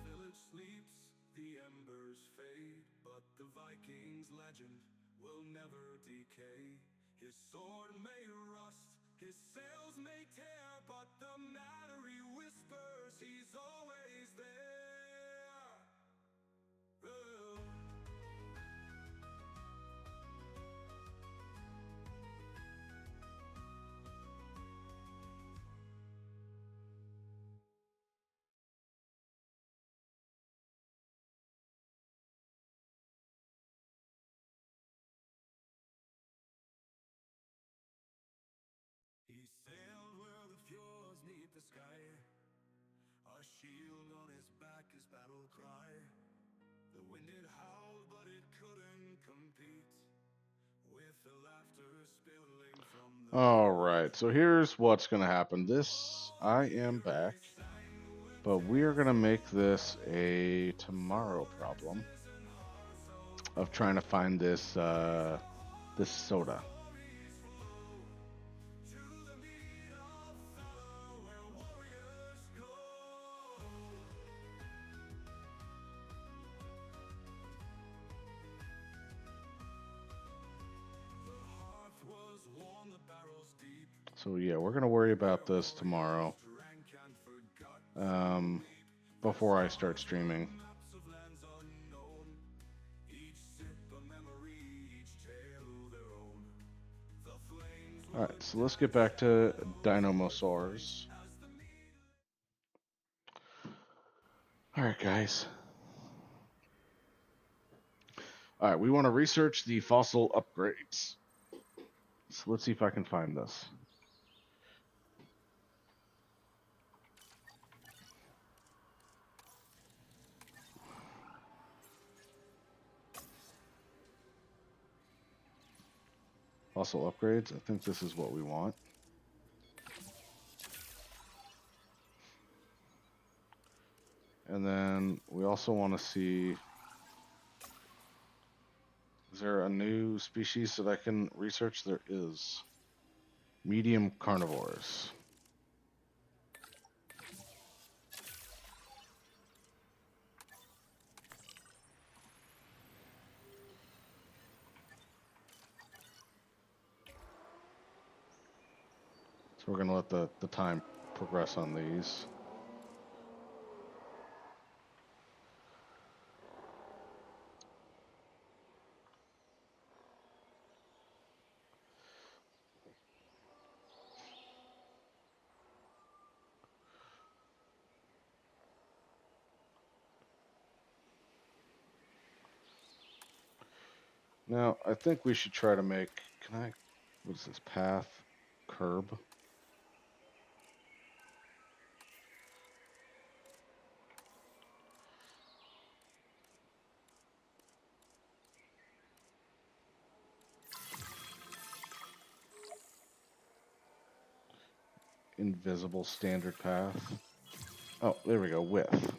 [SPEAKER 1] The village sleeps, the embers fade, but the Viking's legend will never decay. His sword may rust, his sails may tear, but the matter he whispers, he's always there. Oh. He sailed where the fjords meet the sky, a shield on his back, his battle cry. The wind it howled, but it couldn't compete with the laughter spilling from the
[SPEAKER 2] All right, so here's what's going to happen. I am back, but we are going to make this a tomorrow problem of trying to find this this soda.
[SPEAKER 1] to the meet of valor where warriors go. The hearth was warm, the barrels deep.
[SPEAKER 2] So yeah, we're going to worry about this tomorrow
[SPEAKER 1] Drank and forgot
[SPEAKER 2] before I start streaming.
[SPEAKER 1] maps of lands unknown. Each sip a memory, each tale their own. The flames
[SPEAKER 2] All right, so let's get back to Dinomosaurs. All right, guys. All right, we want to research the fossil upgrades. So let's see if I can find this. Fossil upgrades. I think this is what we want. And then we also want to see, is there a new species that I can research? There is. Medium carnivores. So we're going to let the time progress on these. Now, I think we should try to make, what is this, path, curb? Invisible standard path. Oh, there we go, width.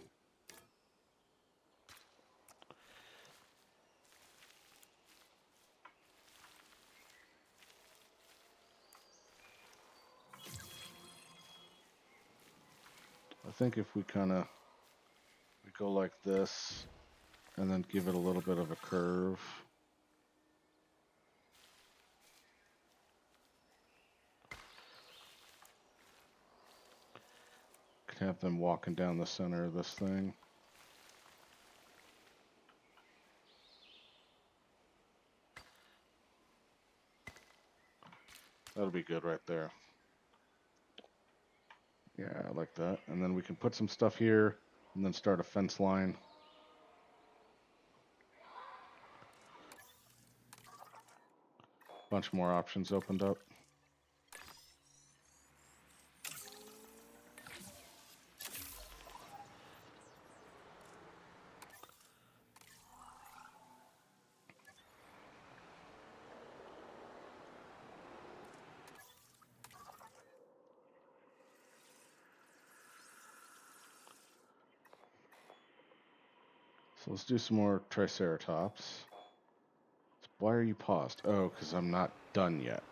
[SPEAKER 2] I think if we we go like this and then give it a little bit of a curve. Can have them walking down the center of this thing. That'll be good right there. Yeah, I like that. And then we can put some stuff here and then start a fence line. Bunch more options opened up. So let's do some more Triceratops. Why are you paused? Oh, because I'm not done yet.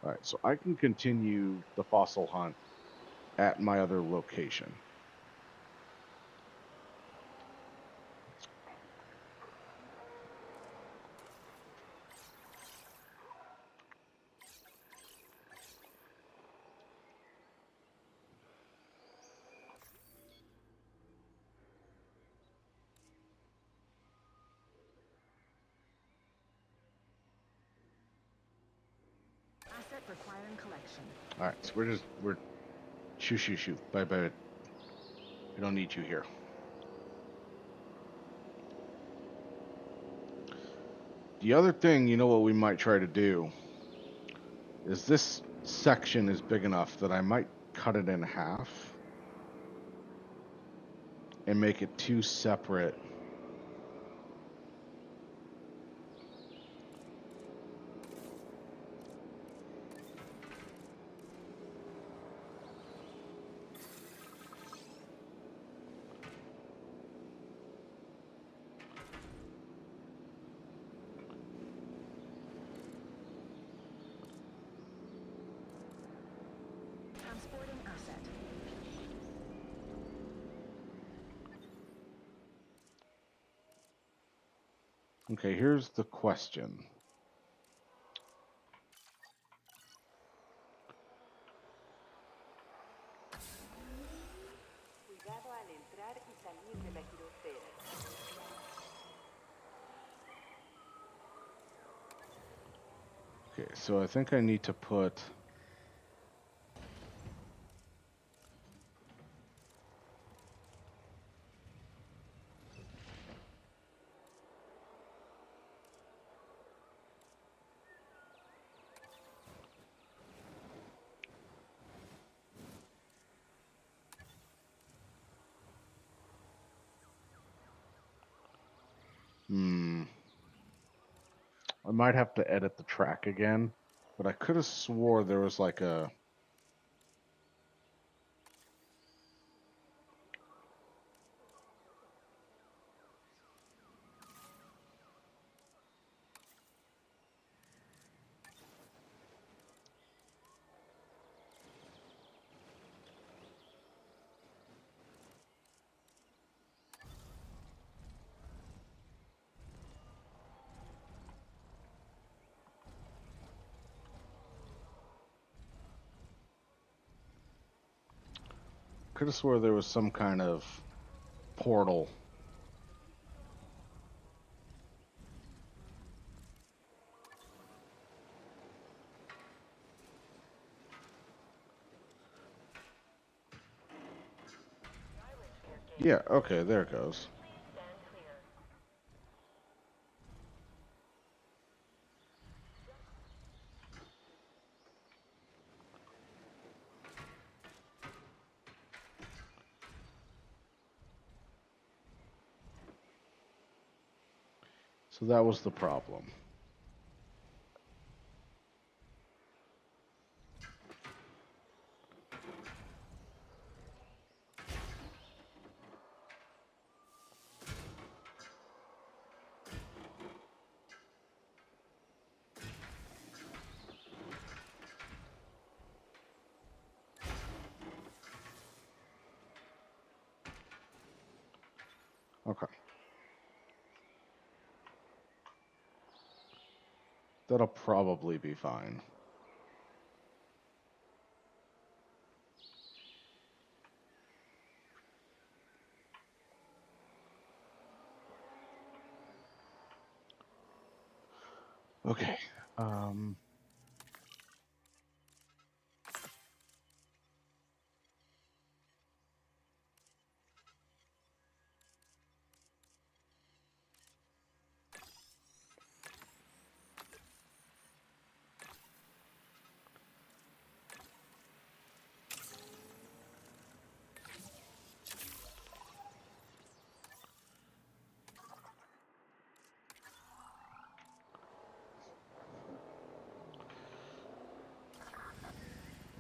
[SPEAKER 2] All right, so I can continue the fossil hunt at my other location.
[SPEAKER 6] Asset requiring collection.
[SPEAKER 2] All right, so we're shoot. Bye. We don't need you here. The other thing, you know what we might try to do is this section is big enough that I might cut it in half and make it two separate.
[SPEAKER 6] Transporting asset.
[SPEAKER 2] Okay, here's the question.
[SPEAKER 7] Cuidado al entrar y salir de la girosfera.
[SPEAKER 2] Okay, so I think I need to put I might have to edit the track again, but I could have swore there was like a could have swore there was some kind of portal. Yeah, okay, there it goes.
[SPEAKER 7] Please stand clear.
[SPEAKER 2] So that was the problem. Okay. That'll probably be fine. Okay.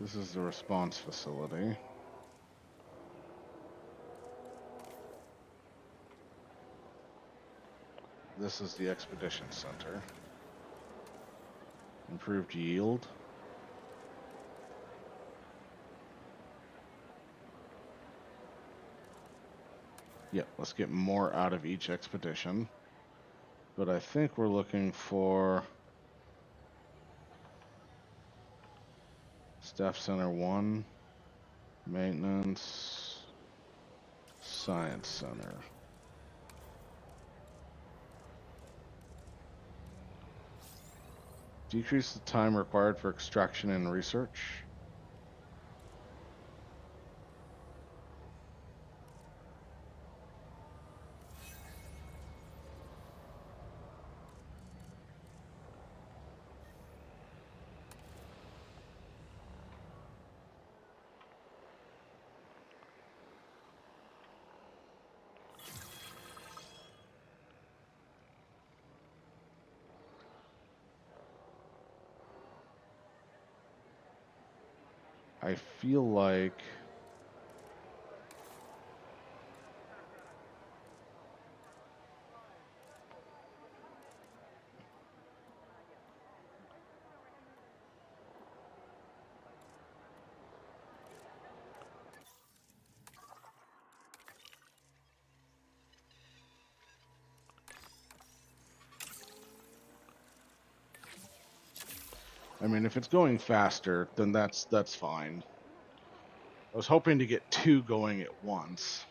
[SPEAKER 2] This is the response facility. This is the expedition center. Improved yield. Yep, let's get more out of each expedition. But I think we're looking for Staff Center 1, Maintenance, Science Center. Decrease the time required for extraction and research. I feel like if it's going faster, then that's fine. I was hoping to get 2 going at once.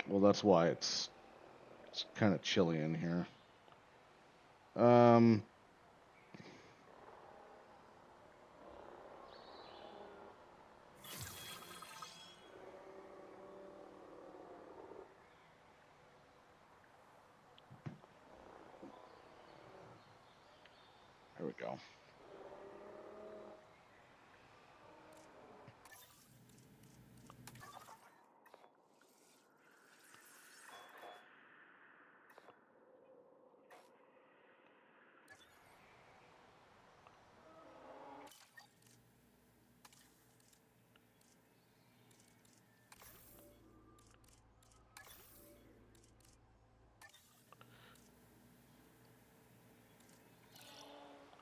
[SPEAKER 2] Well, that's why it's kind of chilly in here. There we go.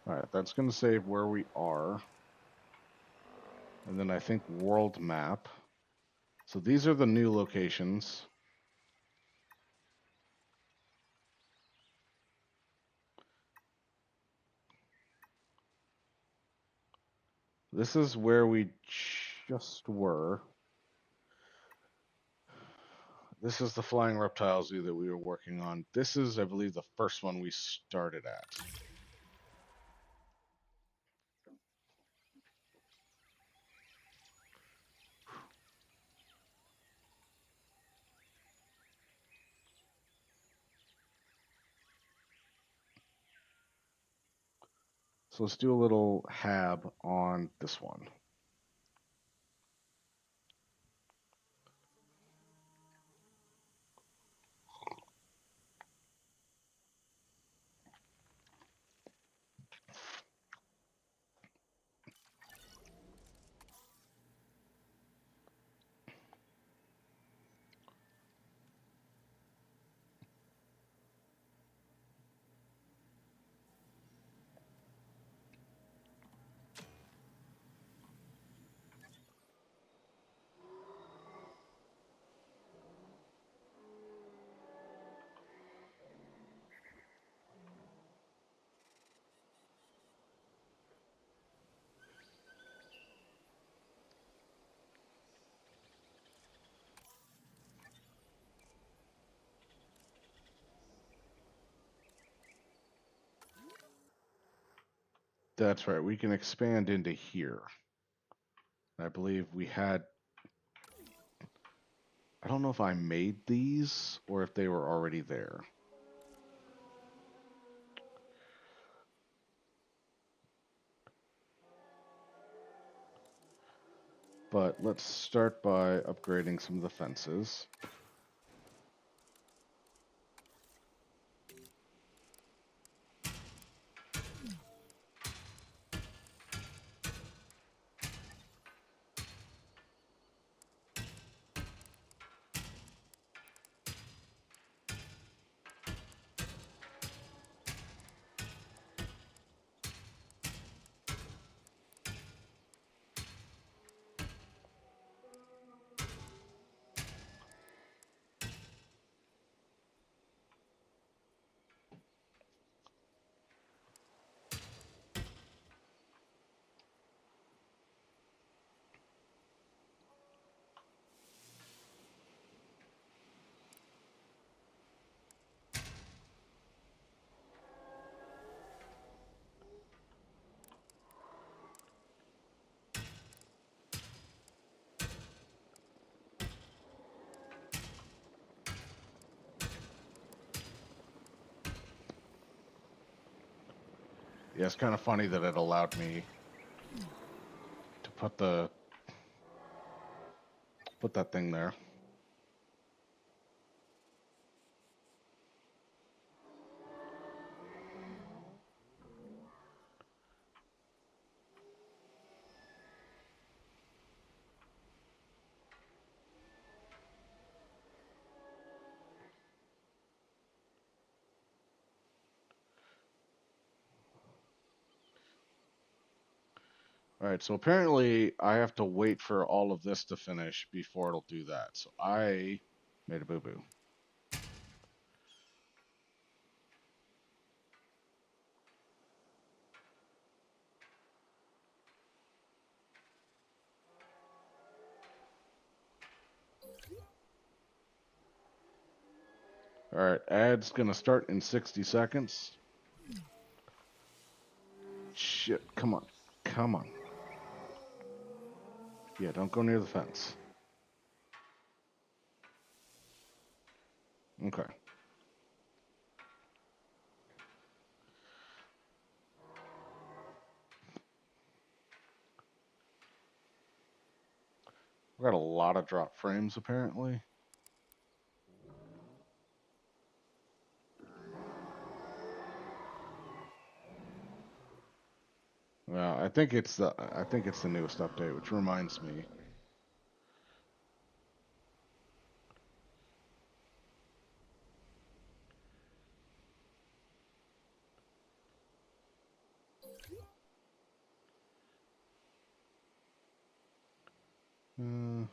[SPEAKER 2] All right, that's going to save where we are. And then I think world map. So these are the new locations. This is where we just were. This is the flying reptile zoo that we were working on. This is, I believe, the first one we started at. So let's do a little hab on this one. That's right, we can expand into here. I believe we had, I don't know if I made these or if they were already there. But let's start by upgrading some of the fences. Yeah, it's kind of funny that it allowed me to put that thing there. All right, so apparently I have to wait for all of this to finish before it'll do that. So I made a boo-boo. All right, ad's gonna start in 60 seconds. Shit, come on. Come on. Yeah, don't go near the fence. Okay. We got a lot of drop frames apparently. Well, I think it's the newest update, which reminds me. Uh,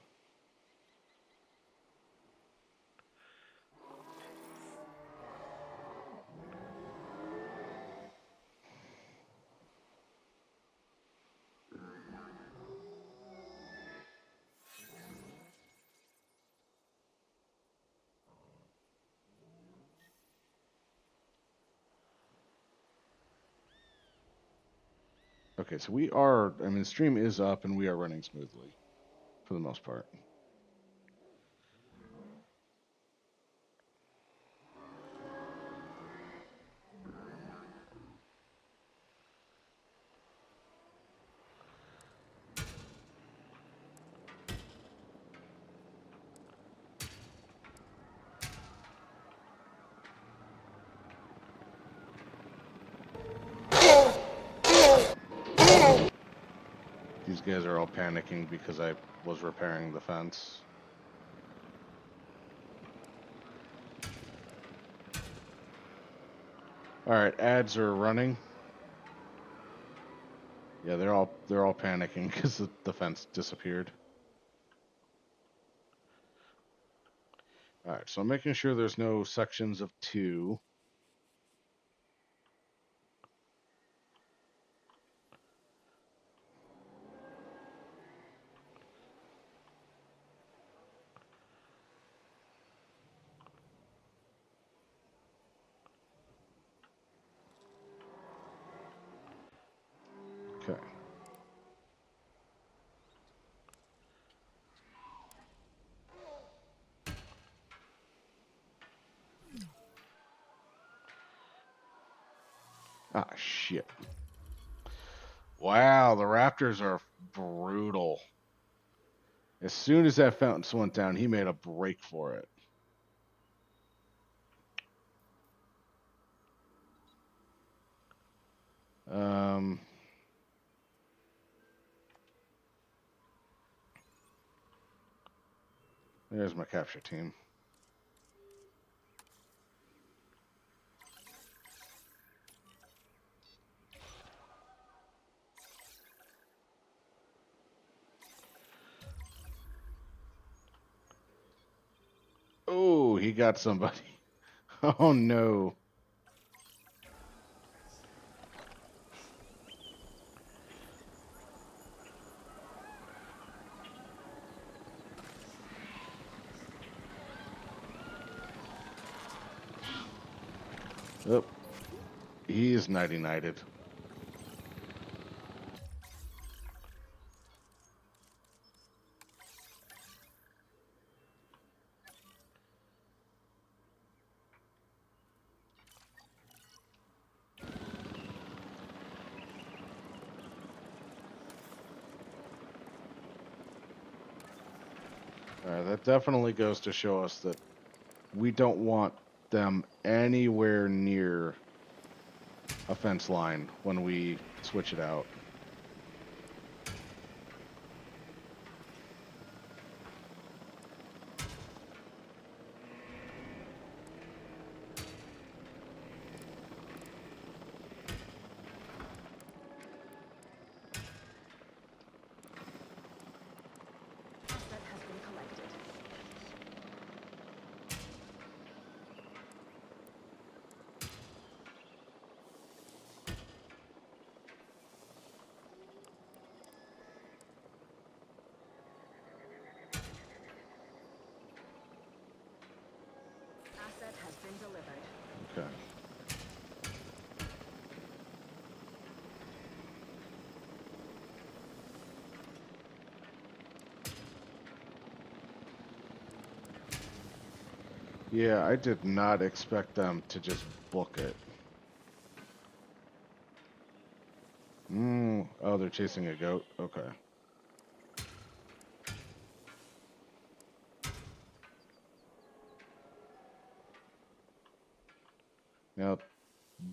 [SPEAKER 2] okay, so the stream is up and we are running smoothly for the most part. These guys are all panicking because I was repairing the fence. All right, ads are running. Yeah, they're all panicking because the fence disappeared. All right, so I'm making sure there's no sections of 2. Okay. Ah, shit. Wow, the raptors are brutal. As soon as that fountain went down, he made a break for it. Um, there's my capture team. Oh, he got somebody. Oh no. Oh, he is nighty nighted. That definitely goes to show us that we don't want them anywhere near a fence line when we switch it out.
[SPEAKER 6] Asset has been collected. Asset has been delivered.
[SPEAKER 2] Okay. Yeah, I did not expect them to just book it. Oh, they're chasing a goat. Okay. Now,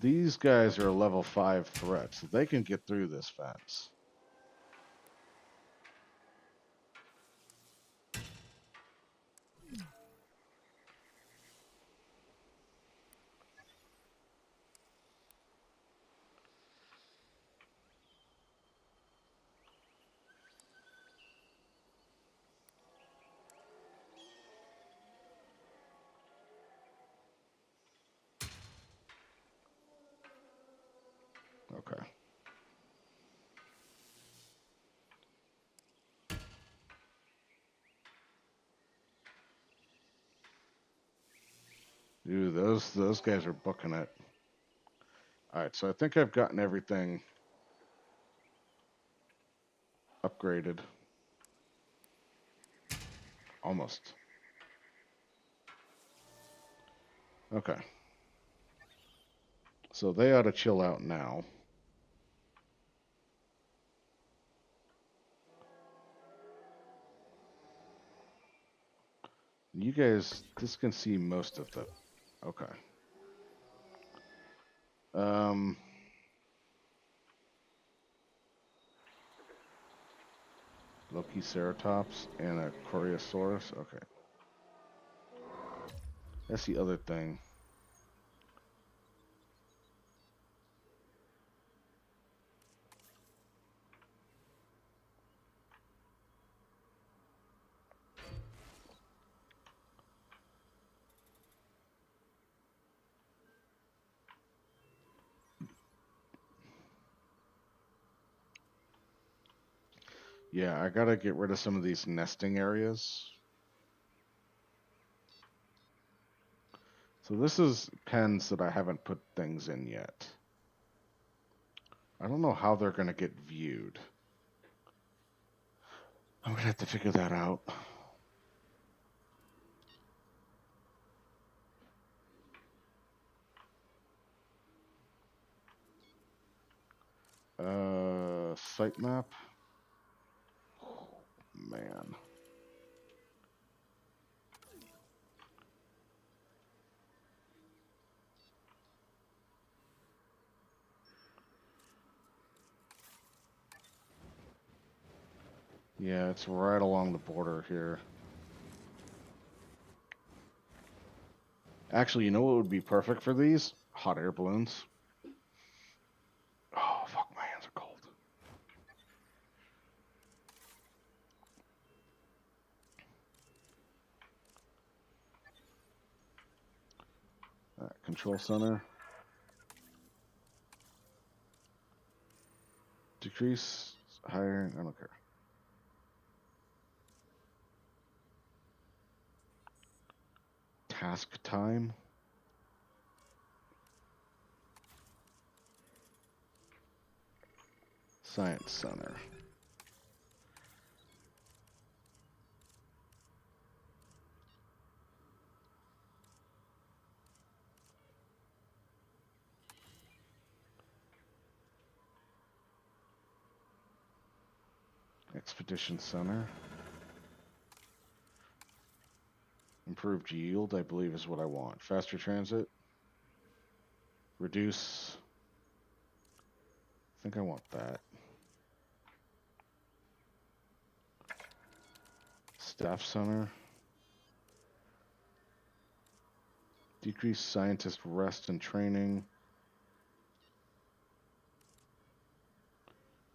[SPEAKER 2] these guys are a level 5 threat, so they can get through this fence. Okay. Dude, those guys are booking it. All right, so I think I've gotten everything upgraded. Almost. Okay. So they ought to chill out now. You guys, this can see most of the. Okay. Um, Lokiceratops and a Coriosaurus. Okay. That's the other thing. Yeah, I gotta get rid of some of these nesting areas. So this is pens that I haven't put things in yet. I don't know how they're gonna get viewed. I'm gonna have to figure that out. Sitemap. Man. Yeah, it's right along the border here. Actually, you know what would be perfect for these? Hot air balloons. Oh, fuck, my hands are cold. Control center. Decrease higher. I don't care. Task time. Science center. Expedition center. Improved yield, I believe, is what I want. Faster transit. Reduce. I think I want that. Staff center. Decrease scientist rest and training.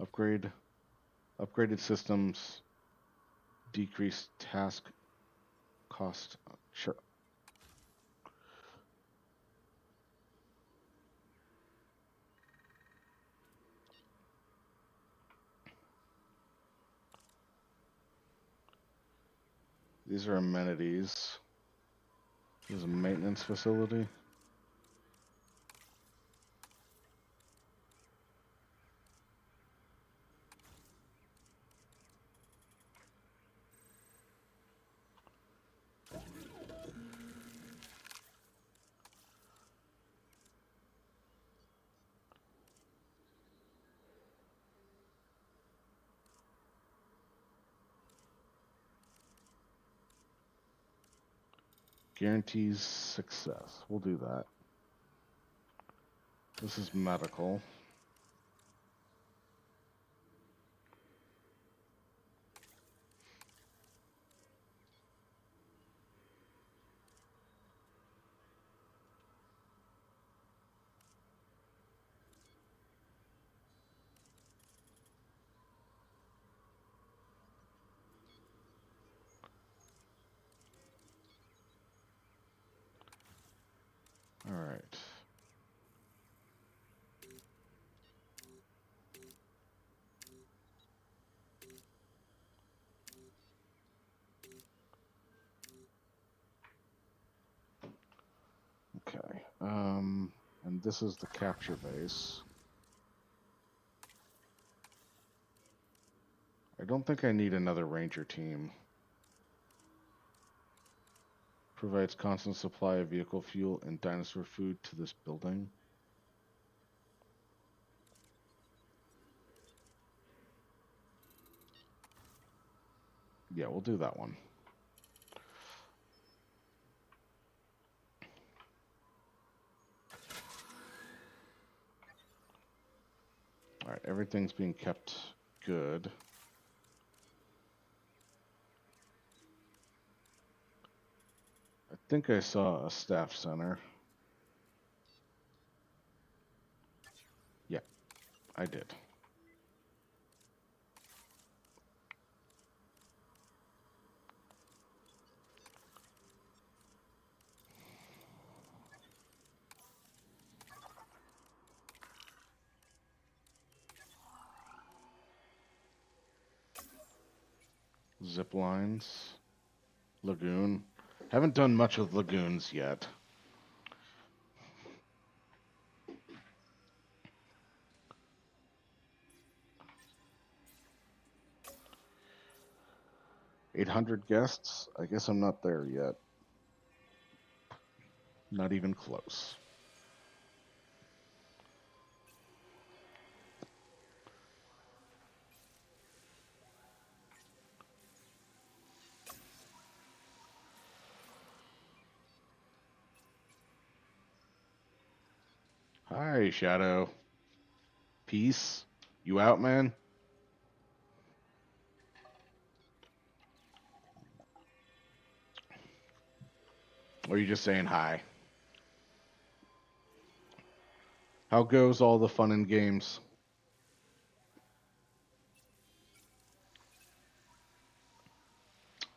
[SPEAKER 2] Upgraded systems. Decrease task cost. Sure. These are amenities. This is a maintenance facility. Guarantees success. We'll do that. This is medical. All right. Okay. And this is the capture base. I don't think I need another ranger team. Provides constant supply of vehicle fuel and dinosaur food to this building. Yeah, we'll do that one. All right, everything's being kept good. I think I saw a staff center. Yeah, I did. Zip lines. Lagoon. Haven't done much with lagoons yet. $800 guests? I guess I'm not there yet. Not even close. Hi, Shadow. Peace. You out, man? Or are you just saying hi? How goes all the fun and games?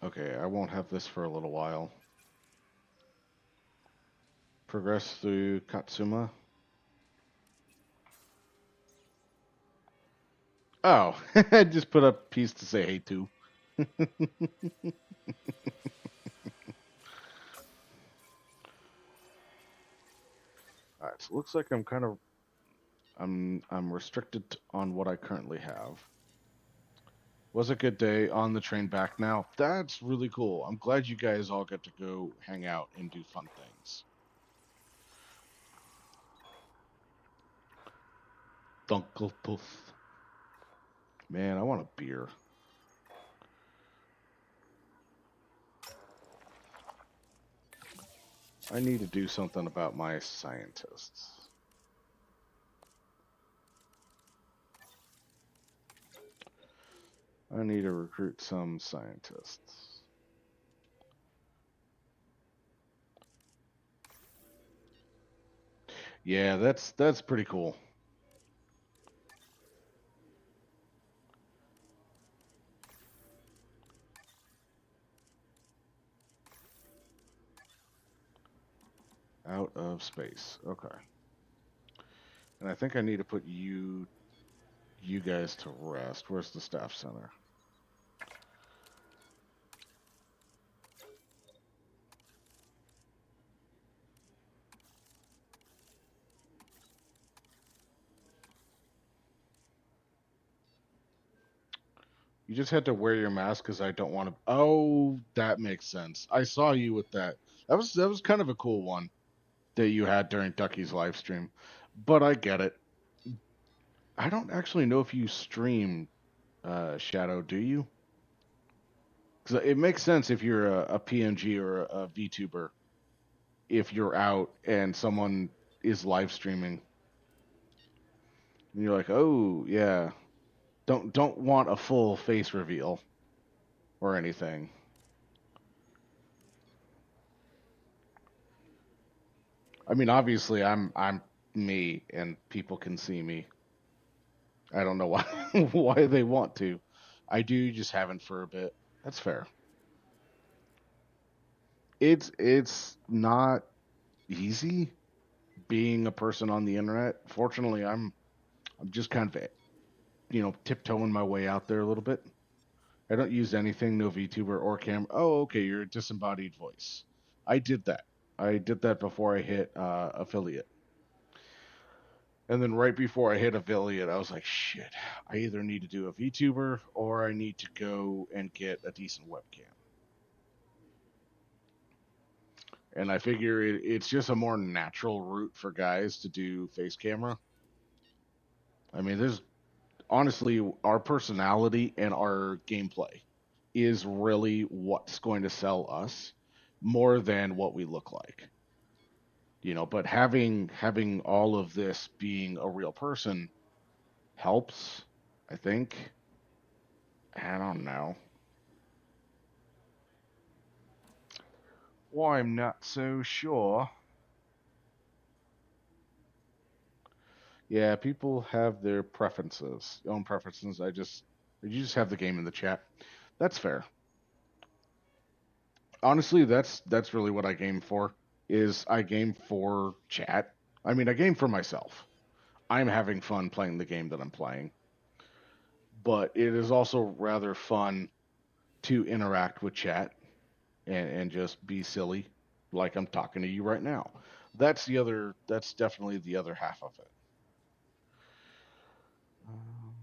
[SPEAKER 2] Okay, I won't have this for a little while. Progress through Katsuma. Oh, I just put a piece to say hey to. Alright, so it looks like I'm restricted on what I currently have. Was a good day on the train back now. That's really cool. I'm glad you guys all get to go hang out and do fun things. Dunkelpuff. Man, I want a beer. I need to do something about my scientists. I need to recruit some scientists. Yeah, that's pretty cool. Out of space. Okay. And I think I need to put you guys to rest. Where's the staff center? You just had to wear your mask because I don't want to. Oh, that makes sense. I saw you with that. That was kind of a cool one that you had during Ducky's live stream. But I get it. I don't actually know if you stream Shadow, do you? Because it makes sense if you're a PNG or a VTuber, if you're out and someone is live streaming, and you're like, oh yeah, don't want a full face reveal or anything. I mean, obviously, I'm me, and people can see me. I don't know why why they want to. I do, just haven't for a bit. That's fair. It's not easy being a person on the internet. Fortunately, I'm just kind of tiptoeing my way out there a little bit. I don't use anything, no VTuber or camera. Oh, okay, you're a disembodied voice. I did that. I did that before I hit affiliate. And then right before I hit affiliate, I was like, shit, I either need to do a VTuber or I need to go and get a decent webcam. And I figure it's just a more natural route for guys to do face camera. I mean, there's honestly our personality and our gameplay is really what's going to sell us more than what we look like. But having all of this being a real person helps, I think. I don't know. Well, I'm not so sure. Yeah, people have their preferences, own preferences. You just have the game in the chat. That's fair. Honestly, that's really what I game for. Is I game for chat. I mean, I game for myself. I'm having fun playing the game that I'm playing, but it is also rather fun to interact with chat and just be silly, like I'm talking to you right now. That's definitely the other half of it. Um,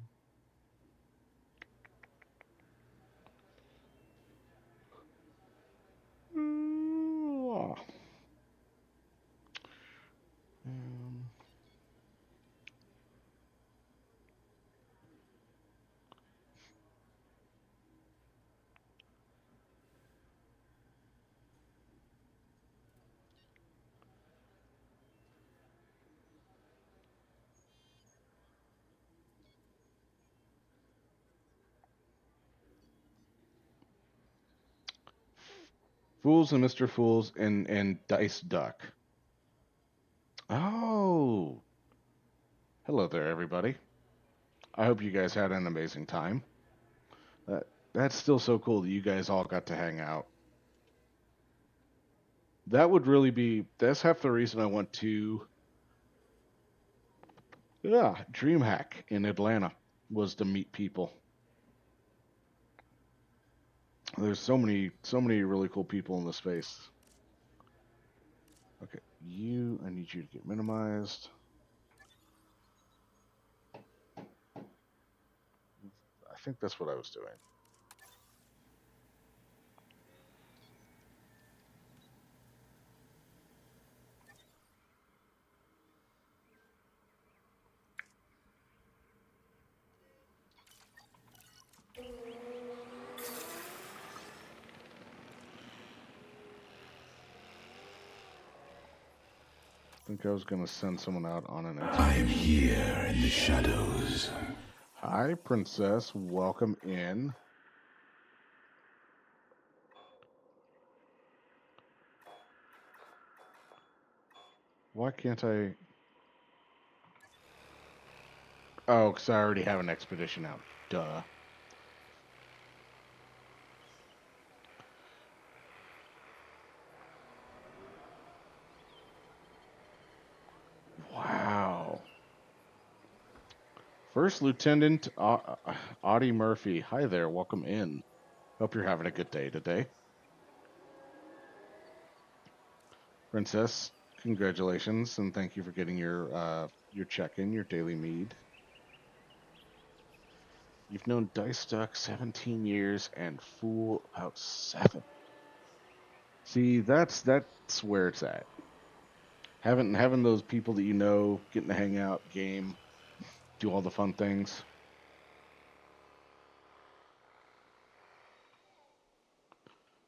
[SPEAKER 2] um, Fools and Mr. Fools and Dice Duck. Oh, hello there, everybody. I hope you guys had an amazing time. That that's still so cool that you guys all got to hang out. That would really be that's half the reason I went to DreamHack in Atlanta was to meet people. There's so many really cool people in the space. Okay, I need you to get minimized. I think that's what I was doing. I think I was gonna send someone out on an
[SPEAKER 1] I'm
[SPEAKER 2] expedition.
[SPEAKER 1] here in the shadows.
[SPEAKER 2] Hi, Princess. Welcome in. Why can't I? Oh, because I already have an expedition out. Duh. Wow. First Lieutenant Audie Murphy. Hi there. Welcome in. Hope you're having a good day today. Princess, congratulations and thank you for getting your check-in, your daily mead. You've known Dice Duck 17 years and Fool about 7. See, that's where it's at. Having those people that you know, getting to hang out, game, do all the fun things.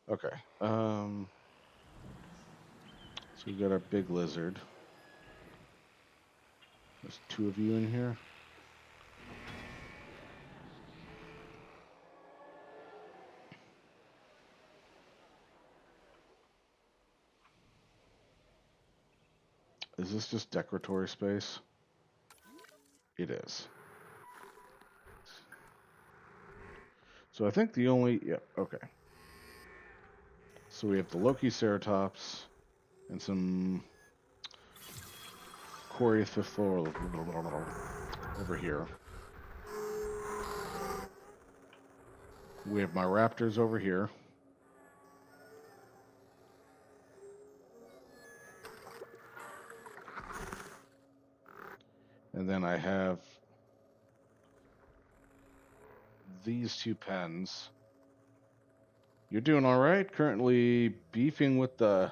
[SPEAKER 2] Okay. So we got our big lizard. There's 2 of you in here. Is this just decoratory space? It is. So I think the only okay. So we have the Loki Ceratops and some Quarry fifth floor over here. We have my raptors over here. And then I have these 2 pens. You're doing all right. Currently beefing with the.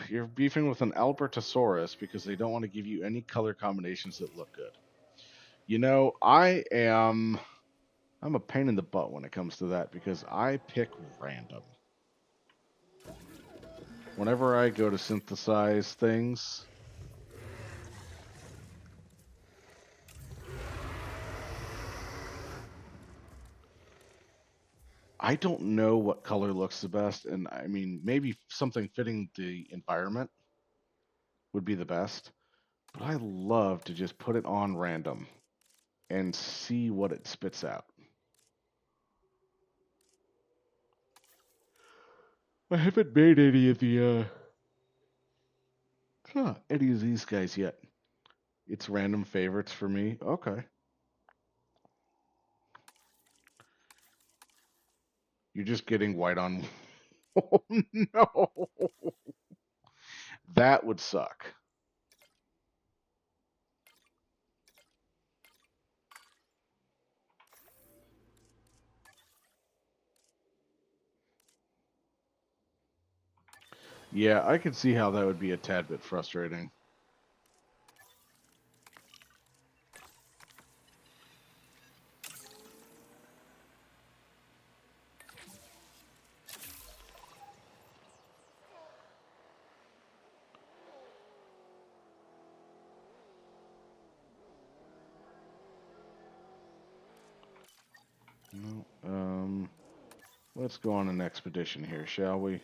[SPEAKER 2] You're beefing with an Albertosaurus because they don't want to give you any color combinations that look good. You know, I'm a pain in the butt when it comes to that because I pick random. Whenever I go to synthesize things, I don't know what color looks the best, and I mean, maybe something fitting the environment would be the best, but I love to just put it on random and see what it spits out. I haven't made any of these guys yet. It's random favorites for me. Okay. You're just getting white on. Oh no. That would suck. Yeah, I could see how that would be a tad bit frustrating. Let's go on an expedition here, shall we?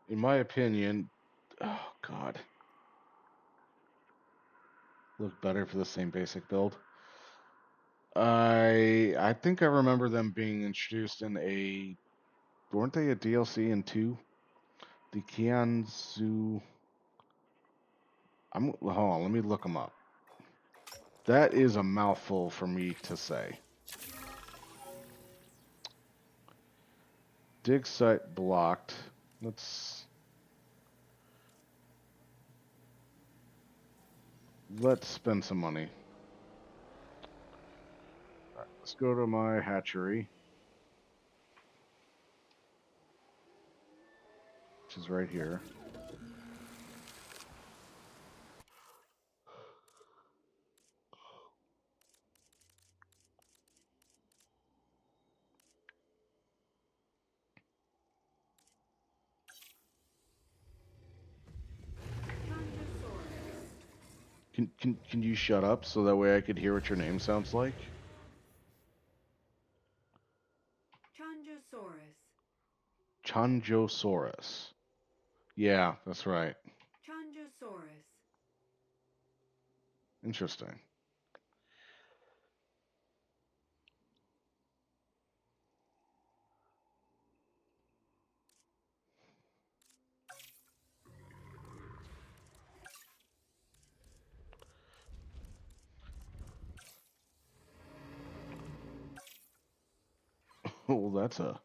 [SPEAKER 2] In my opinion, oh god, look better for the same basic build. I think I remember them being introduced in weren't they a DLC in 2? The Kianzu. Hold on, let me look them up. That is a mouthful for me to say. Dig site blocked. Let's spend some money. All right, let's go to my hatchery, which is right here. Can you shut up so that way I could hear what your name sounds like?
[SPEAKER 3] Chonjosaurus.
[SPEAKER 2] Chonjosaurus. Yeah, that's right.
[SPEAKER 3] Chonjosaurus.
[SPEAKER 2] Interesting. Oh, well, that's a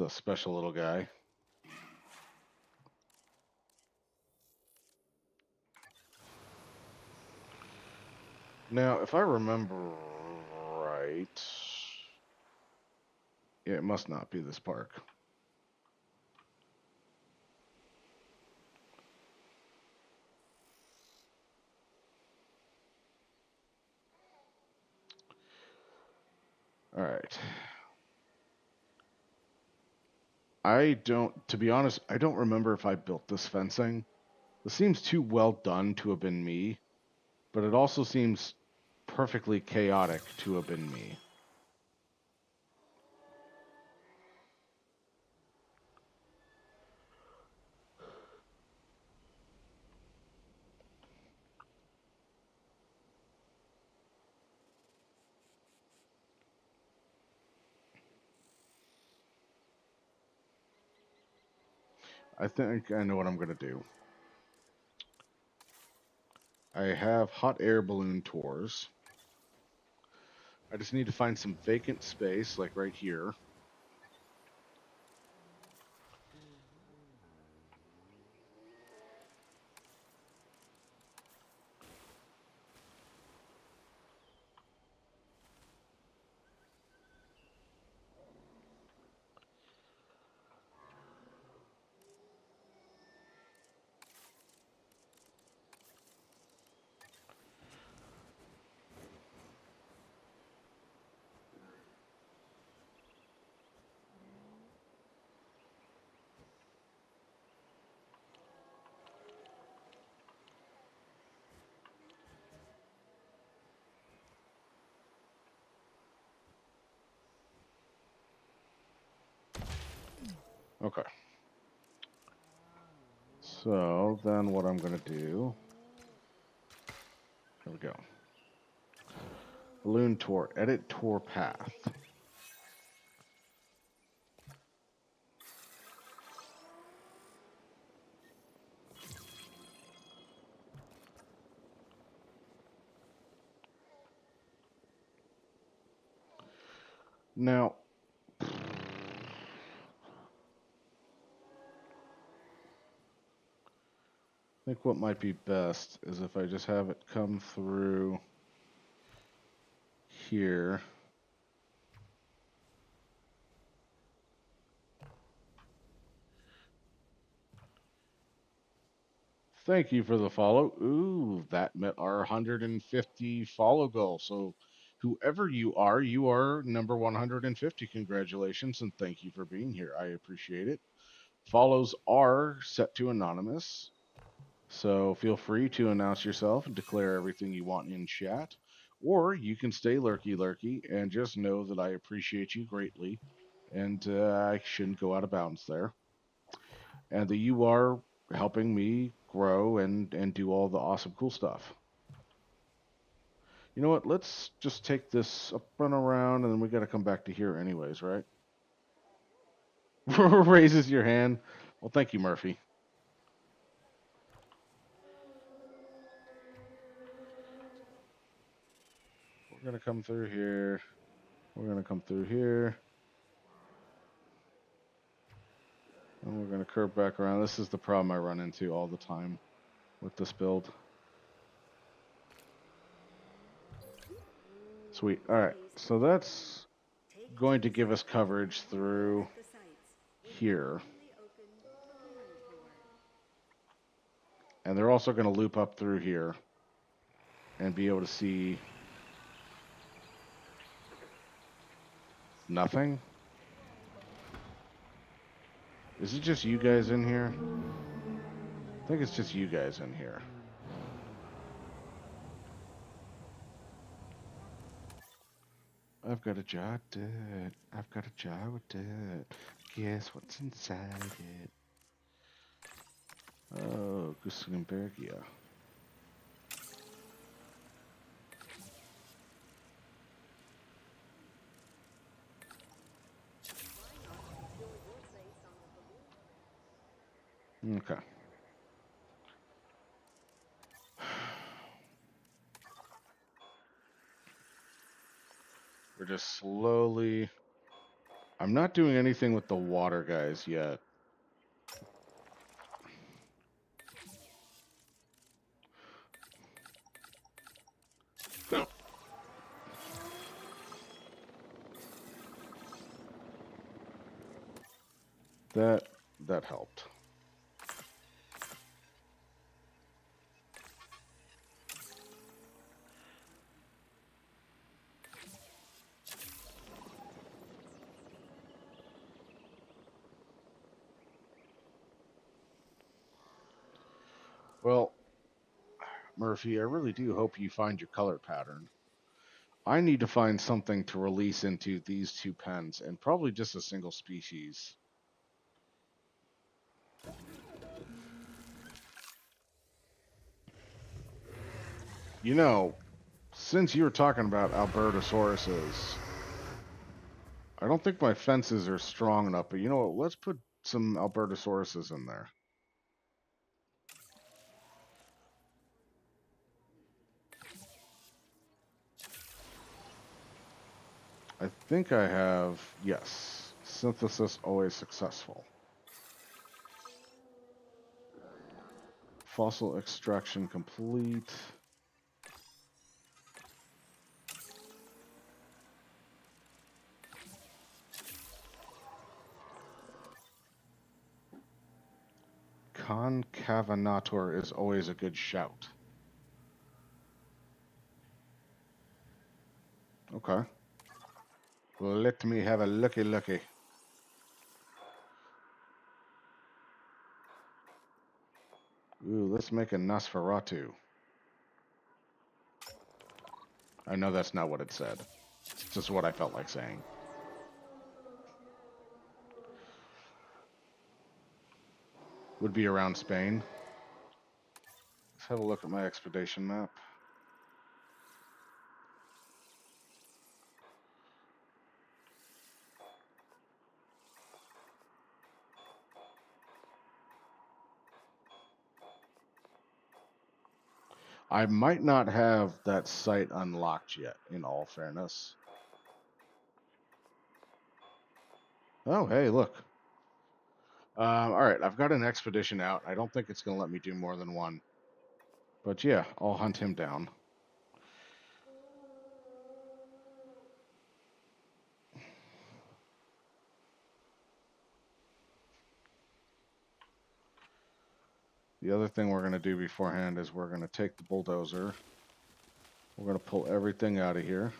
[SPEAKER 2] special little guy. Now, if I remember right, yeah, it must not be this park. All right. To be honest, I don't remember if I built this fencing. This seems too well done to have been me, but it also seems perfectly chaotic to have been me. I think I know what I'm going to do. I have hot air balloon tours. I just need to find some vacant space, like right here. Okay. So then what I'm going to do, here we go. Balloon tour, edit tour path. Now, I think what might be best is if I just have it come through here. Thank you for the follow. Ooh, that met our 150 follow goal. So, whoever you are number 150. Congratulations and thank you for being here. I appreciate it. Follows are set to anonymous. So, feel free to announce yourself and declare everything you want in chat. Or you can stay lurky lurky and just know that I appreciate you greatly and I shouldn't go out of bounds there. And that you are helping me grow and do all the awesome cool stuff. You know what? Let's just take this up and around, and then we got to come back to here anyways, right? Raises your hand. Well, thank you, Murphy. We're gonna come through here. We're gonna come through here, and we're gonna curve back around. This is the problem I run into all the time with this build. Sweet. All right. So that's going to give us coverage through here. And they're also going to loop up through here and be able to see nothing. Is it just you guys in here? I think it's just you guys in here. I've got a jar of dirt. I've got a jar of dirt. Guess what's inside it? Oh, Gustenbergia. Okay. We're just slowly... I'm not doing anything with the water guys yet. That helped. Well, Murphy, I really do hope you find your color pattern. I need to find something to release into these two pens, and probably just a single species. You know, since you were talking about Albertosauruses, I don't think my fences are strong enough, but you know what? Let's put some Albertosauruses in there. I think I have, yes, synthesis always successful. Fossil extraction complete. Concavanator is always a good shout. Okay. Let me have a looky looky. Ooh, let's make a Nosferatu. I know that's not what it said. It's just what I felt like saying. Would be around Spain. Let's have a look at my expedition map. I might not have that site unlocked yet, in all fairness. Oh, hey, look. All right, I've got an expedition out. I don't think it's going to let me do more than one. But yeah, I'll hunt him down. The other thing we're going to do beforehand is we're going to take the bulldozer. We're going to pull everything out of here.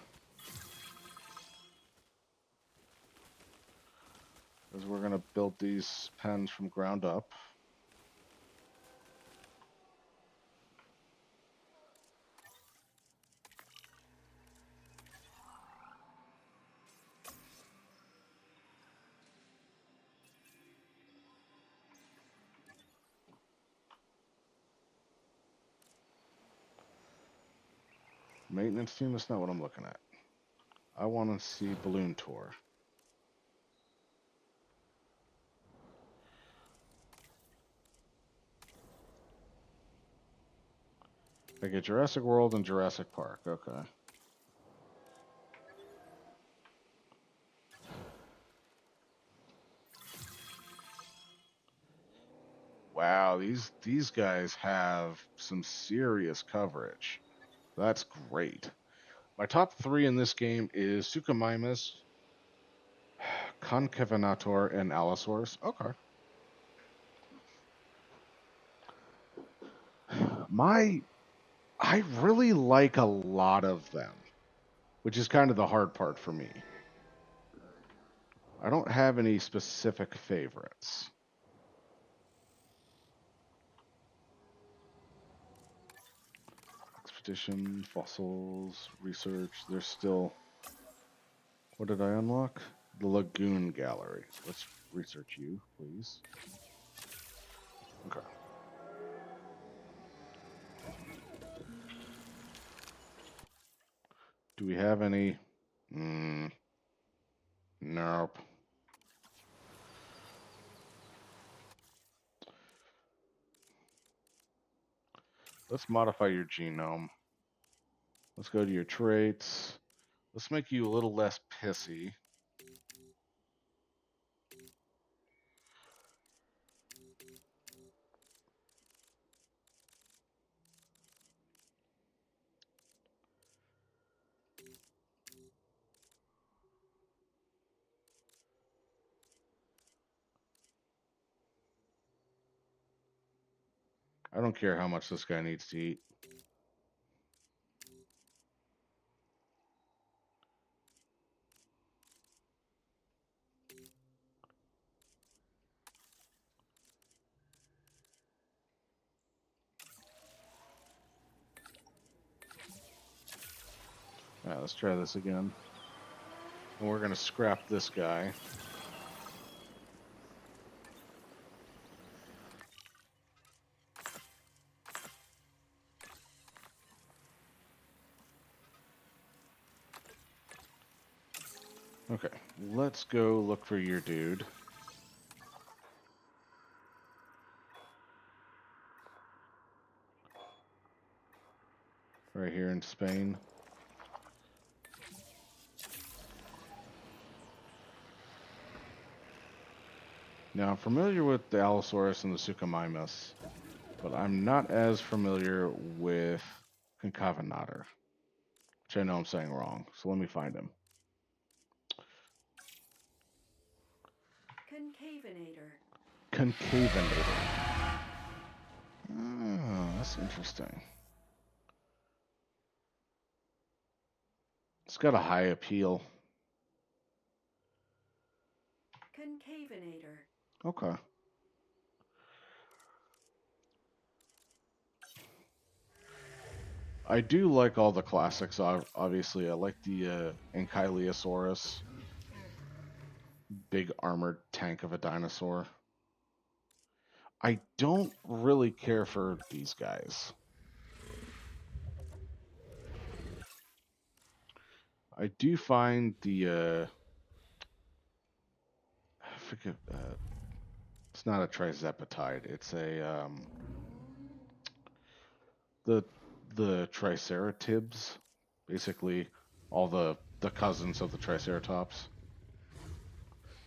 [SPEAKER 2] Because we're going to build these pens from ground up. maintenance team. That's not what I'm looking at. I want to see balloon tour. I get Jurassic World and Jurassic Park. Okay. Wow, these guys have some serious coverage. That's great. My top three in this game is Suchomimus, Concavenator, and Allosaurus. Okay. My I really like a lot of them, which is kind of the hard part for me. I don't have any specific favorites. Expedition, fossils, research. There's still. What did I unlock? The Lagoon Gallery. Let's research you, please. Okay. Do we have any? Nope. Let's modify your genome. Let's go to your traits. Let's make you a little less pissy. I don't care how much this guy needs to eat. All right, let's try this again. And we're going to scrap this guy. Okay, let's go look for your dude. Right here in Spain. Now, I'm familiar with the Allosaurus and the Suchomimus, but I'm not as familiar with Concavenator, which I know I'm saying wrong. So let me find him.
[SPEAKER 3] Concavenator.
[SPEAKER 2] Concavenator. Oh, that's interesting. It's got a high appeal.
[SPEAKER 3] Concavenator.
[SPEAKER 2] Okay. I do like all the classics, obviously. I like the Ankylosaurus, big armored tank of a dinosaur. I don't really care for these guys. I do find I forget, it's not a trizepatide. It's a the triceratibs, basically all the cousins of the triceratops.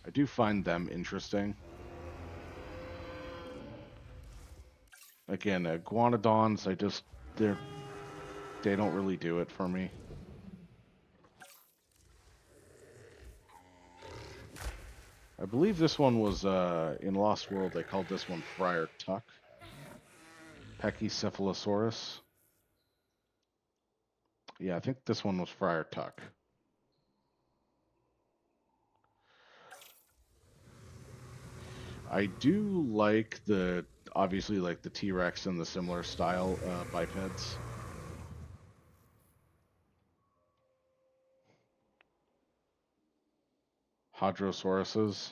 [SPEAKER 2] I do find them interesting. Again, iguanodons, they don't really do it for me. I believe this one was in Lost World. They called this one Friar Tuck, Pachycephalosaurus. Yeah, I think this one was Friar Tuck. I do like obviously like the T-Rex and the similar style bipeds. Hadrosauruses.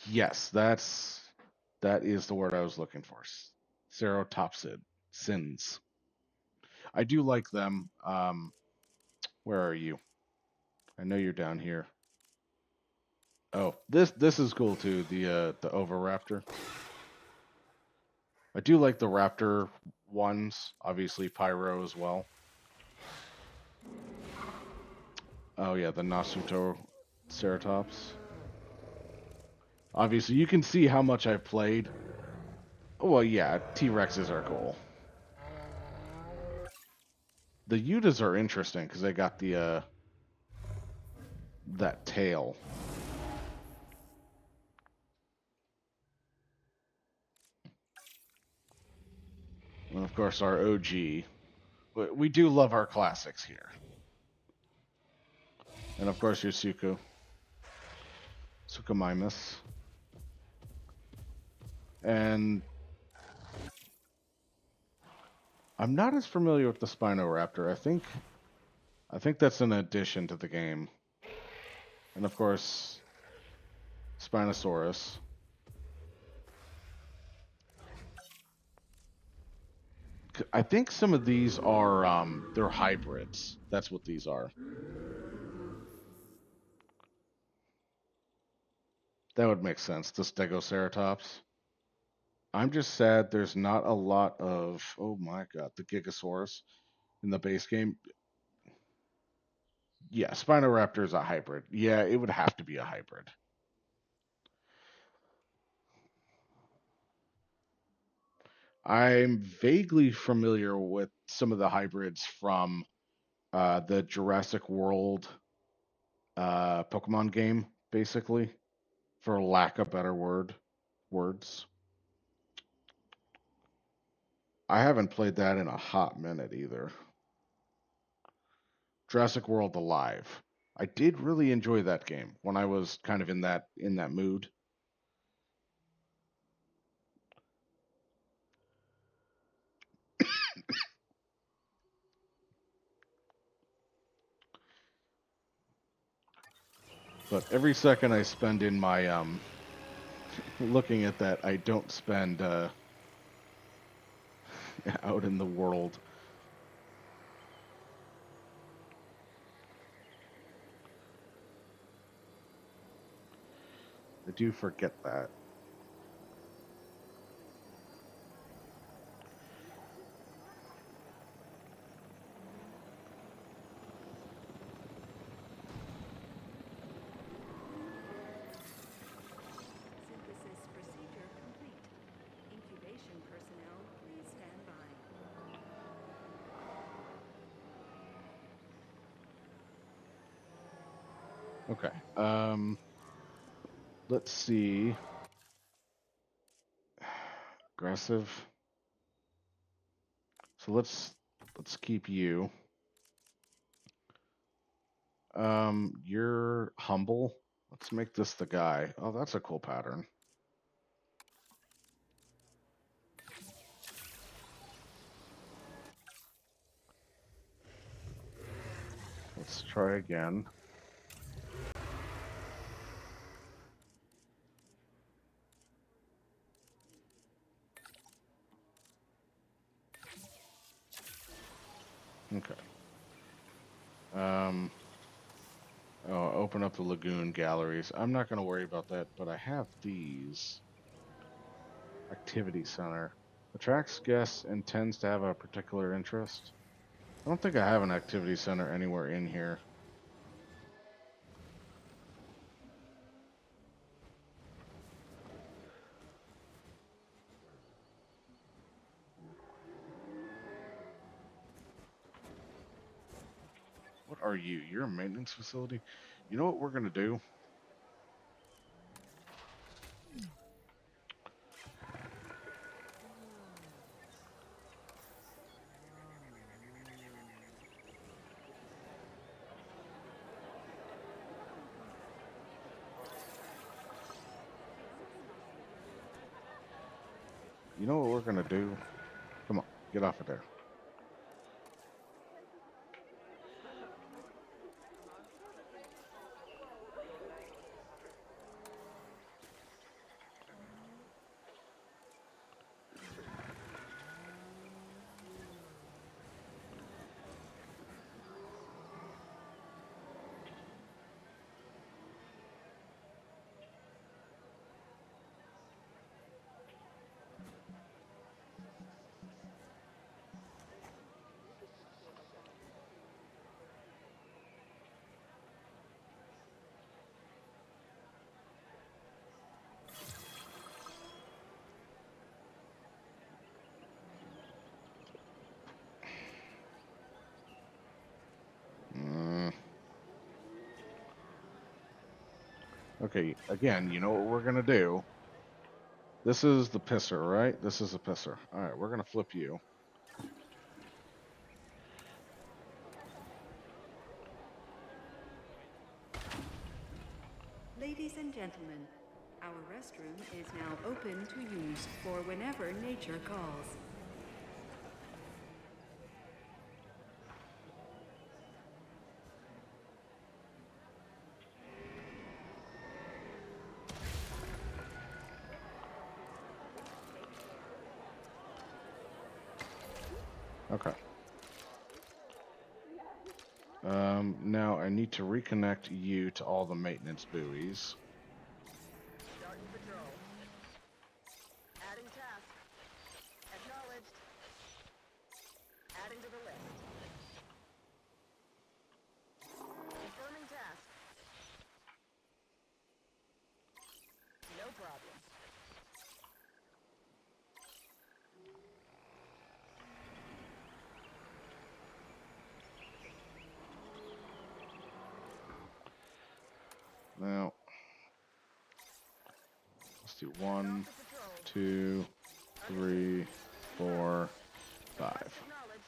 [SPEAKER 2] Yes, that is the word I was looking for. Ceratopsid. Sins. I do like them. Where are you? I know you're down here. Oh, this is cool too. The Oviraptor. I do like the Raptor ones. Obviously, Pyro as well. Oh yeah, the Nasuto Ceratops. Obviously, you can see how much I've played. Well, yeah, T-Rexes are cool. The Yutas are interesting because they got the that tail. And of course, our OG. But we do love our classics here. And of course, your Suchomimus. And I'm not as familiar with the Spinoraptor. I think that's an addition to the game. And of course, Spinosaurus. I think some of these are they're hybrids. That's what these are. That would make sense. The Stegoceratops. I'm just sad there's not a lot of, oh my god, the Gigasaurus in the base game. Yeah, Spinoraptor is a hybrid. Yeah, it would have to be a hybrid. I'm vaguely familiar with some of the hybrids from the Jurassic World Pokemon game, basically, for lack of better words. I haven't played that in a hot minute either. Jurassic World Alive. I did really enjoy that game when I was kind of in that mood. But every second I spend in my looking at that, I don't spend out in the world. I do forget that.
[SPEAKER 3] Synthesis procedure complete. Incubation personnel, please stand by.
[SPEAKER 2] Okay. Let's see. Aggressive. So let's keep you. You're humble. Let's make this the guy. Oh, that's a cool pattern. Let's try again. Okay. Um, oh, open up the lagoon galleries. I'm not going to worry about that, but I have these. Activity center. Attracts guests and tends to have a particular interest. I don't think I have an activity center anywhere in here. What are you? You're a maintenance facility? You know what we're going to do? You know what we're going to do? Come on, get off of there. Okay, again, you know what we're gonna do? This is the pisser, right? This is the pisser. All right, we're gonna flip you.
[SPEAKER 3] Ladies and gentlemen, our restroom is now open to use for whenever nature calls.
[SPEAKER 2] Okay. Now I need to reconnect you to all the maintenance buoys.
[SPEAKER 6] Starting patrol. Adding task. Acknowledged. Adding to the list. Confirming task. No problem.
[SPEAKER 2] Now, let's do one,
[SPEAKER 6] Off to patrol.
[SPEAKER 2] 2, 3, 4, 5.
[SPEAKER 6] Request acknowledged.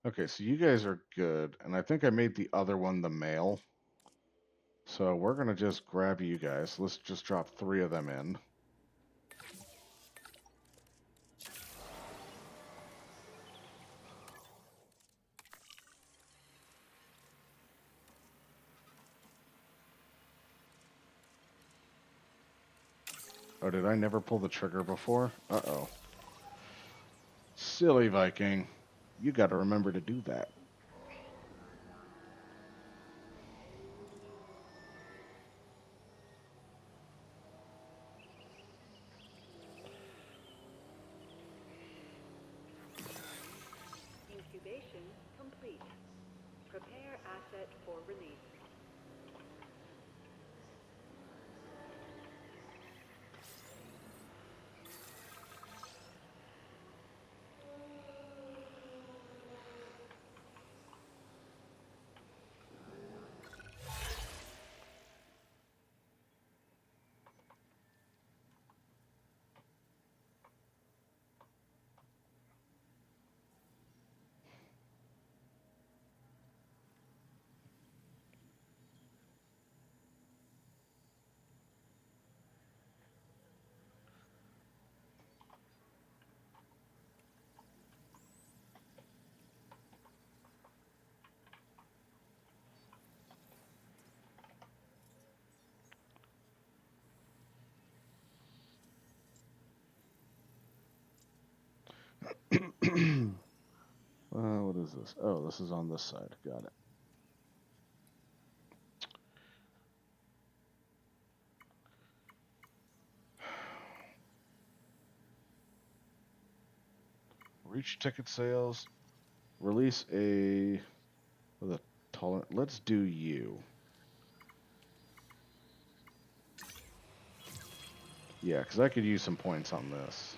[SPEAKER 2] Okay, so you guys are good, and I think I made the other one the male. So we're gonna just grab you guys. Let's just drop 3 of them in. Oh, did I never pull the trigger before? Uh-oh. Silly Viking. You gotta remember to do that.
[SPEAKER 3] Incubation complete. Prepare asset for release.
[SPEAKER 2] What is this? Oh, this is on this side. Got it. Reach ticket sales. Release a with a tolerant. Let's do you. Yeah, because I could use some points on this.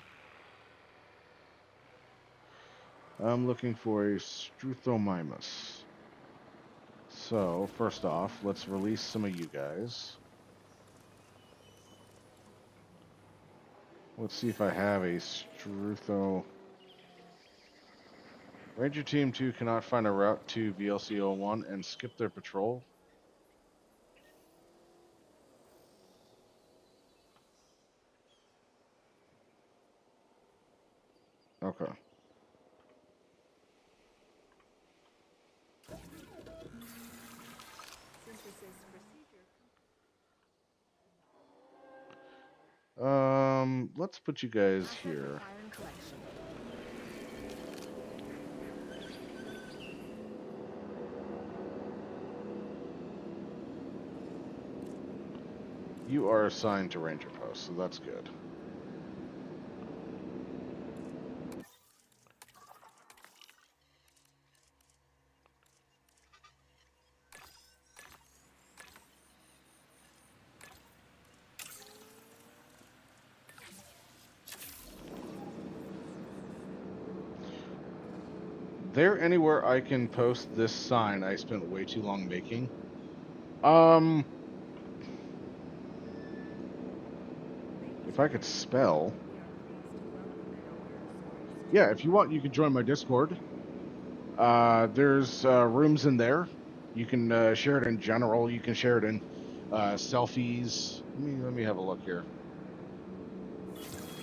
[SPEAKER 2] I'm looking for a Struthomimus. So, first off, let's release some of you guys. Let's see if I have a Strutho. Ranger Team 2 cannot find a route to VLC-01 and skip their patrol. Okay.
[SPEAKER 3] Synthesis procedure.
[SPEAKER 2] Let's put you guys
[SPEAKER 6] Asset
[SPEAKER 2] here.
[SPEAKER 6] requiring collection.
[SPEAKER 2] You are assigned to Ranger Post, so that's good. there anywhere I can post this sign I spent way too long making? Um, if I could spell. Yeah, if you want, you can join my Discord. There's rooms in there. You can share it in general. You can share it in selfies. Let me have a look here.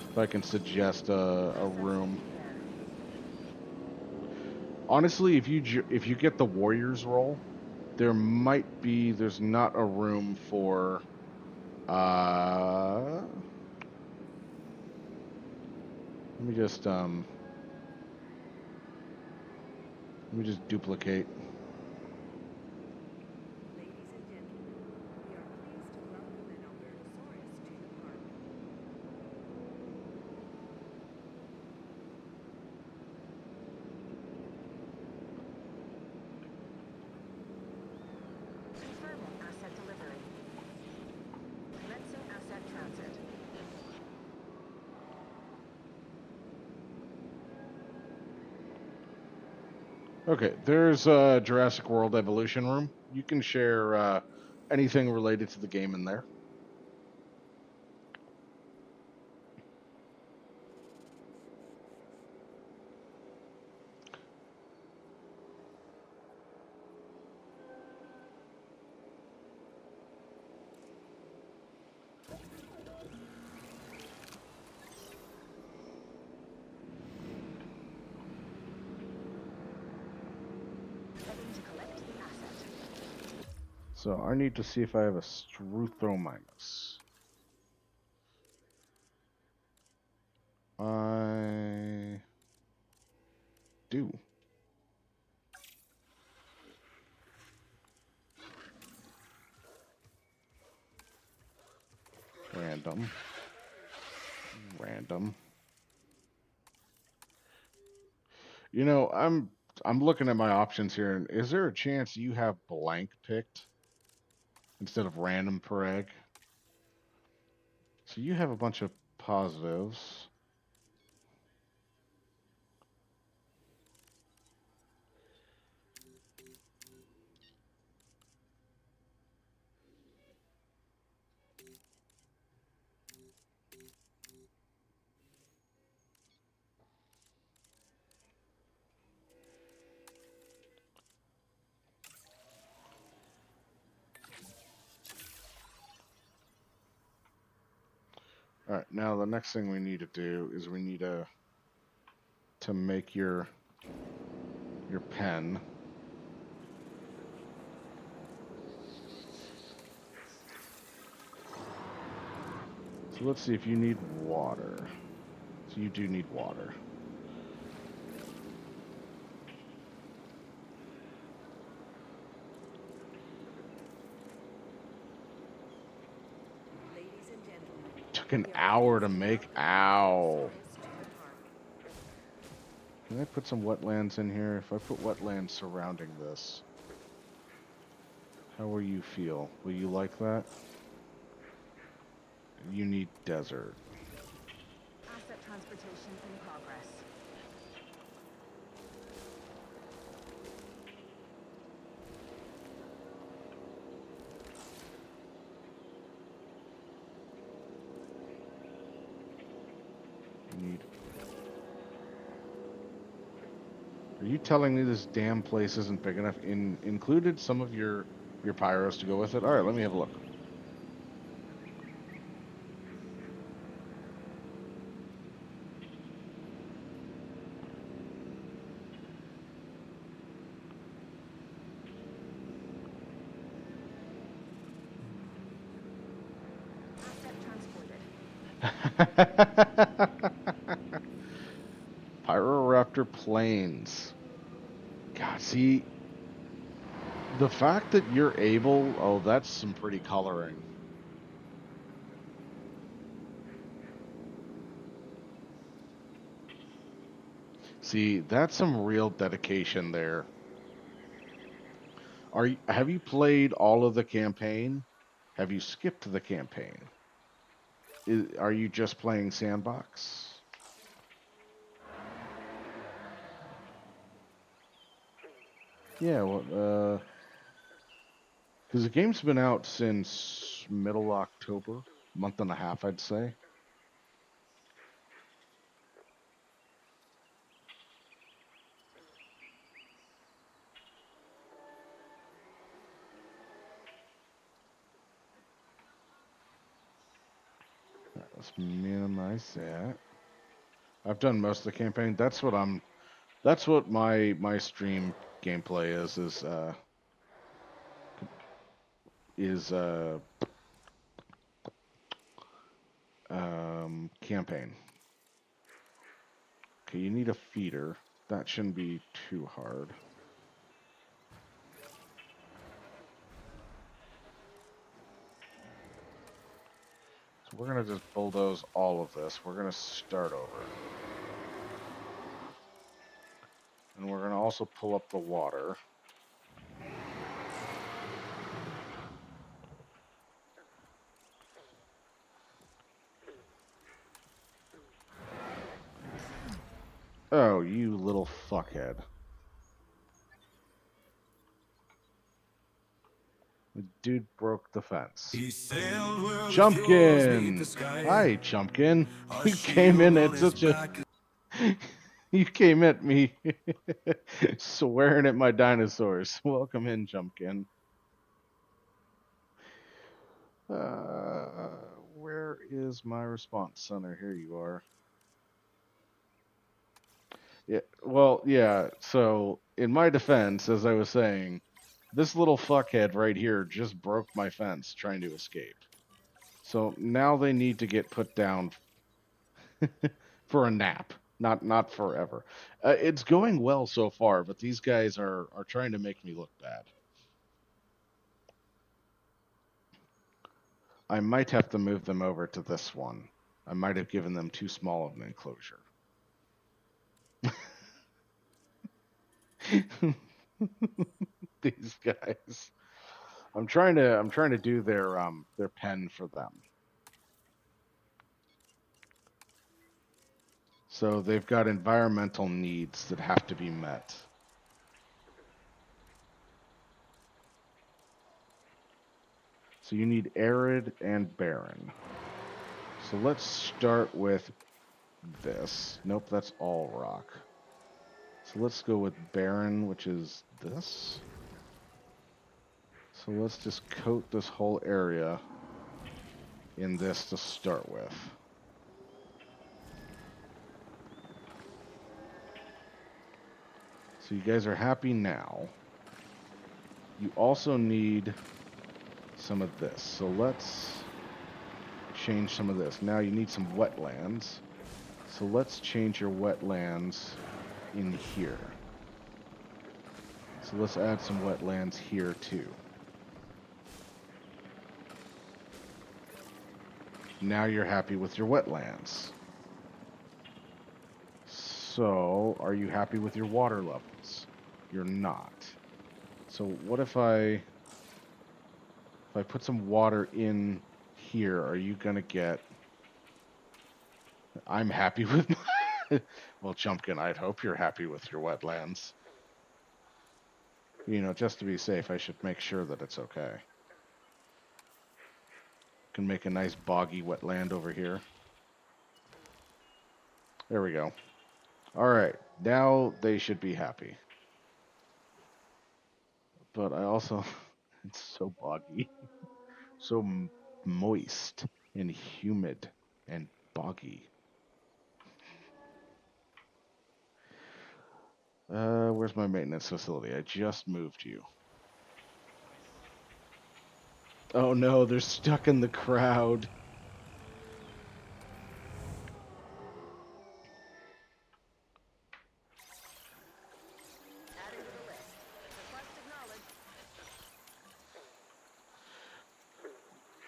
[SPEAKER 2] If I can suggest a room. Honestly, if you get the Warriors role, there's not a room for let me just duplicate.
[SPEAKER 3] Ladies and gentlemen, we are pleased to welcome an Albertosaurus to the park.
[SPEAKER 6] Confirming asset delivery. Commencing asset transit.
[SPEAKER 2] Okay, there's a Jurassic World Evolution room. You can share anything related to the game in there.
[SPEAKER 6] Heading to collect the asset.
[SPEAKER 2] So I need to see if I have a Struthrominus. I do. Random. Random. You know, I'm looking at my options here, and is there a chance you have blank picked instead of random per egg? So you have a bunch of positives. All right, now the next thing we need to do is we need to make your pen. So let's see if you need water. So you do need water.
[SPEAKER 3] Ladies and gentlemen,
[SPEAKER 2] Took an
[SPEAKER 3] we are
[SPEAKER 2] hour to
[SPEAKER 3] pleased
[SPEAKER 2] make.
[SPEAKER 3] welcome
[SPEAKER 2] Ow.
[SPEAKER 3] Albertosaurus to the park.
[SPEAKER 2] Can I put some wetlands in here? If I put wetlands surrounding this, how will you feel? Will you like that? You need desert.
[SPEAKER 6] Asset transportation in progress.
[SPEAKER 2] You need. Are you telling me this damn place isn't big enough? Included some of your pyros to go with it? All right, let me have a look.
[SPEAKER 6] Asset transported.
[SPEAKER 2] Pyroraptor planes. God, see, the fact that you're able, oh, that's some pretty coloring. See, that's some real dedication there. Have you played all of the campaign? Have you skipped the campaign? Are you just playing sandbox? Yeah, well, because the game's been out since middle October, month and a half, I'd say. Let's minimize that. I've done most of the campaign. That's what my stream gameplay is campaign. Okay, you need a feeder. That shouldn't be too hard. So we're gonna just bulldoze all of this. We're gonna start over. And we're gonna also pull up the water. Oh, you little fuckhead. The dude broke the fence.
[SPEAKER 1] He sailed where the fjords meet
[SPEAKER 2] Chumpkin!
[SPEAKER 1] the sky.
[SPEAKER 2] Hi, Chumpkin.
[SPEAKER 1] A
[SPEAKER 2] You came in
[SPEAKER 1] shield on
[SPEAKER 2] at
[SPEAKER 1] his
[SPEAKER 2] such a...
[SPEAKER 1] back.
[SPEAKER 2] You came at me swearing at my dinosaurs. Welcome in, Chumpkin. Where is my response center? Here you are. Yeah, well, yeah, so in my defense, as I was saying, this little fuckhead right here just broke my fence trying to escape. So now they need to get put down for a nap. Not forever. It's going well so far, but these guys are trying to make me look bad. I might have to move them over to this one. I might have given them too small of an enclosure. These guys. I'm trying to do their pen for them. So they've got environmental needs that have to be met. So you need arid and barren. So let's start with this. Nope, that's all rock. So let's go with barren, which is this. So let's just coat this whole area in this to start with. So you guys are happy now. You also need some of this. So let's change some of this. Now you need some wetlands. So let's change your wetlands in here. So let's add some wetlands here too. Now you're happy with your wetlands. So, are you happy with your water levels? You're not. So what if I put some water in here, are you gonna get... I'm happy with my... Well, Chumpkin, I'd hope you're happy with your wetlands. You know, just to be safe, I should make sure that it's okay. Can make a nice boggy wetland over here. There we go. All right, now they should be happy. But I also... It's so boggy. So moist and humid and boggy. Where's my maintenance facility? I just moved you. Oh no, they're stuck in the crowd.
[SPEAKER 6] Adding to the list. Request acknowledged.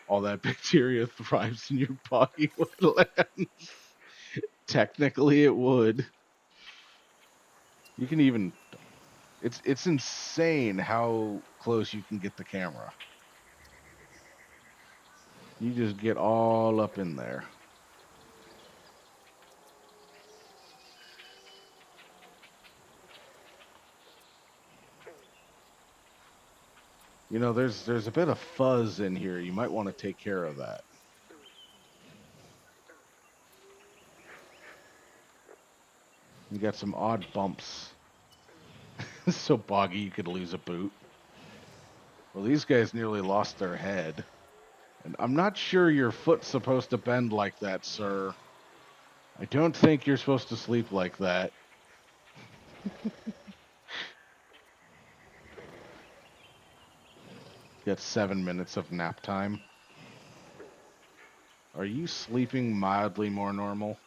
[SPEAKER 2] All that bacteria thrives in your boggy wetlands. Technically, it would. You can even... It's insane how close you can get the camera. You just get all up in there. You know, there's a bit of fuzz in here. You might want to take care of that. You got some odd bumps. So boggy you could lose a boot. Well, these guys nearly lost their head. And I'm not sure your foot's supposed to bend like that, sir. I don't think you're supposed to sleep like that. Got 7 minutes of nap time. Are you sleeping mildly more normal?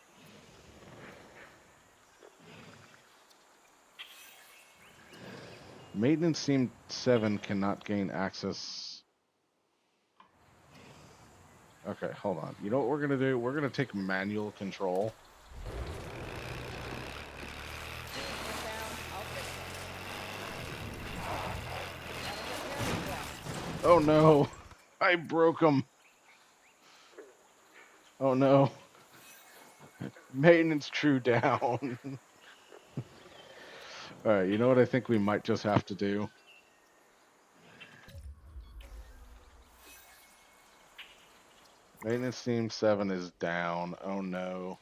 [SPEAKER 2] Maintenance Team 7 cannot gain access. Okay, hold on. You know what we're going to do? We're going to take manual control. Oh no, I broke them. Oh no. Maintenance True down. Alright, you know what I think we might just have to do? Maintenance Team 7 is down. Oh no.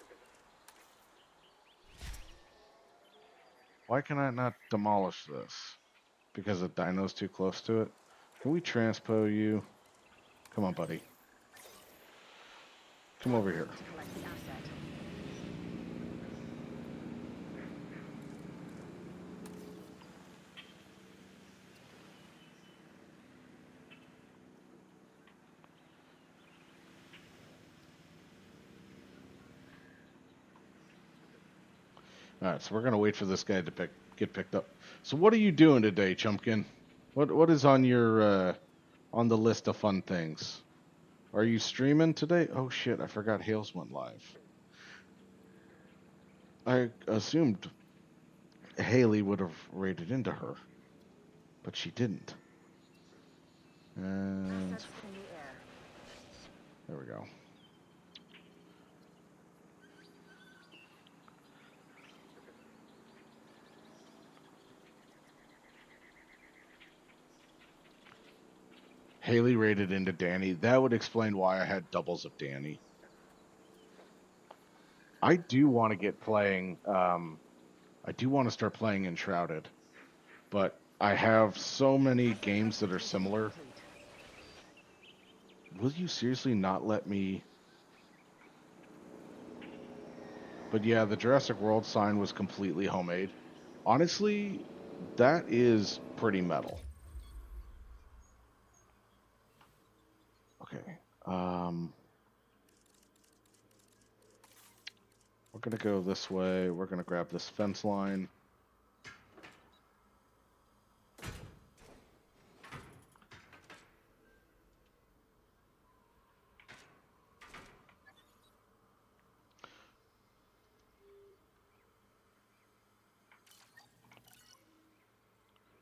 [SPEAKER 2] Why can I not demolish this? Because the dino's too close to it? Can we transpo you? Come on, buddy. Come over here.
[SPEAKER 6] To collect the asset.
[SPEAKER 2] Alright, so we're gonna wait for this guy to get picked up. So what are you doing today, Chumpkin? What is on your on the list of fun things? Are you streaming today? Oh shit, I forgot Hales went live. I assumed Haley would have raided into her, but she didn't. And
[SPEAKER 6] Assets in the air.
[SPEAKER 2] there we go. Haley raided into Danny. That would explain why I had doubles of Danny. I do want to get playing. I do want to start playing Enshrouded, but I have so many games that are similar. Will you seriously not let me? But yeah, the Jurassic World sign was completely homemade. Honestly, that is pretty metal. Okay. We're gonna go this way. We're gonna grab this fence line.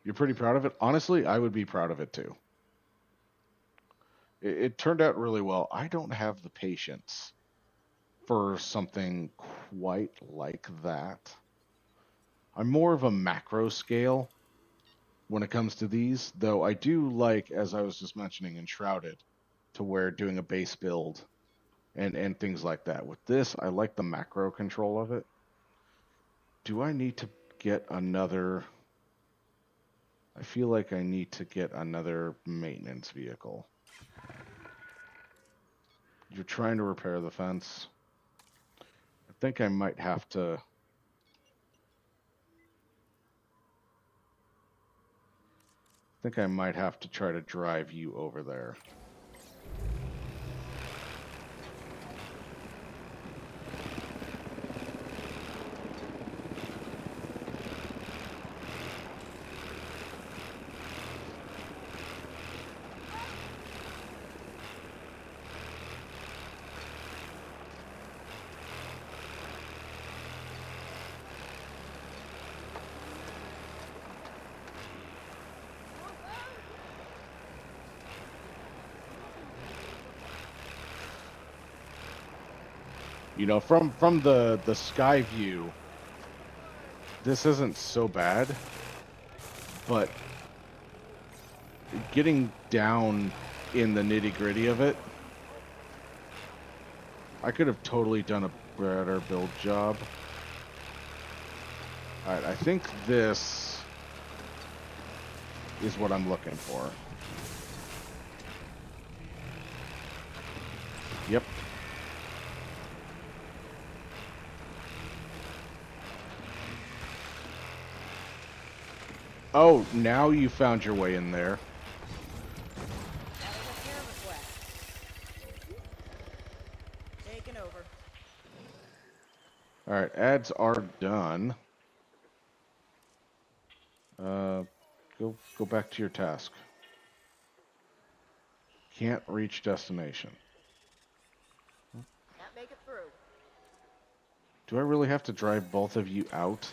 [SPEAKER 2] You're pretty proud of it? Honestly, I would be proud of it too. It turned out really well. I don't have the patience for something quite like that. I'm more of a macro scale when it comes to these, though I do like, as I was just mentioning, Enshrouded, to where doing a base build and things like that. With this, I like the macro control of it. Do I need to get another... I feel like I need to get another maintenance vehicle. You're trying to repair the fence. I think I might have to... try to drive you over there. You know, from the sky view, this isn't so bad, but getting down in the nitty-gritty of it, I could have totally done a better build job. Alright, I think this is what I'm looking for. Yep. Oh, now you found your way in there.
[SPEAKER 4] Taken over.
[SPEAKER 2] Alright, ads are done. Go back to your task. Can't reach destination.
[SPEAKER 4] Can't make it through.
[SPEAKER 2] Do I really have to drive both of you out?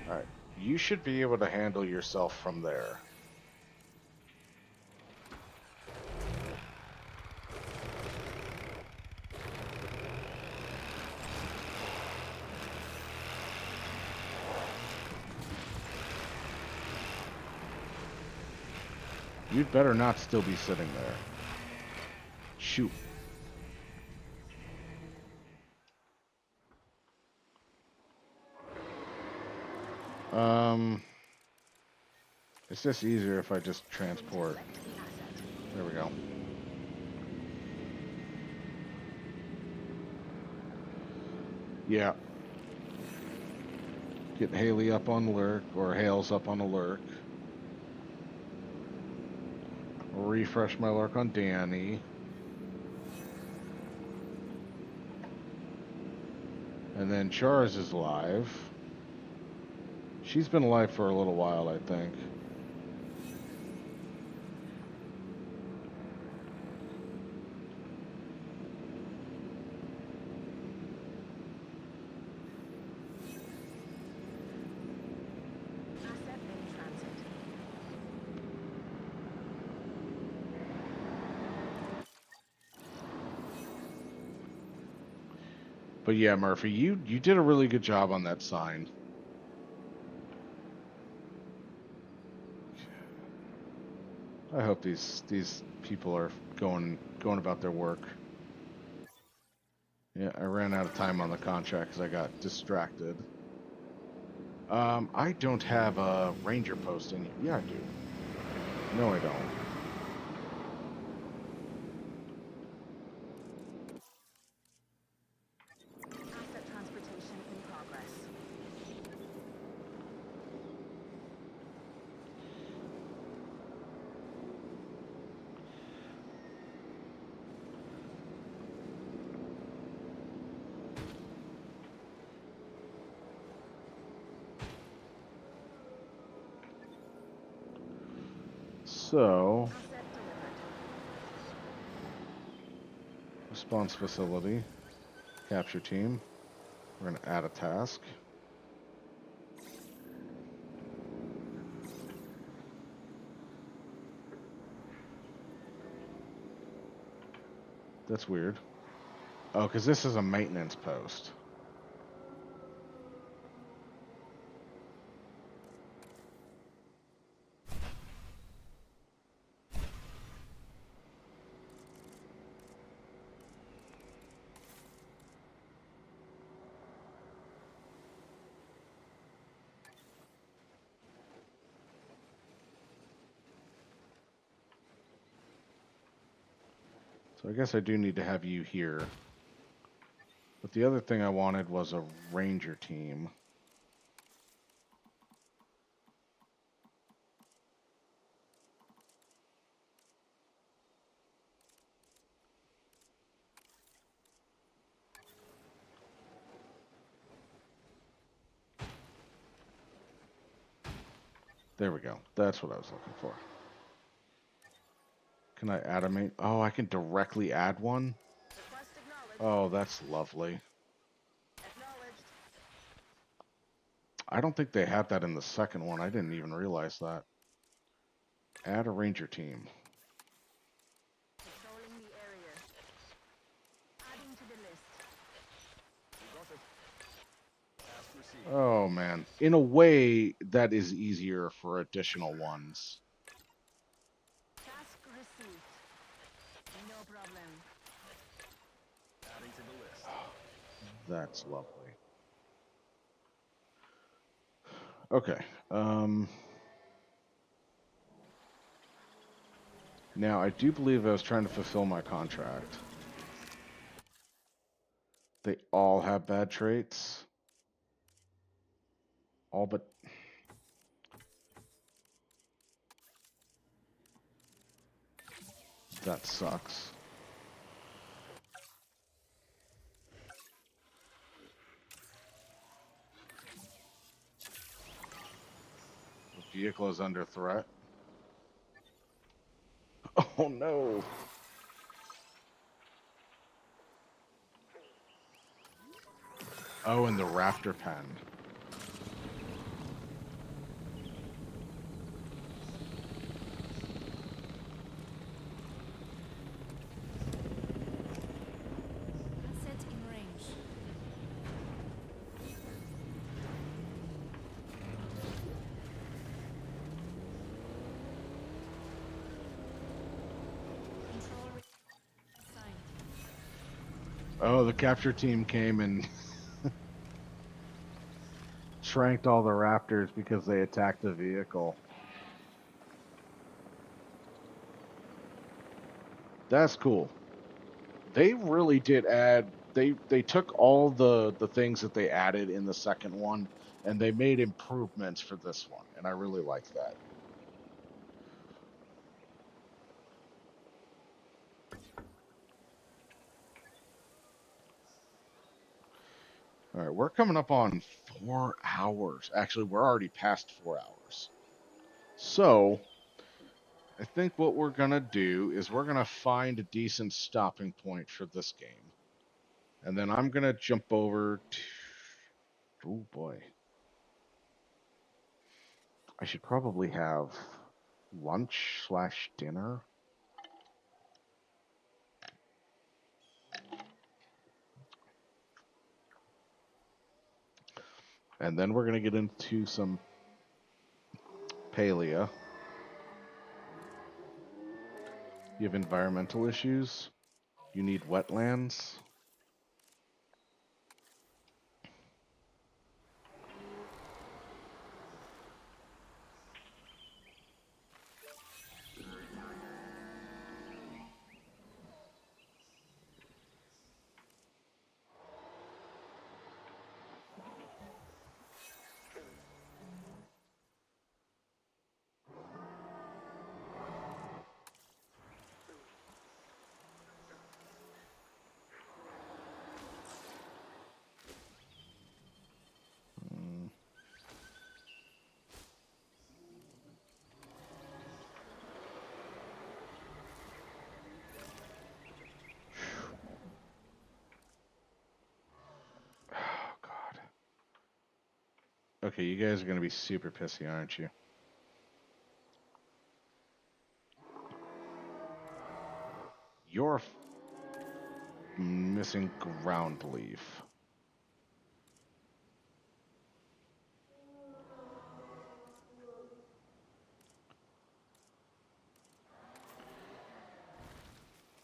[SPEAKER 2] Alright, you should be able to handle yourself from there. You'd better not still be sitting there. Shoot. It's just easier if I just transport. There we go. Yeah. Get Haley up on lurk, or Hales up on a lurk. Refresh my lurk on Danny. And then Charles is live. She's been alive for a little while, I think.
[SPEAKER 6] Asset in transit.
[SPEAKER 2] But yeah, Murphy, you did a really good job on that sign. I hope these people are going about their work. Yeah, I ran out of time on the contract because I got distracted. I don't have a ranger posting. Yeah, I do. No, I don't.
[SPEAKER 6] Asset transportation in progress.
[SPEAKER 2] So,
[SPEAKER 6] Asset delivered.
[SPEAKER 2] response facility, capture team. We're going to add a task. That's weird. Oh, because this is a maintenance post. So I guess I do need to have you here. But the other thing I wanted was a ranger team. There we go. That's what I was looking for. Can I add a main? Oh, I can directly add one?
[SPEAKER 4] Request acknowledged.
[SPEAKER 2] Oh, that's lovely.
[SPEAKER 4] Acknowledged.
[SPEAKER 2] I don't think they had that in the second one. I didn't even realize that. Add a ranger team.
[SPEAKER 6] Patrolling the area. Adding to the list.
[SPEAKER 2] Oh man. In a way, that is easier for additional ones.
[SPEAKER 6] Task received. No problem.
[SPEAKER 8] Adding to the list.
[SPEAKER 2] That's lovely. Okay. Now, I do believe I was trying to fulfill my contract. They all have bad traits. All but... That sucks. The vehicle is under threat. Oh no! Oh, and the raptor pen.
[SPEAKER 6] Asset in range. Control assigned.
[SPEAKER 2] Oh, the capture team came and shranked all the raptors because they attacked the vehicle. That's cool. They really did add. They took all the things that they added in the second one and they made improvements for this one, and I really like that. All right, we're coming up on 4 hours. Actually, we're already past 4 hours. So, I think what we're gonna do is we're gonna find a decent stopping point for this game. And then I'm gonna jump over to... Oh boy. I should probably have lunch/dinner. And then we're going to get into some Palia. You have environmental issues. You need wetlands. Mm. Oh, God. Okay, you guys are going to be super pissy, aren't you? You're missing ground leaf.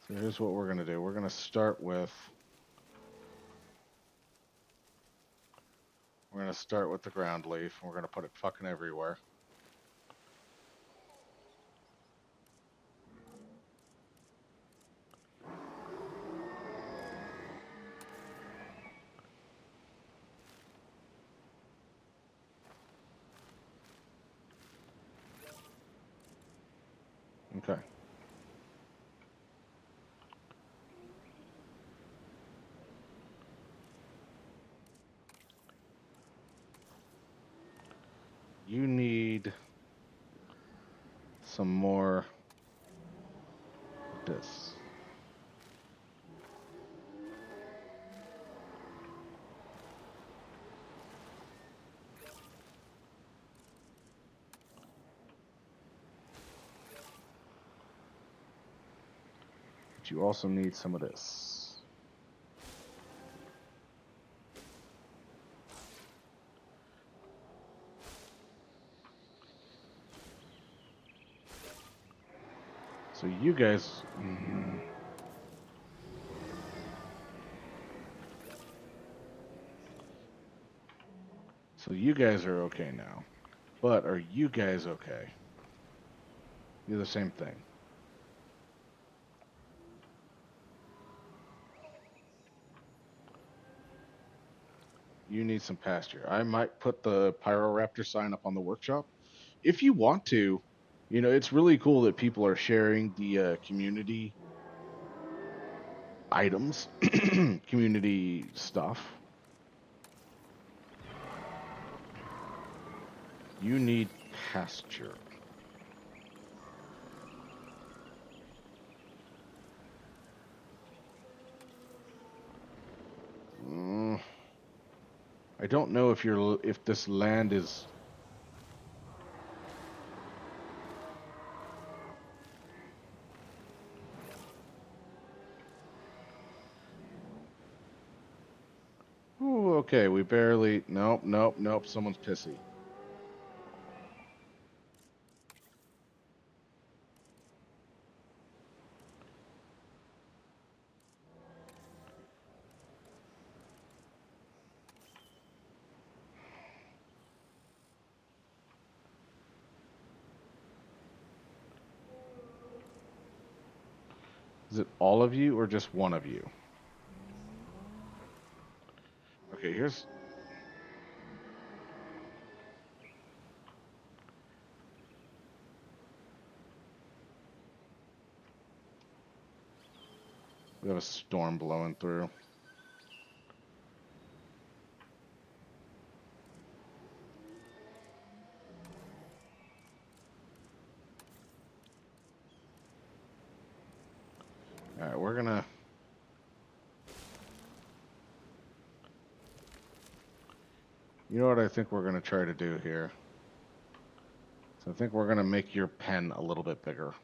[SPEAKER 2] So here's what we're going to do. We're going to start with... We're going to start with the ground leaf. And we're going to put it fucking everywhere. Okay. You need some more of this. But you also need some of this. So you guys... So you guys are okay now. But are you guys okay? You're the same thing. You need some pasture. I might put the Pyroraptor sign up on the workshop. If you want to, it's really cool that people are sharing the community items, community stuff. You need pasture. Mm, I don't know if this land is. Ooh, okay, we barely. Nope, nope, nope. Someone's pissy. Is it all of you or just one of you? Okay, here's. We have a storm blowing through. All right, we're gonna. You know what I think we're gonna try to do here? So I think we're gonna make your pen a little bit bigger.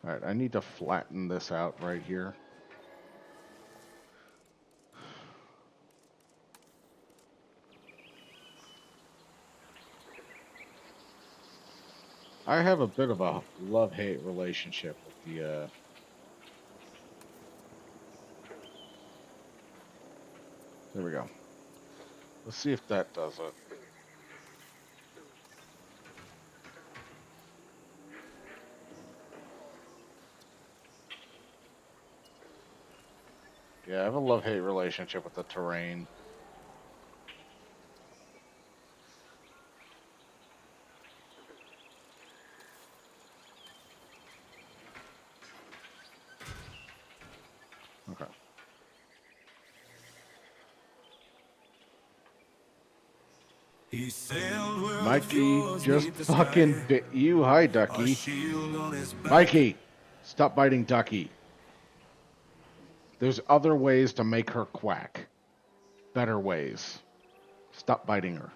[SPEAKER 2] All right, I need to flatten this out right here. I have a bit of a love-hate relationship with the. There we go. Let's see if that does it. Yeah, I have a love-hate relationship with the terrain. Okay.
[SPEAKER 1] He sailed where the
[SPEAKER 2] Mikey
[SPEAKER 1] fjords
[SPEAKER 2] just
[SPEAKER 1] meet the
[SPEAKER 2] fucking
[SPEAKER 1] sky,
[SPEAKER 2] bit you. Hi,
[SPEAKER 1] a
[SPEAKER 2] Ducky.
[SPEAKER 1] shield on his back.
[SPEAKER 2] Mikey, stop biting Ducky. There's other ways to make her quack. Better ways. Stop biting her.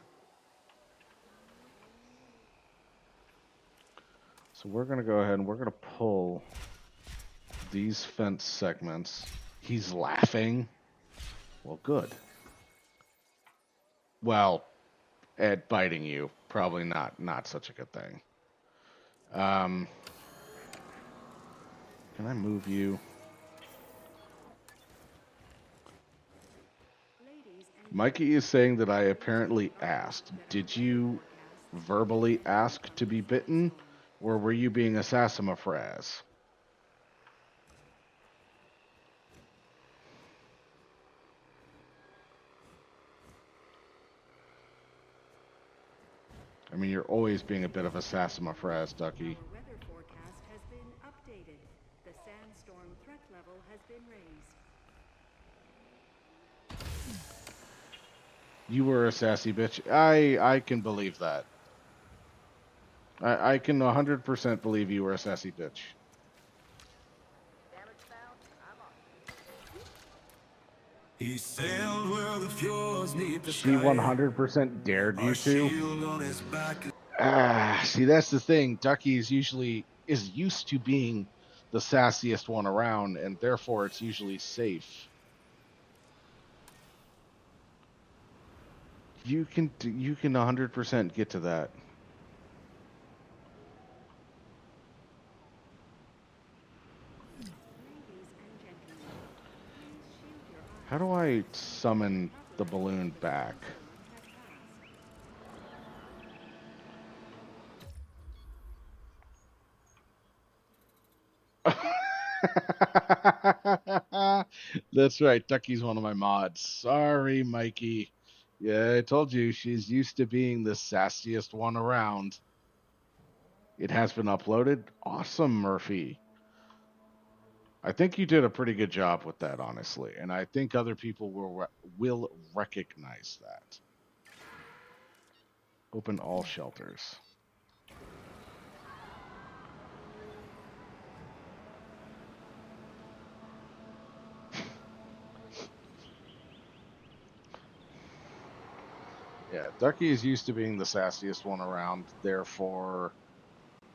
[SPEAKER 2] So we're going to go ahead and we're going to pull these fence segments. He's laughing. Well, good. Well, at biting you, probably not such a good thing. Can I move you? Mikey is saying that I apparently asked. Did you verbally ask to be bitten, or were you being a sassafras? I mean, you're always being a bit of a sassafras, Ducky.
[SPEAKER 3] Our weather forecast has been updated. The sandstorm threat level has been raised.
[SPEAKER 2] You were a sassy bitch. I can believe that. I can 100% believe you were a sassy bitch.
[SPEAKER 4] Damage found. I'm on.
[SPEAKER 1] He sailed where the fjords meet the
[SPEAKER 2] She
[SPEAKER 1] sky.
[SPEAKER 2] 100% dared
[SPEAKER 1] Our
[SPEAKER 2] you to.
[SPEAKER 1] shield on his back.
[SPEAKER 2] Ah, see, that's the thing. Ducky is used to being the sassiest one around, and therefore it's usually safe. You can 100% get to that.
[SPEAKER 3] Ladies and gentlemen, please shield your
[SPEAKER 2] How
[SPEAKER 3] eyes
[SPEAKER 2] do
[SPEAKER 3] as
[SPEAKER 2] I
[SPEAKER 3] the sandstorm
[SPEAKER 2] summon the
[SPEAKER 3] cover over
[SPEAKER 2] balloon
[SPEAKER 3] the
[SPEAKER 2] back?
[SPEAKER 3] Jerusalem has passed.
[SPEAKER 2] That's right. Ducky's one of my mods. Sorry, Mikey. Yeah, I told you she's used to being the sassiest one around. It has been uploaded. Awesome, Murphy. I think you did a pretty good job with that, honestly, and I think other people will recognize that. Open all shelters. Yeah, Ducky is used to being the sassiest one around. Therefore,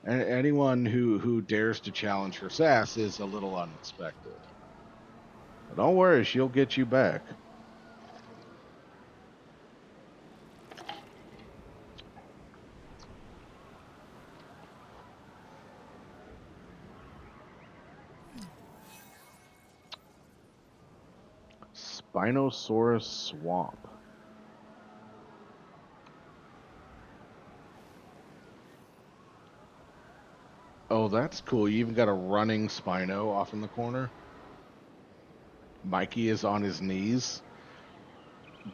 [SPEAKER 2] anyone who dares to challenge her sass is a little unexpected. But don't worry, she'll get you back. Spinosaurus Swamp. Oh, that's cool. You even got a running Spino off in the corner. Mikey is on his knees.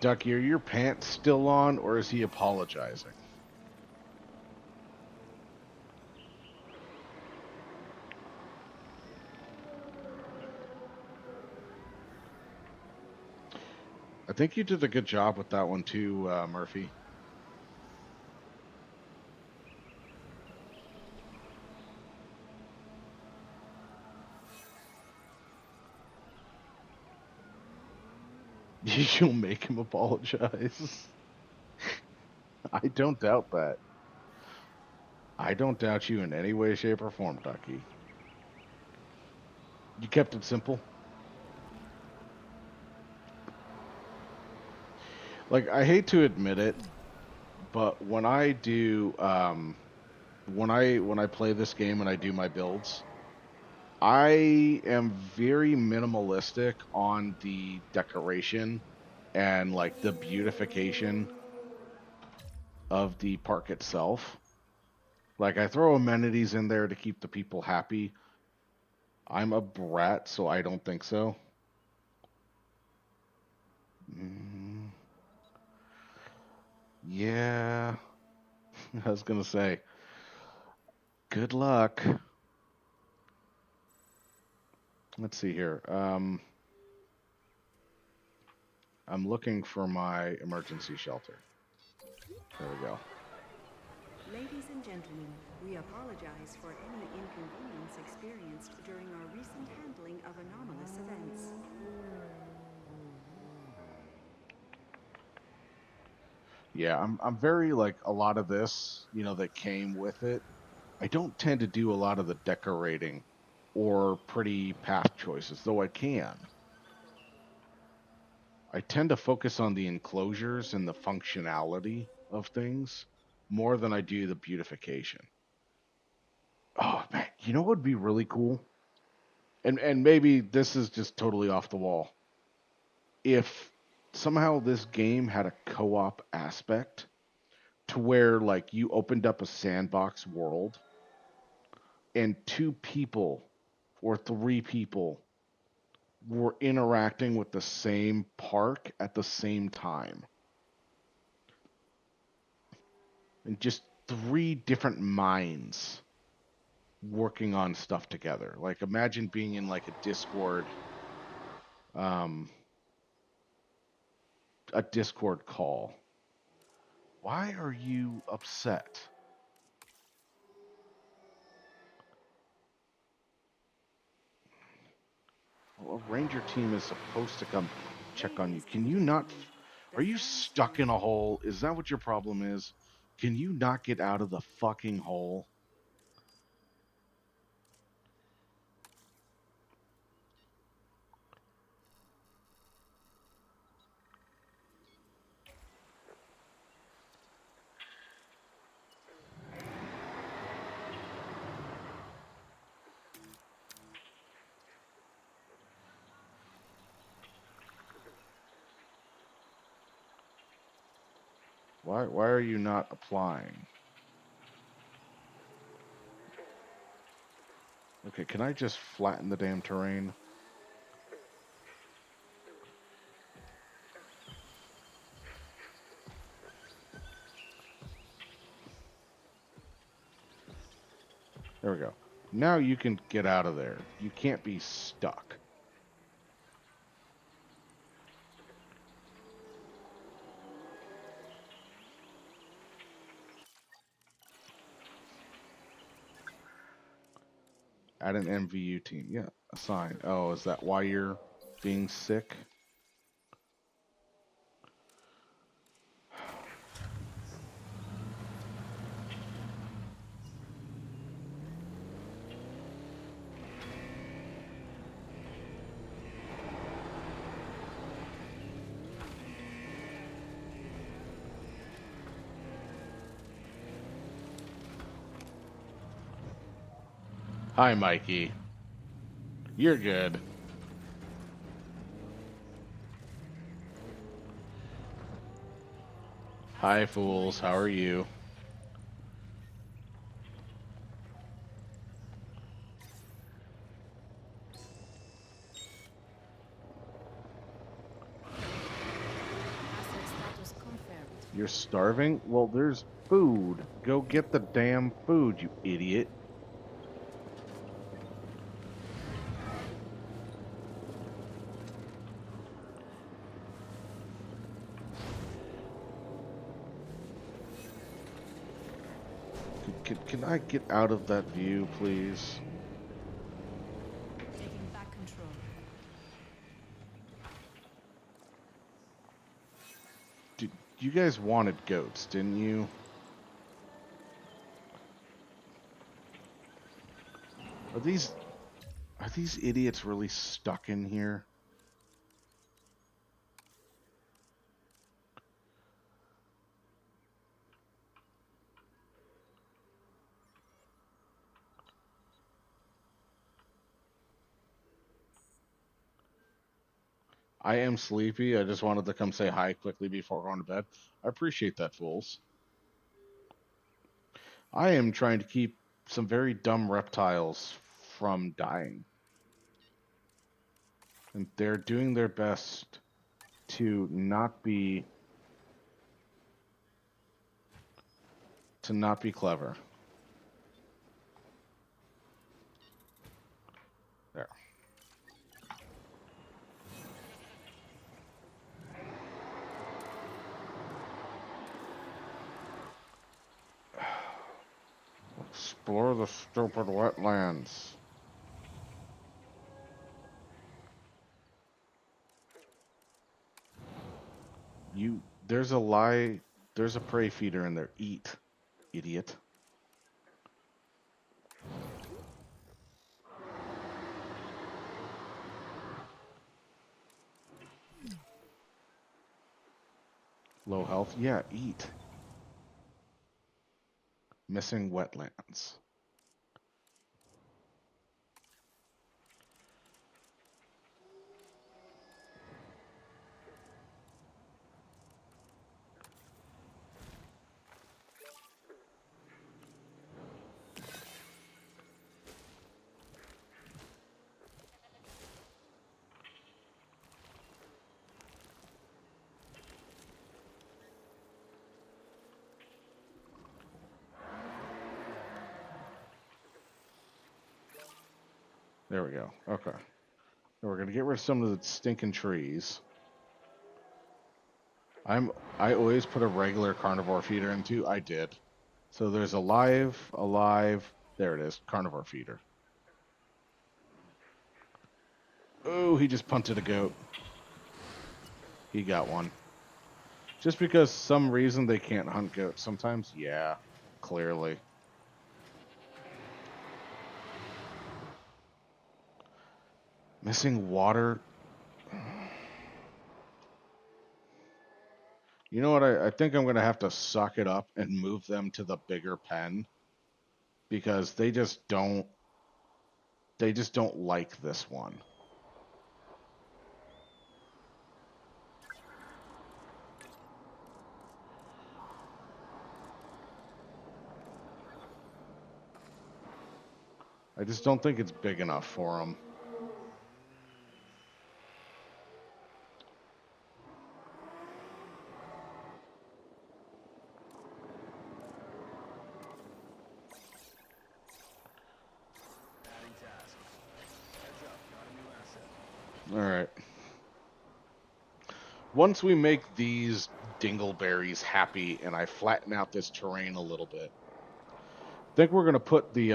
[SPEAKER 2] Ducky, are your pants still on, or is he apologizing? I think you did a good job with that one too, Murphy. You'll make him apologize. I don't doubt that. I don't doubt you in any way, shape, or form, Ducky. You kept it simple. Like, I hate to admit it, but when I play this game and I do my builds, I am very minimalistic on the decoration and like the beautification of the park itself. Like, I throw amenities in there to keep the people happy. I'm a brat, so I don't think so. Mm, yeah, I was gonna say, good luck. Let's see here. I'm looking for my emergency shelter. There we go.
[SPEAKER 3] Ladies and gentlemen, we apologize for any inconvenience experienced during our recent handling of anomalous events.
[SPEAKER 2] Yeah, I'm very like a lot of this, that came with it. I don't tend to do a lot of the decorating or pretty path choices, though I can. I tend to focus on the enclosures and the functionality of things more than I do the beautification. Oh man, you know what would be really cool? And maybe this is just totally off the wall. If somehow this game had a co-op aspect to where like you opened up a sandbox world and two people or three people were interacting with the same park at the same time and just three different minds working on stuff together. Like imagine being in like um, a Discord call. Why are you upset? Well, a ranger team is supposed to come check on you. Can you not? Are you stuck in a hole? Is that what your problem is? Can you not get out of the fucking hole? Why are you not applying? Okay, can I just flatten the damn terrain? There we go. Now you can get out of there. You can't be stuck. Add an MVU team. Yeah, assign. Oh, is that why you're being sick? Hi, Mikey. You're good. Hi, fools. How are you?
[SPEAKER 6] Asset status confirmed.
[SPEAKER 2] You're starving? Well, there's food. Go get the damn food, you idiot. Can I get out of that view, please?
[SPEAKER 6] Taking back control.
[SPEAKER 2] You guys wanted goats, didn't you? Are these idiots really stuck in here? I am sleepy. I just wanted to come say hi quickly before going to bed. I appreciate that, fools. I am trying to keep some very dumb reptiles from dying. And they're doing their best to not be clever. There. Explore the stupid wetlands. There's a prey feeder in there. Eat, idiot. Low health? Yeah, eat. Missing wetlands. There we go. Okay. Now we're gonna get rid of some of the stinking trees. I always put a regular carnivore feeder into. I did. So there's alive. There it is, carnivore feeder. Oh, he just punted a goat. He got one. Just because some reason they can't hunt goats sometimes? Yeah, clearly. Missing water. You know what? I think I'm gonna have to suck it up and move them to the bigger pen because they just don't like this one. I just don't think it's big enough for them.
[SPEAKER 8] Adding task. Heads up, got a new asset.
[SPEAKER 2] All right. Once we make these dingleberries happy and I flatten out this terrain a little bit, I think we're gonna put the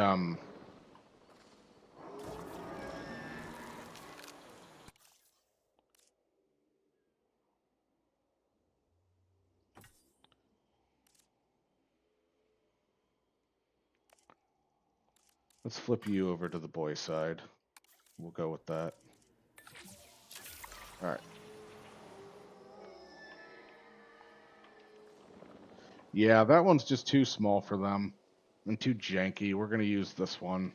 [SPEAKER 2] let's flip you over to the boy side. We'll go with that. All right. Yeah, that one's just too small for them and too janky. We're gonna use this one.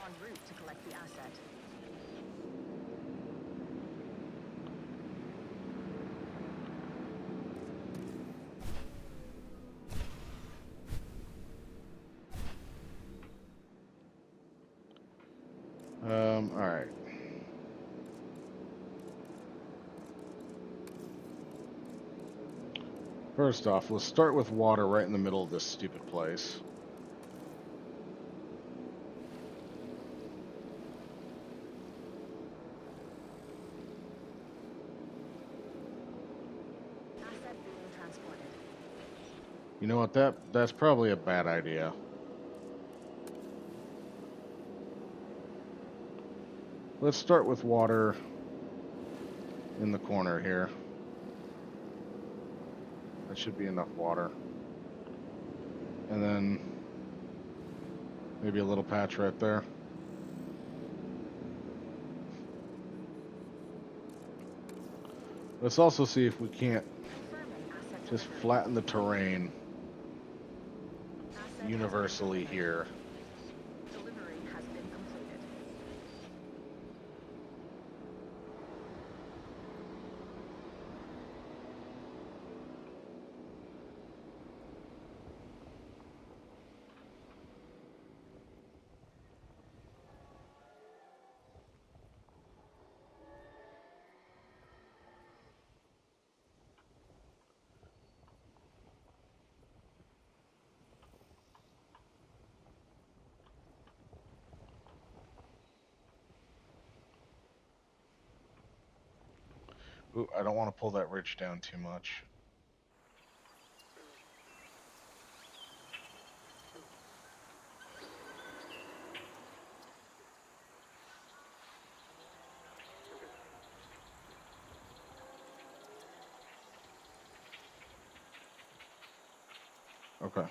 [SPEAKER 6] En route to collect the asset.
[SPEAKER 2] All right. First off, let's start with water right in the middle of this stupid place.
[SPEAKER 6] Asset being transported.
[SPEAKER 2] You know what? That's probably a bad idea. Let's start with water in the corner here. That should be enough water. And then maybe a little patch right there. Let's also see if we can't
[SPEAKER 6] Confirming asset
[SPEAKER 2] just
[SPEAKER 6] delivery.
[SPEAKER 2] flatten the terrain
[SPEAKER 6] Asset has
[SPEAKER 2] universally
[SPEAKER 6] been
[SPEAKER 2] here.
[SPEAKER 6] delivered. Delivery has been completed.
[SPEAKER 2] Ooh, I don't want to pull that ridge down too much. Okay.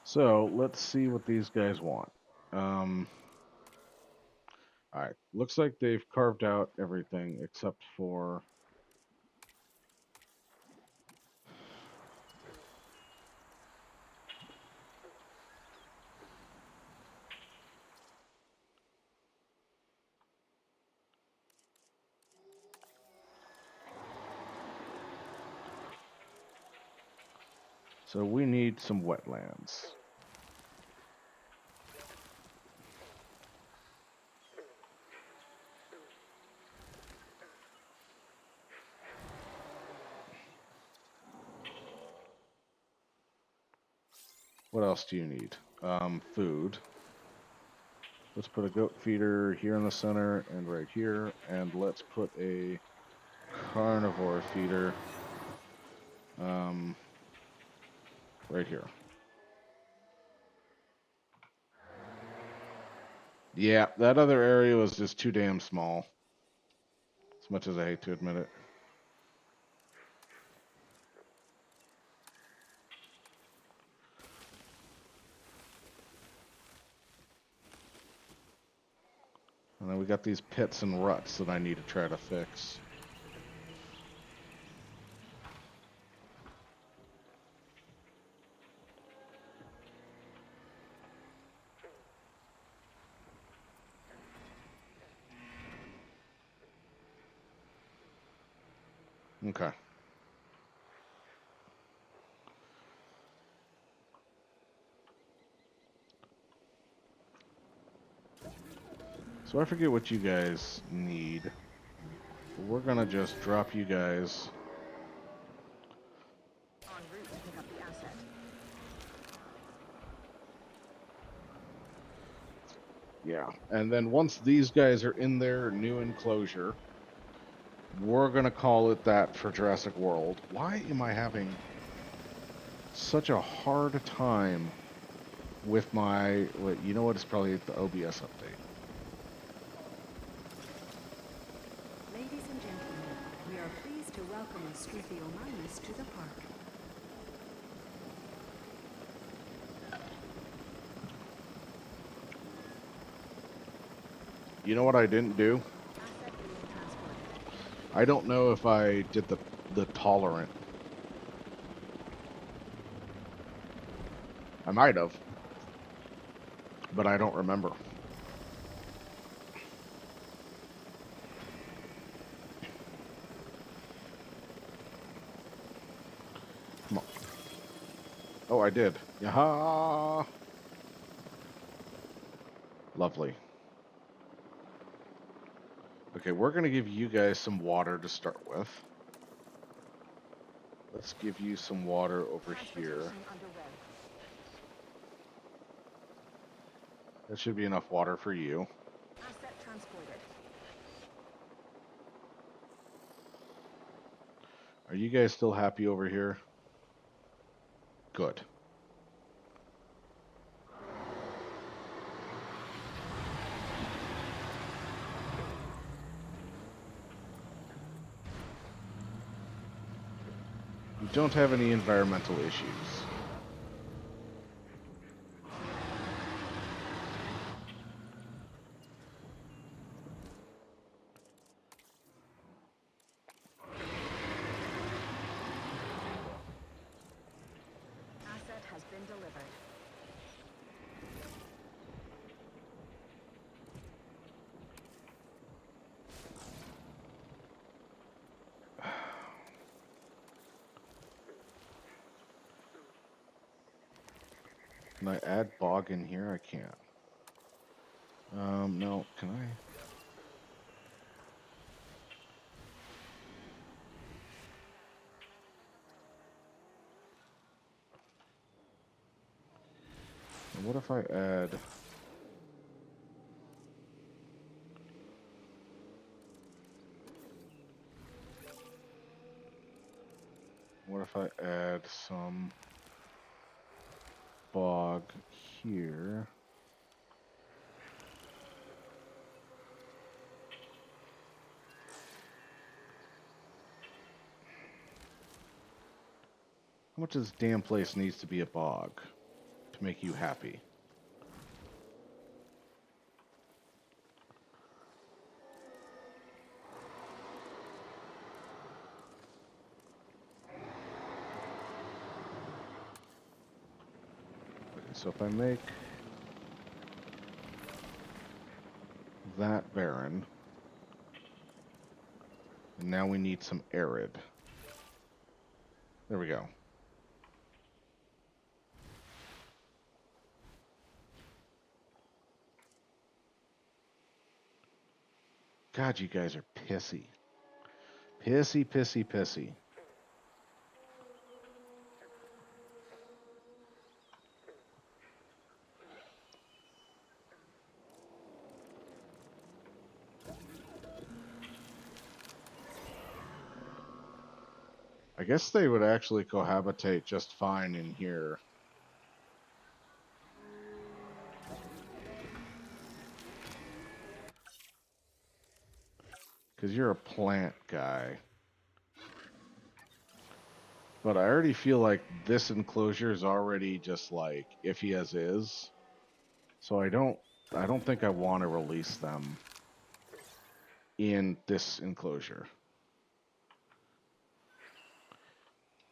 [SPEAKER 2] So let's see what these guys want. All right. Looks like they've carved out everything except for. So we need some wetlands. What else do you need? Food. Let's put a goat feeder here in the center and right here, and let's put a carnivore feeder right here. Yeah, that other area was just too damn small, as much as I hate to admit it. And then we got these pits and ruts that I need to try to fix. Okay. So I forget what you guys need. We're gonna just drop you guys.
[SPEAKER 6] En route to pick up the asset.
[SPEAKER 2] Yeah. And then once these guys are in their new enclosure, we're gonna call it that for Jurassic World. Why am I having such a hard time with my... Wait, you know what? It's probably the OBS update.
[SPEAKER 3] Ladies and gentlemen, we are pleased to welcome Struthiomimus to the park.
[SPEAKER 2] You know what I didn't do?
[SPEAKER 6] Asset being transported.
[SPEAKER 2] I don't know if I did the tolerant. I might have, but I don't remember. Come on. Oh, I did. Yaha! Lovely. Okay, we're going to give you guys some water to start with. Let's give you some water over here.
[SPEAKER 6] Transportation underway.
[SPEAKER 2] That should be enough water for you.
[SPEAKER 6] Asset transported.
[SPEAKER 2] Are you guys still happy over here? Good. We don't have any environmental issues.
[SPEAKER 6] Asset has been delivered.
[SPEAKER 2] Can I add bog in here? I can't. No, can I? And what if I add... What if I add some bog here? How much of this damn place needs to be a bog to make you happy? Okay, so if I make that barren, and now we need some arid. There we go. God, you guys are pissy. Pissy, pissy, pissy. I guess they would actually cohabitate just fine in here. Because you're a plant guy. But I already feel like this enclosure is already just like iffy as is. So I don't think I want to release them in this enclosure.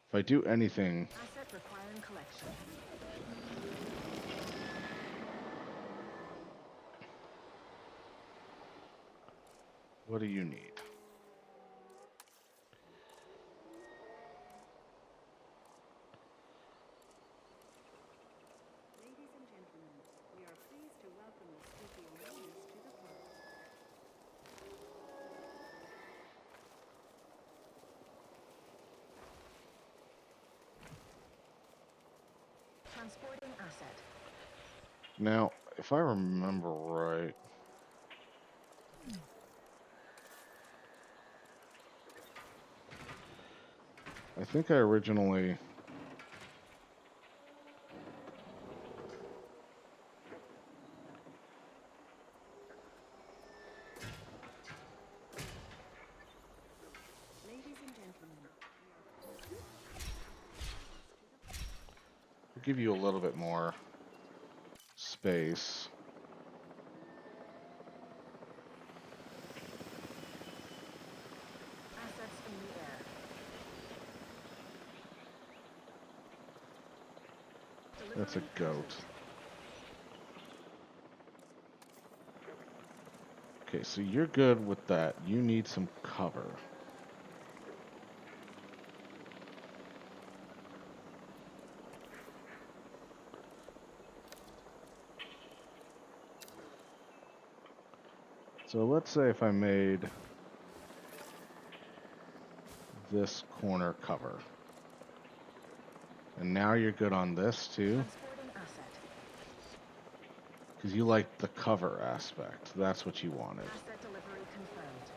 [SPEAKER 2] If I do anything,
[SPEAKER 6] Asset requiring collection.
[SPEAKER 2] what do you need?
[SPEAKER 3] Ladies and gentlemen, we are pleased to welcome the Studio Owners to the club.
[SPEAKER 6] Transporting asset.
[SPEAKER 2] Now, if I remember right, I think I originally
[SPEAKER 3] Ladies and gentlemen,
[SPEAKER 2] I'll give you a little bit more space.
[SPEAKER 6] Assets in the air.
[SPEAKER 2] That's a
[SPEAKER 6] Delivery
[SPEAKER 2] goat.
[SPEAKER 6] complete.
[SPEAKER 2] Okay, so you're good with that. You need some cover. So let's say if I made this corner cover. And now you're good on this too,
[SPEAKER 6] Transporting asset.
[SPEAKER 2] because you like the cover aspect. That's what you wanted.
[SPEAKER 6] Asset delivery confirmed.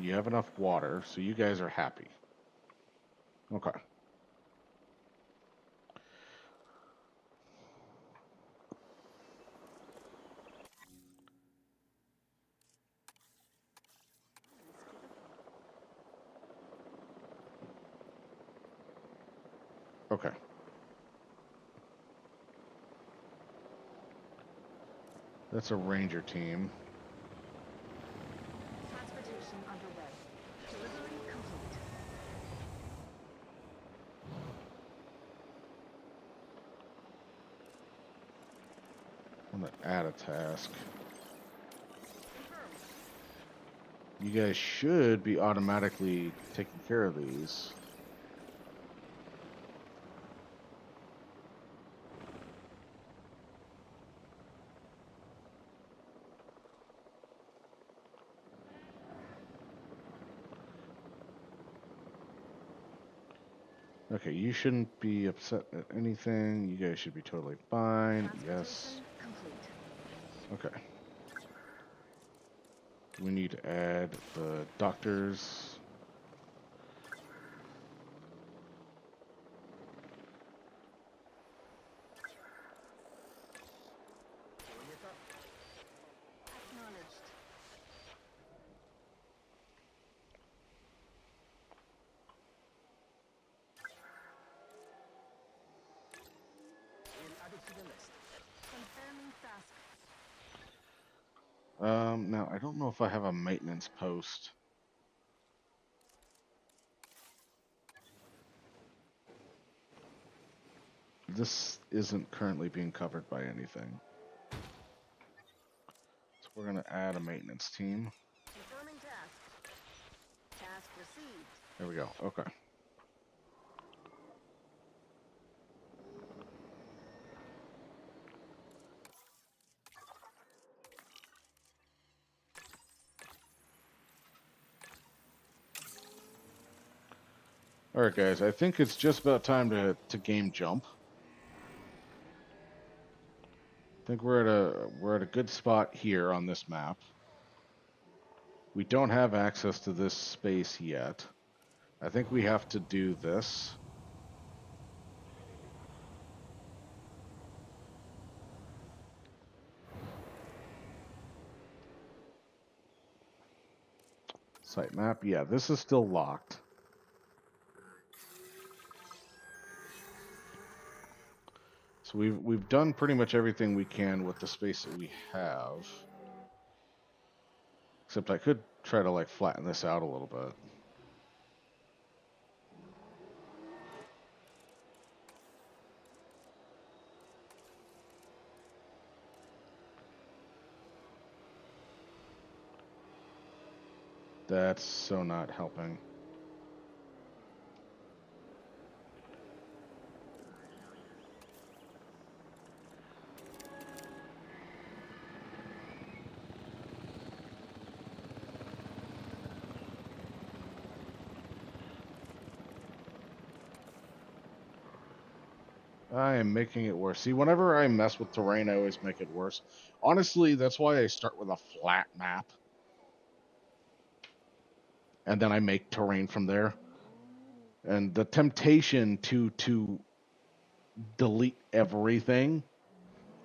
[SPEAKER 2] You have enough water, so you guys are happy. Okay. Okay. That's a ranger team.
[SPEAKER 6] Transportation underway. Delivery complete.
[SPEAKER 2] I'm gonna add a task.
[SPEAKER 6] Confirmed.
[SPEAKER 2] You guys should be automatically taking care of these. Okay, you shouldn't be upset at anything. You guys should be totally fine. Yes.
[SPEAKER 6] Transportation complete.
[SPEAKER 2] Okay. We need to add the doctors.
[SPEAKER 8] Doing it up.
[SPEAKER 6] Acknowledged.
[SPEAKER 8] Being added to the list.
[SPEAKER 6] Confirming task.
[SPEAKER 2] Now I don't know if I have a maintenance post. This isn't currently being covered by anything. So we're gonna add a maintenance team.
[SPEAKER 6] Confirming task. Task received.
[SPEAKER 2] There we go. Okay. Alright guys, I think it's just about time to game jump. I think we're at a good spot here on this map. We don't have access to this space yet. I think we have to do this. Site map. Yeah, this is still locked. So we've done pretty much everything we can with the space that we have. Except I could try to like flatten this out a little bit. That's so not helping. I am making it worse. See, whenever I mess with terrain, I always make it worse. Honestly, that's why I start with a flat map. And then I make terrain from there. And the temptation to delete everything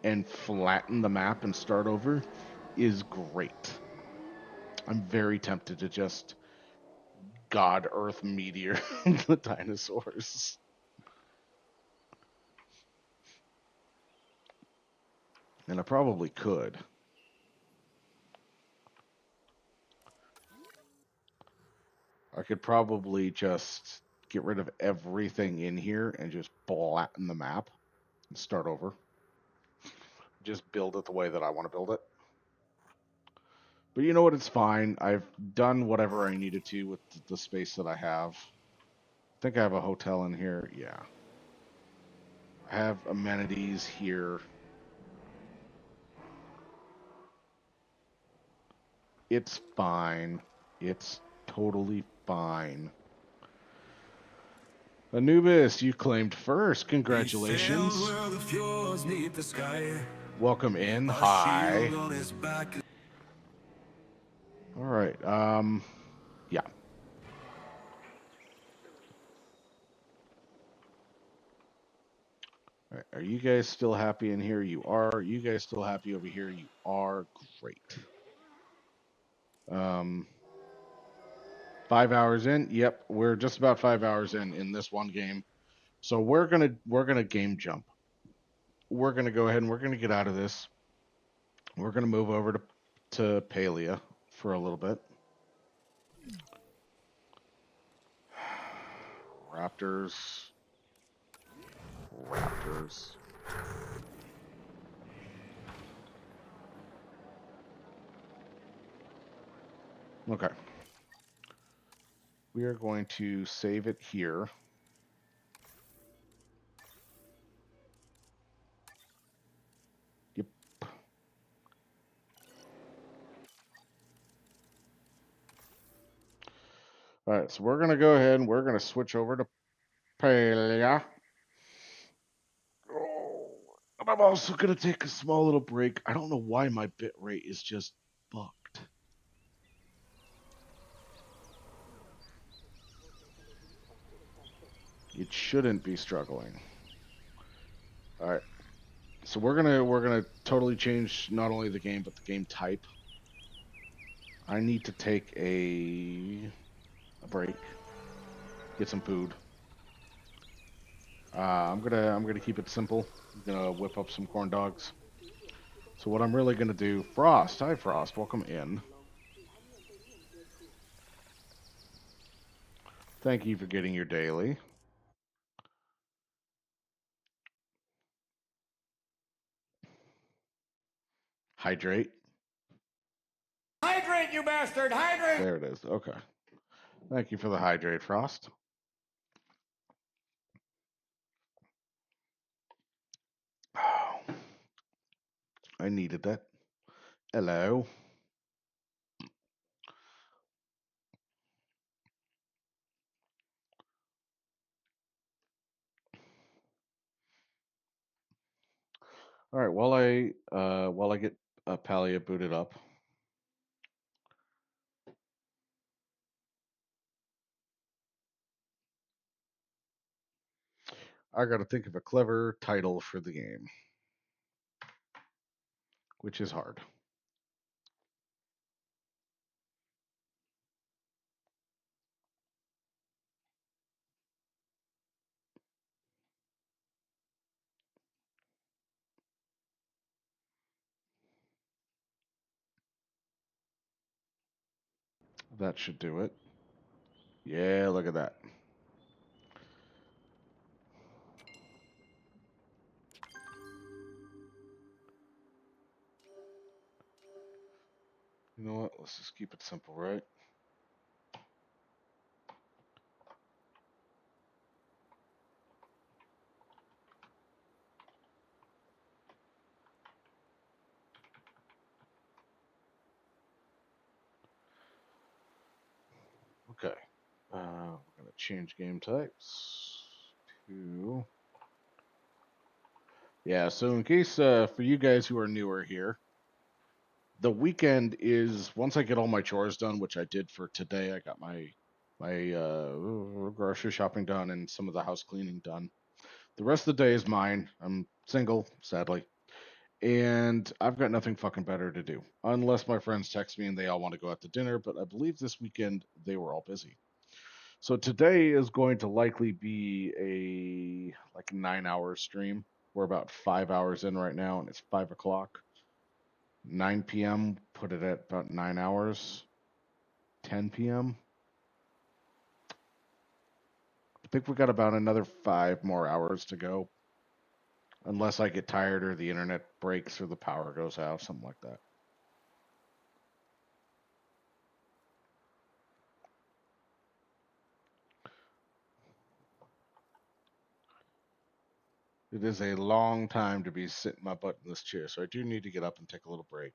[SPEAKER 2] and flatten the map and start over is great. I'm very tempted to just God Earth meteor the dinosaurs. And I probably could. I could probably just get rid of everything in here and just flatten the map and start over. Just build it the way that I want to build it. But you know what? It's fine. I've done whatever I needed to with the space that I have. I think I have a hotel in here. Yeah. I have amenities here. It's fine. It's totally fine. Anubis, you claimed first. Congratulations. Welcome in. Hi. All right. Yeah. All right. Are you guys still happy in here? You are. You guys still happy over here? You are. Great. 5 hours in. Yep, we're just about 5 hours in this one game. So we're gonna game jump. We're gonna go ahead and we're gonna get out of this. We're gonna move over to Palia for a little bit. Raptors. Raptors. Okay. We are going to save it here. Yep. All right, so we're gonna go ahead and we're gonna switch over to Palia. Oh, and I'm also gonna take a small little break. I don't know why my bit rate is just fucked. It shouldn't be struggling. All right. So we're gonna totally change not only the game but the game type. I need to take a break, get some food. I'm gonna keep it simple. I'm gonna whip up some corn dogs. So what I'm really gonna do, Frost. Hi Frost, welcome in. Thank you for getting your daily. Hydrate.
[SPEAKER 1] Hydrate, you bastard! Hydrate!
[SPEAKER 2] There it is. Okay. Thank you for the hydrate, Frost. Oh, I needed that. Hello. All right. While I get Palia booted up. I got to think of a clever title for the game, which is hard. That should do it. Yeah, look at that. You know what? Let's just keep it simple, right? Okay. We're going to change game types to. Yeah, so in case for you guys who are newer here, the weekend is once I get all my chores done, which I did for today. I got my grocery shopping done and some of the house cleaning done. The rest of the day is mine. I'm single, sadly, and I've got nothing fucking better to do unless my friends text me and they all want to go out to dinner. But I believe this weekend they were all busy. So today is going to likely be a like 9 hour stream. We're about 5 hours in right now, and it's 5 o'clock. 9 p.m. Put it at about 9 hours. 10 p.m. I think we got about another 5 more hours to go, unless I get tired or the internet breaks or the power goes out, something like that. It is a long time to be sitting my butt in this chair, so I do need to get up and take a little break.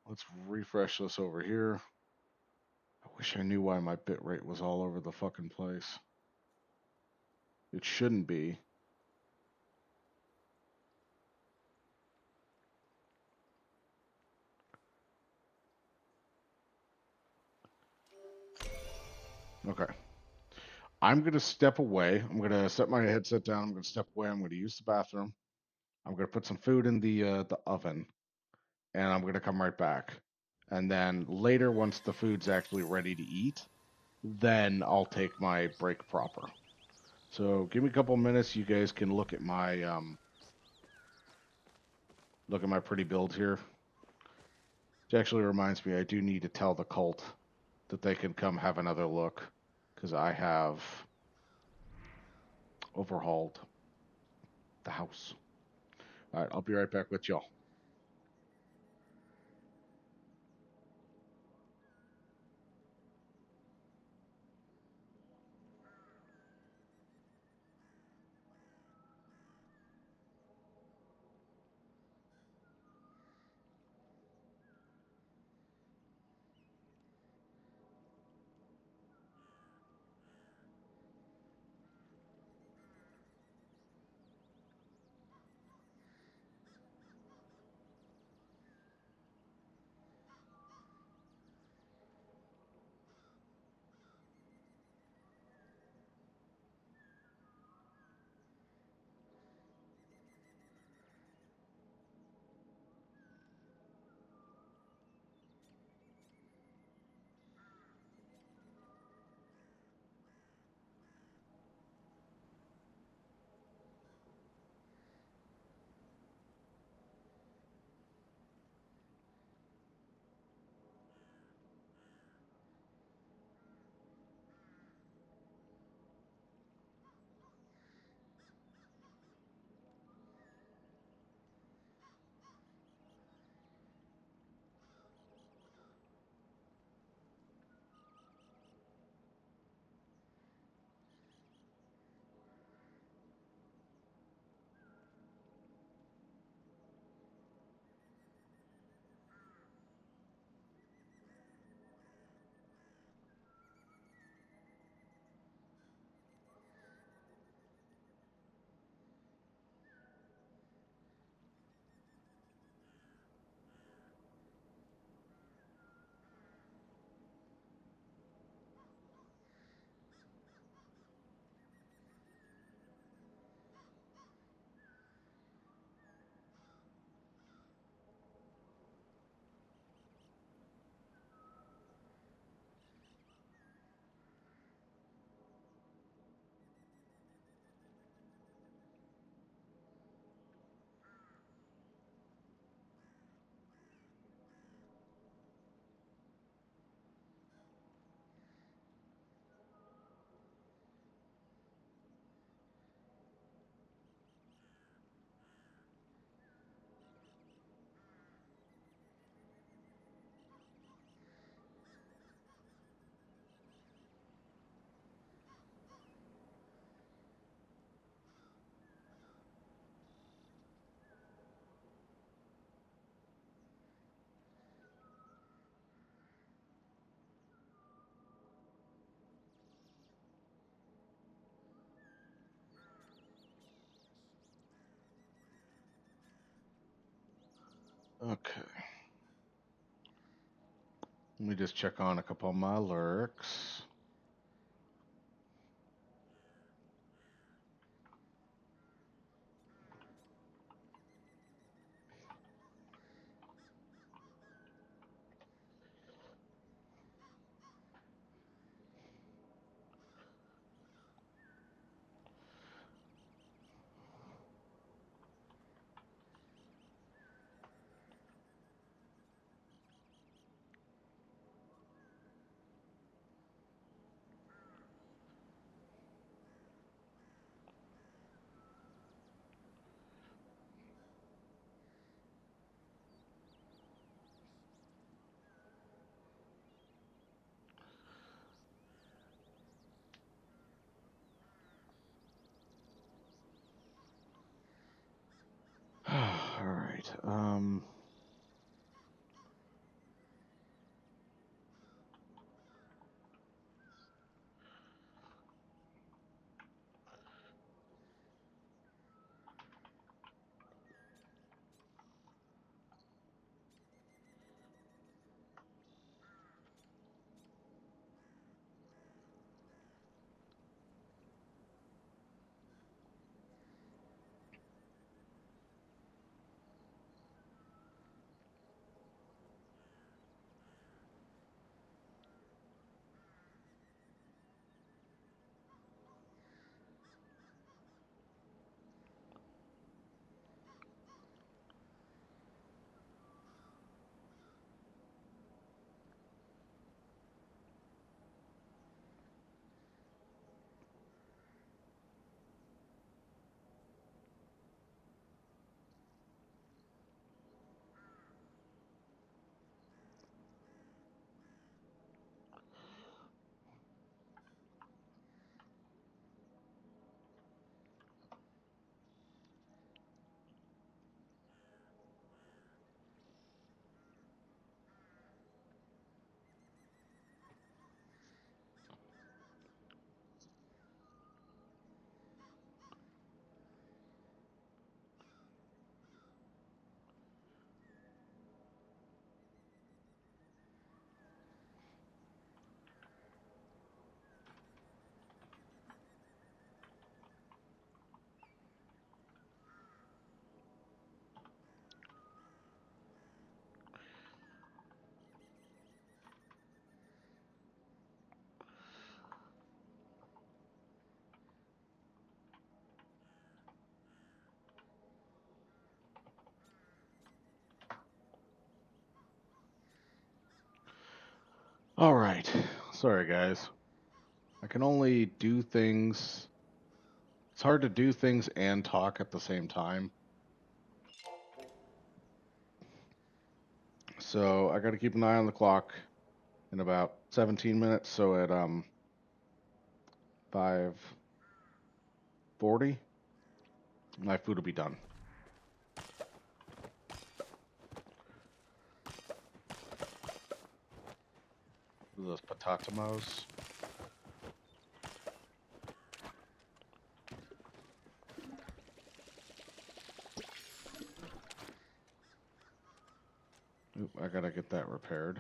[SPEAKER 2] Let's refresh this over here. I wish I knew why my bitrate was all over the fucking place. It shouldn't be. Okay. I'm going to step away. I'm going to set my headset down. I'm going to step away. I'm going to use the bathroom. I'm going to put some food in the oven, and I'm going to come right back. And then later, once the food's actually ready to eat, then I'll take my break proper. So give me a couple minutes. You guys can look at my pretty build here. It actually reminds me I do need to tell the cult that they can come have another look because I have overhauled the house. All right, I'll be right back with y'all. Okay. Let me just check on a couple of my lurks. All right. All right. Sorry, guys. I can only do things. It's hard to do things and talk at the same time. So I got to keep an eye on the clock in about 17 minutes. So at 5:40, my food will be done. Those potatoes. Oop, I gotta get that repaired.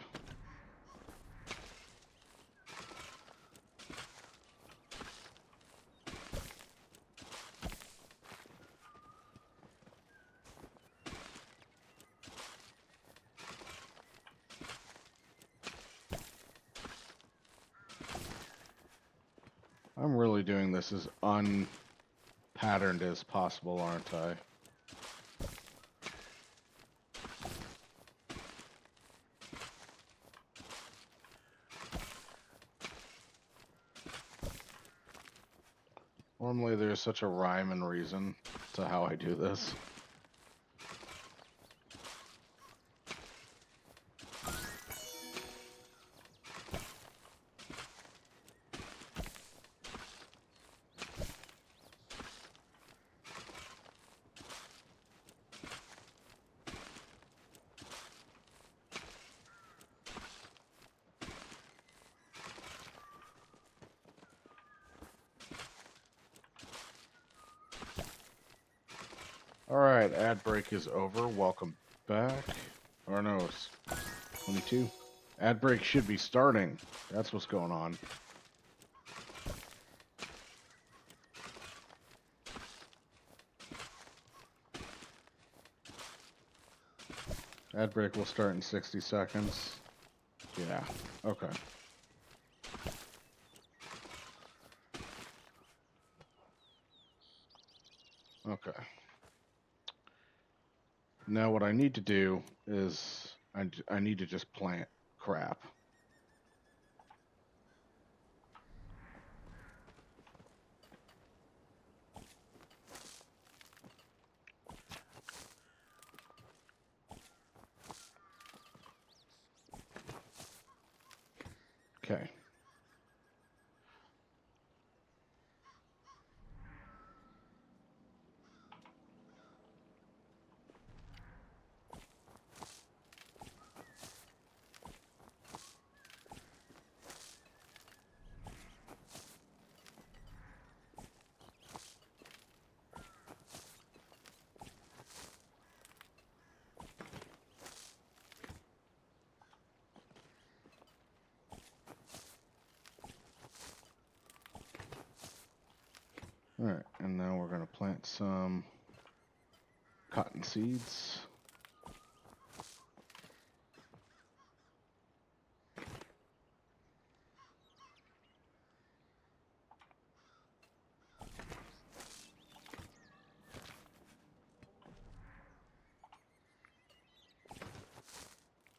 [SPEAKER 2] I'm really doing this as unpatterned as possible, aren't I? Normally there's such a rhyme and reason to how I do this. All right, ad break is over. Welcome back. Or no, it's 22. Ad break should be starting. That's what's going on. Ad break will start in 60 seconds. Yeah, okay. Okay. Now what I need to do is I need to just plant crap. Okay. All right, and now we're going to plant some cotton seeds.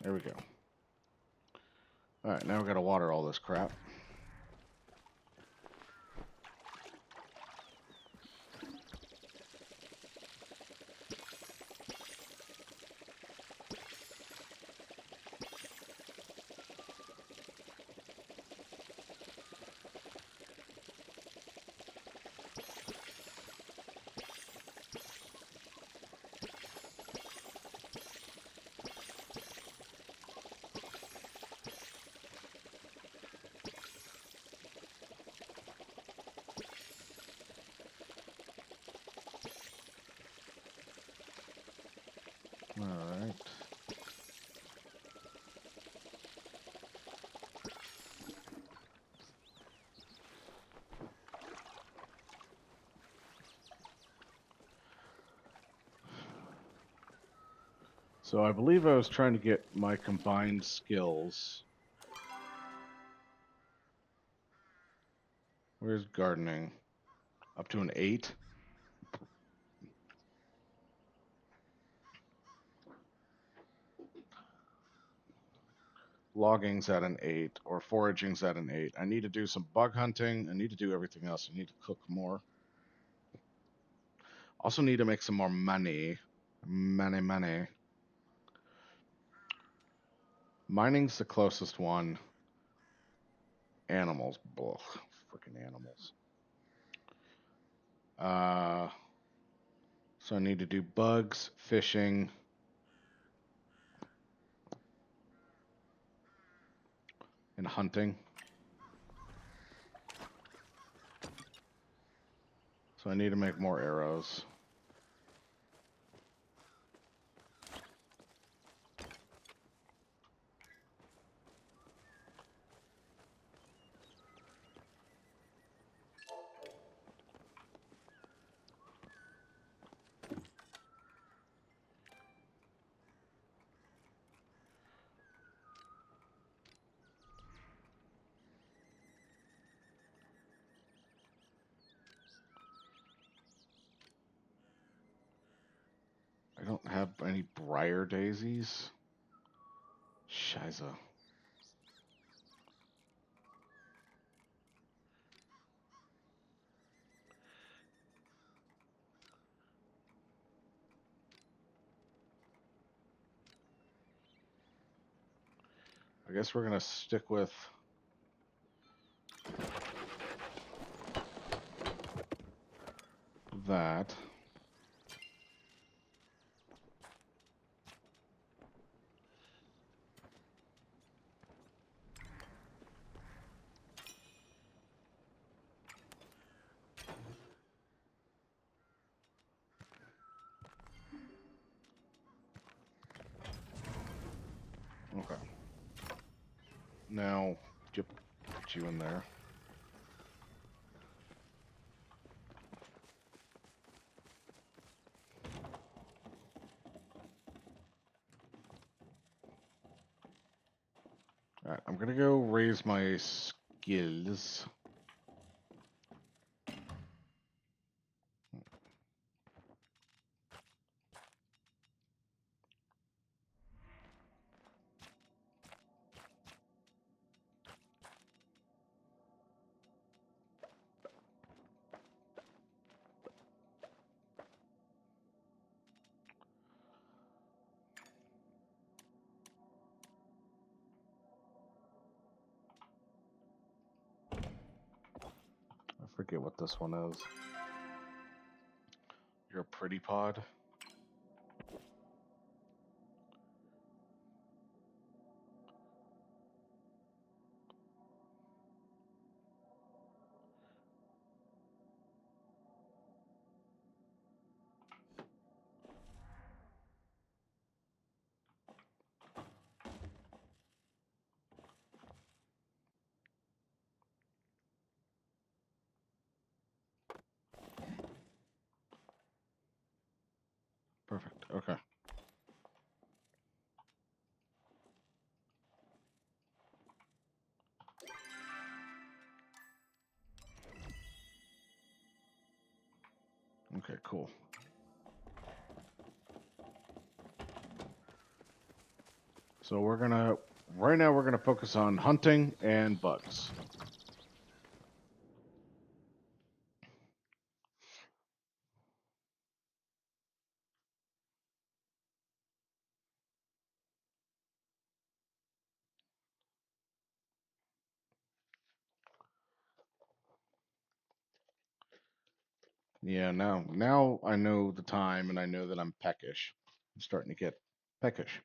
[SPEAKER 2] There we go. All right, now we got to water all this crap. All right. So I believe I was trying to get my combined skills. Where's gardening? Up to an 8. Logging's at an 8, or foraging's at an 8. I need to do some bug hunting. I need to do everything else. I need to cook more. Also need to make some more money. Money. Mining's the closest one. Animals. Ugh, freaking animals. So I need to do bugs, fishing, and hunting. So I need to make more arrows. I don't have any briar daisies. Shiza. I guess we're gonna stick with that. Now, yep, put you in there. Alright, I'm gonna go raise my skills. I forget what this one is. You're a pretty pod? Perfect. Okay. Okay, cool. So right now we're gonna focus on hunting and bugs. Yeah, now I know the time and I know that I'm peckish. I'm starting to get peckish.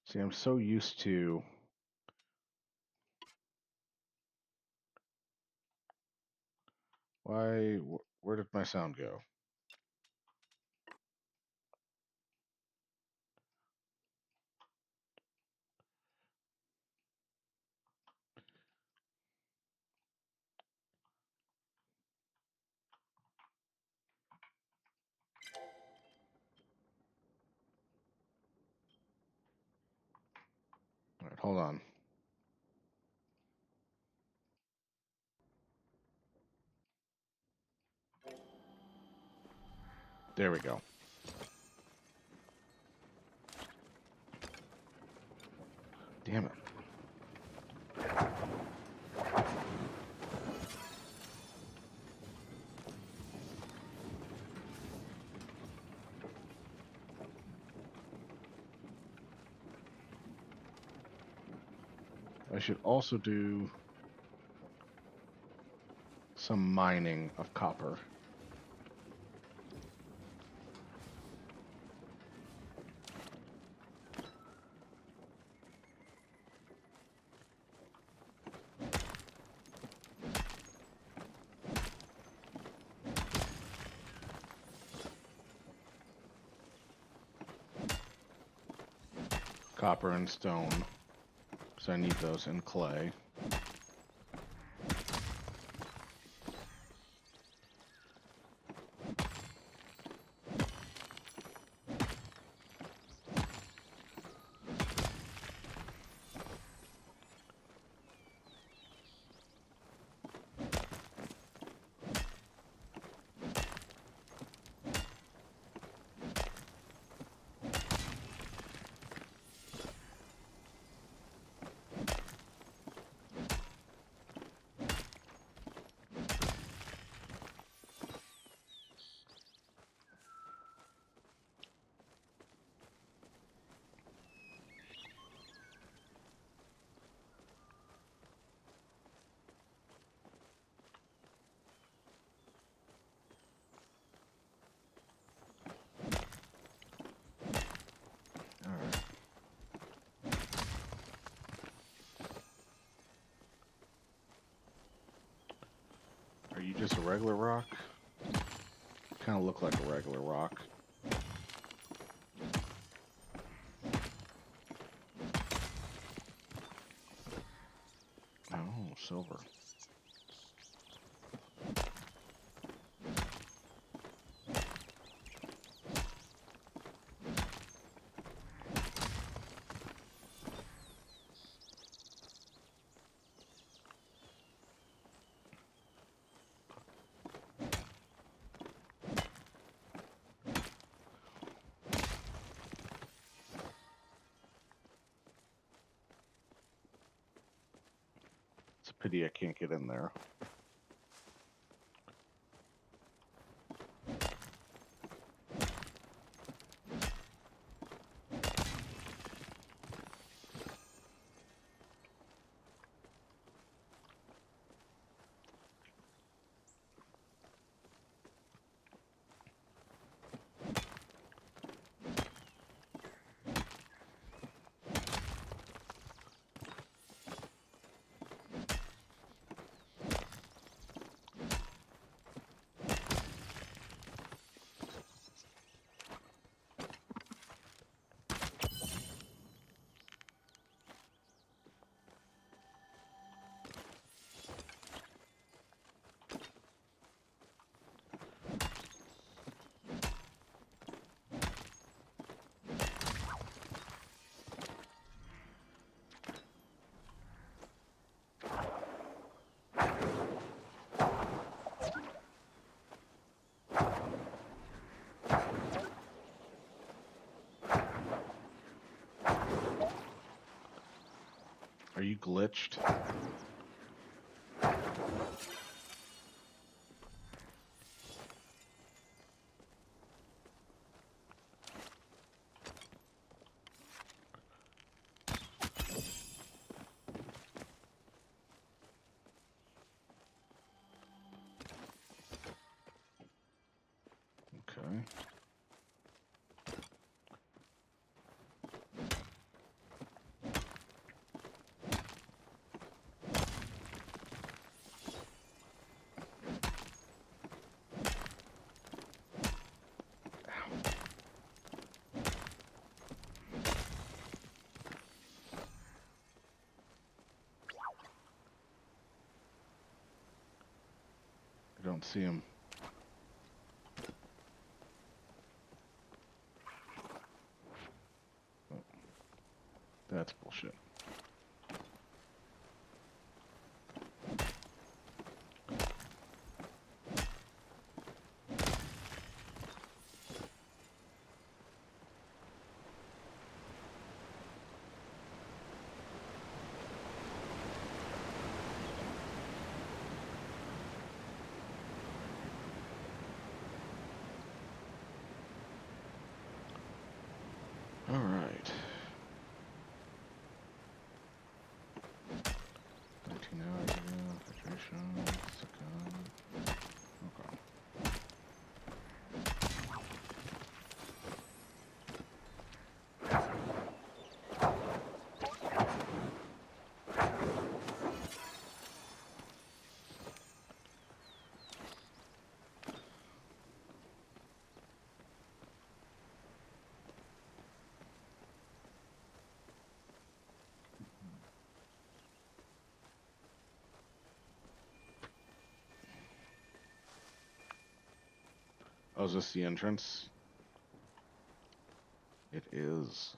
[SPEAKER 2] See, I'm so used to where did my sound go? All right, hold on. There we go. Damn it. I should also do some mining of copper. Copper and stone, so I need those in clay. Alright. Are you just a regular rock? Kind of look like a regular rock. Oh, silver. It's a pity I can't get in there. Are you glitched? Okay. I don't see him. Oh, that's bullshit. is this the entrance? It is.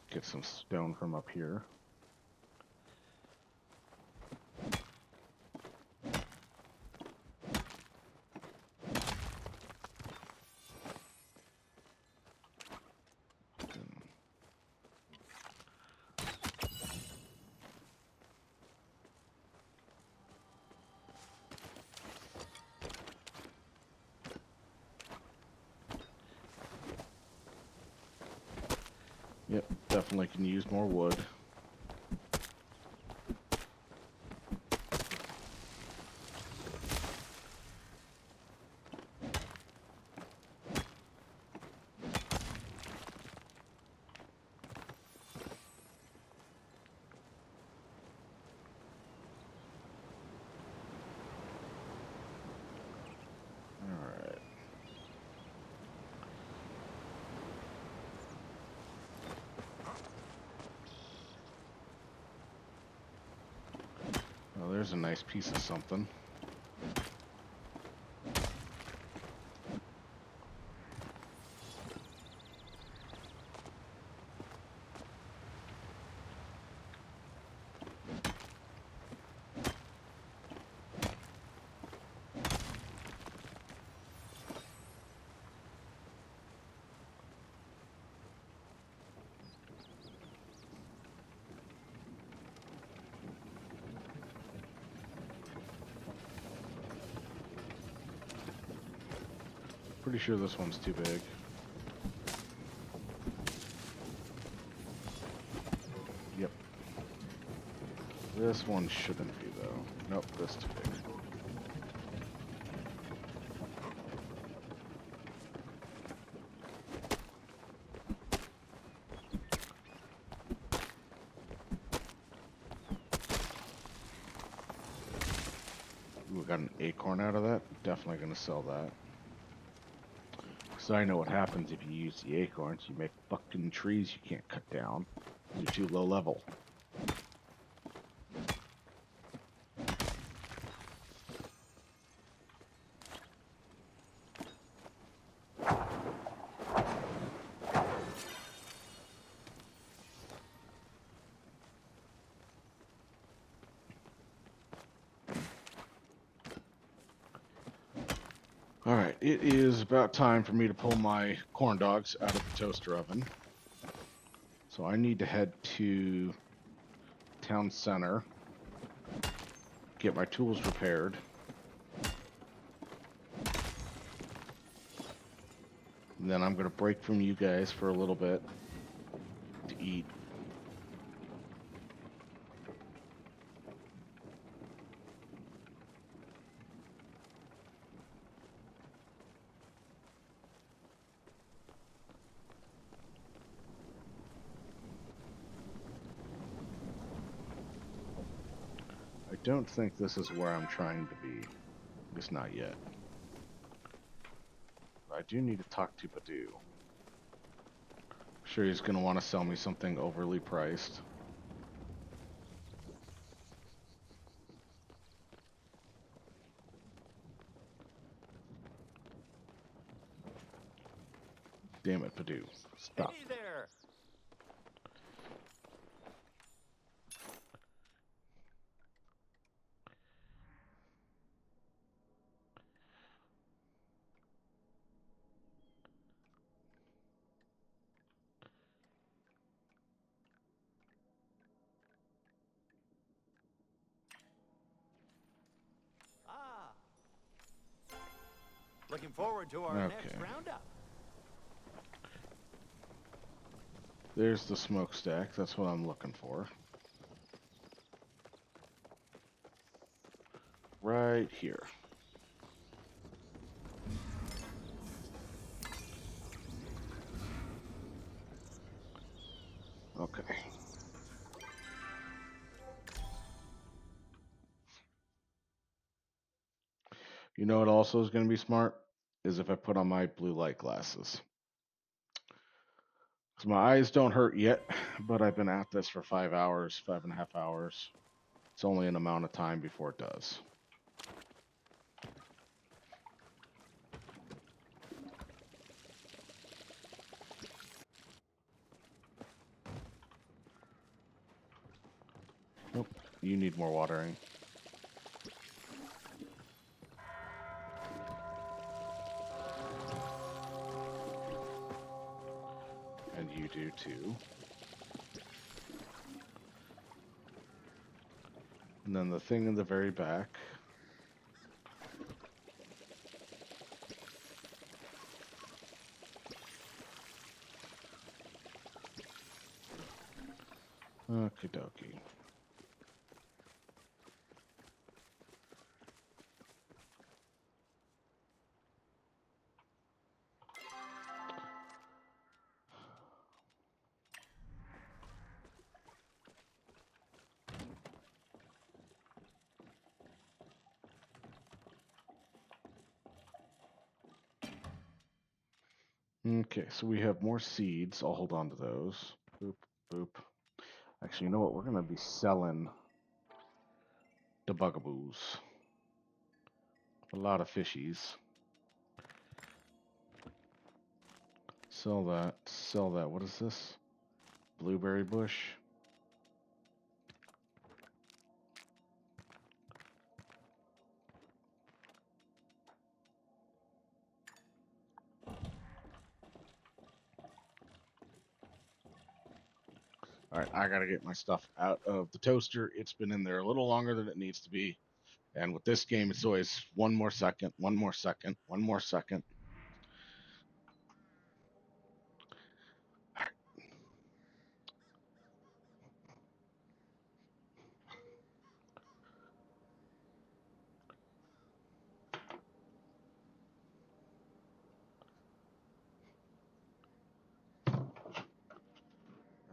[SPEAKER 2] Get some stone from up here. Yep, definitely can use more wood. Alright. Well, there's a nice piece of something. Pretty sure this one's too big. Yep. This one shouldn't be, though. Nope, this too big. Ooh, we got an acorn out of that. Definitely gonna sell that. So I know what happens if you use the acorns. You make fucking trees you can't cut down. You're too low level. Alright, it is about time for me to pull my corn dogs out of the toaster oven. So I need to head to town center, get my tools repaired. And then I'm going to break from you guys for a little bit to eat. I don't think this is where I'm trying to be. At least not yet. But I do need to talk to Badu. I'm sure he's going to want to sell me something overly priced. Damn it, Badu. Stop.
[SPEAKER 9] Hey there! Ah! Looking forward to our next
[SPEAKER 2] Okay.
[SPEAKER 9] roundup.
[SPEAKER 2] There's the smokestack. That's what I'm looking for. Right here. Okay. You know what also is going to be smart? is if I put on my blue light glasses. Because my eyes don't hurt yet, but I've been at this for 5 hours, 5.5 hours. It's only an amount of time before it does. Nope, you need more watering. And you do too. And then the thing in the very back. Okie dokie. Okay, so we have more seeds. I'll hold on to those. Boop, boop. Actually, you know what? We're going to be selling the bugaboos. A lot of fishies. Sell that. Sell that. What is this? Blueberry bush. All right, I got to get my stuff out of the toaster. It's been in there a little longer than it needs to be. And with this game, it's always 1 more second, 1 more second, 1 more second.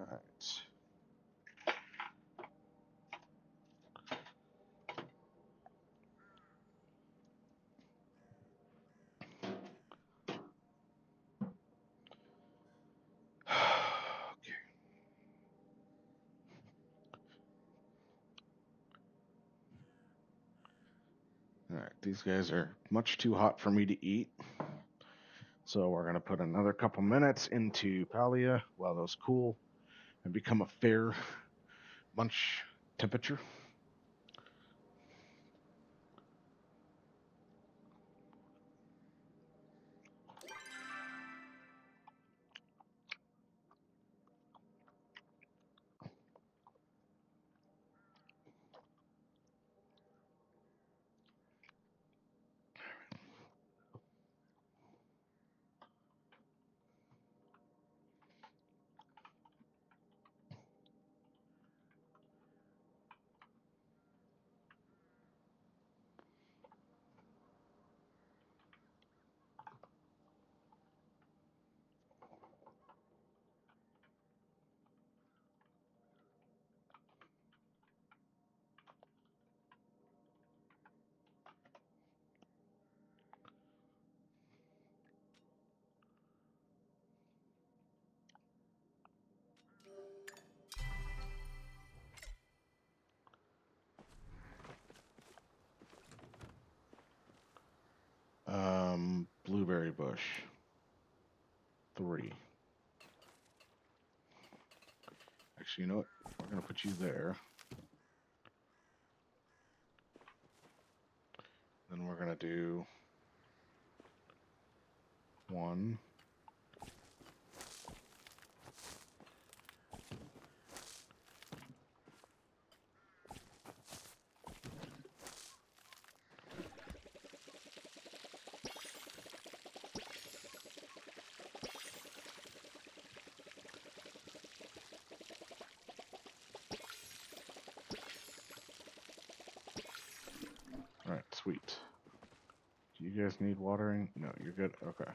[SPEAKER 2] All right. Okay. All right, these guys are much too hot for me to eat. So we're going to put another couple minutes into Palia while those cool and become a fair lunch temperature. Blueberry bush. 3. Actually, you know what? We're going to put you there. Then we're going to do 1. All right, sweet. Do you guys need watering? No, you're good? Okay.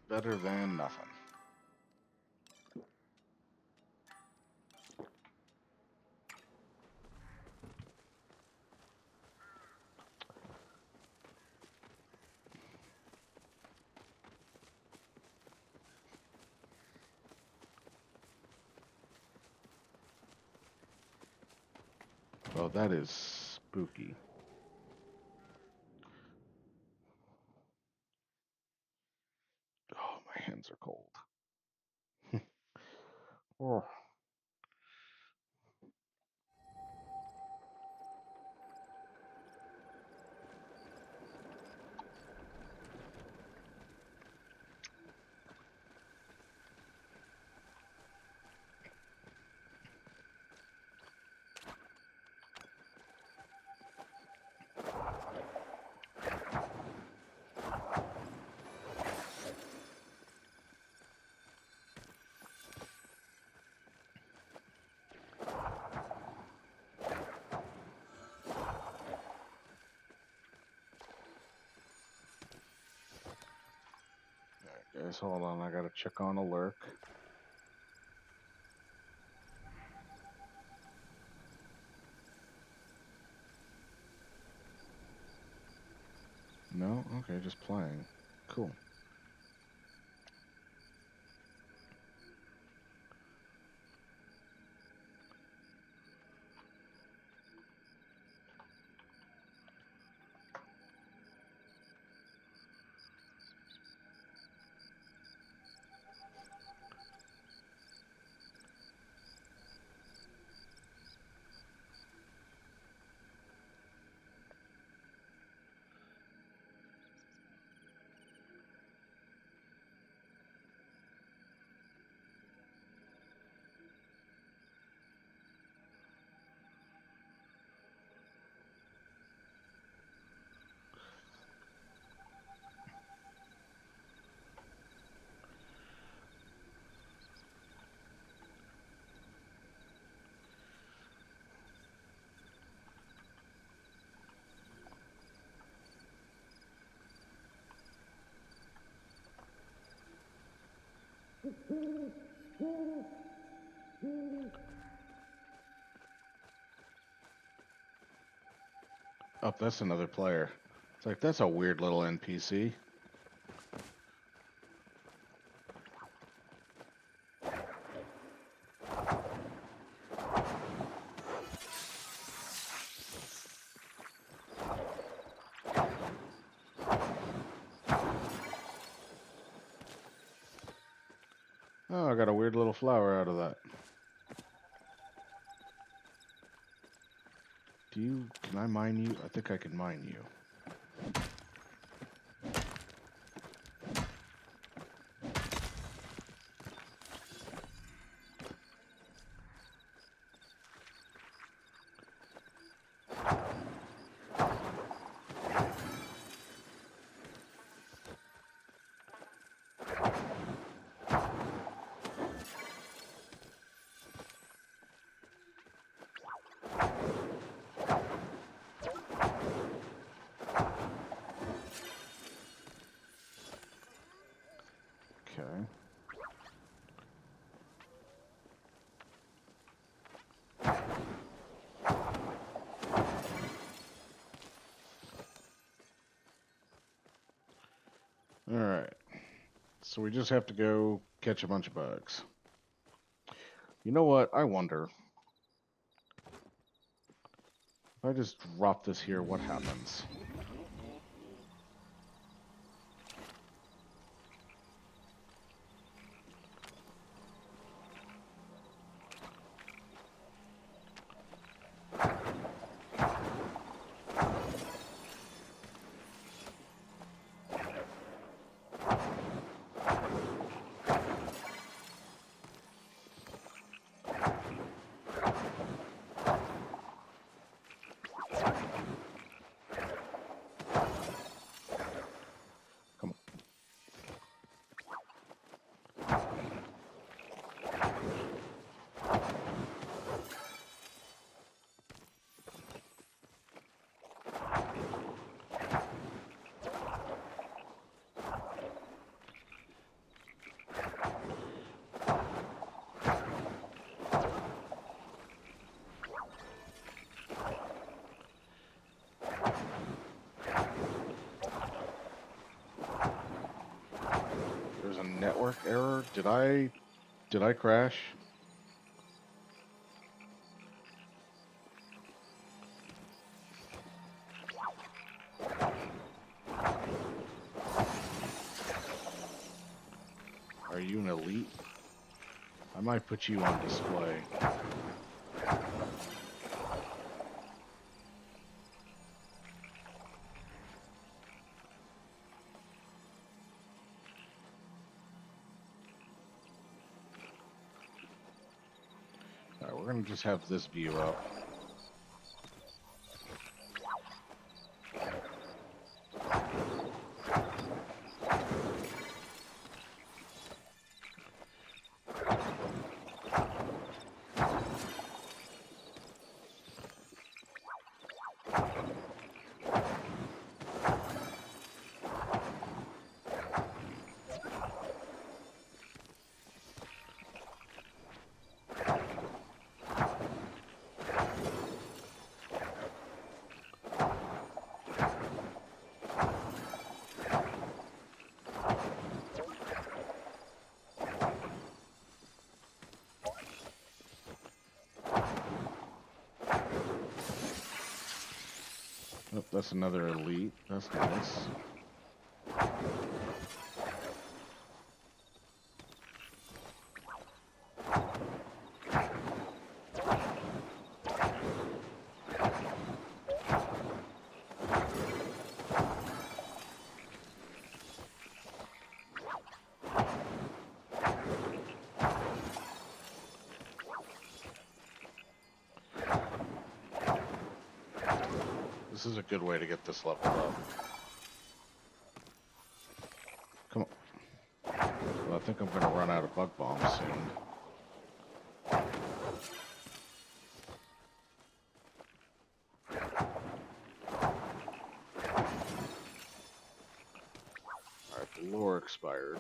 [SPEAKER 2] better than nothing. Oh, that is spooky. Oh, my hands are cold. Oh. Alright, guys, hold on. I gotta check on a lurk. No? Okay, just playing. Cool. Oh, that's another player. It's like, that's a weird little NPC. Oh, I got a weird little flower out of that. Can I mine you? I think I can mine you. Okay. All right. So we just have to go catch a bunch of bugs. You know what? I wonder. If I just drop this here, what happens? network error. Did I crash? Are you an elite? I might put you on display. Alright, we're gonna just have this view up. Oh, that's another elite. That's nice. This is a good way to get this leveled up. Come on. Well, I think I'm gonna run out of bug bombs soon. Alright, the lure expired.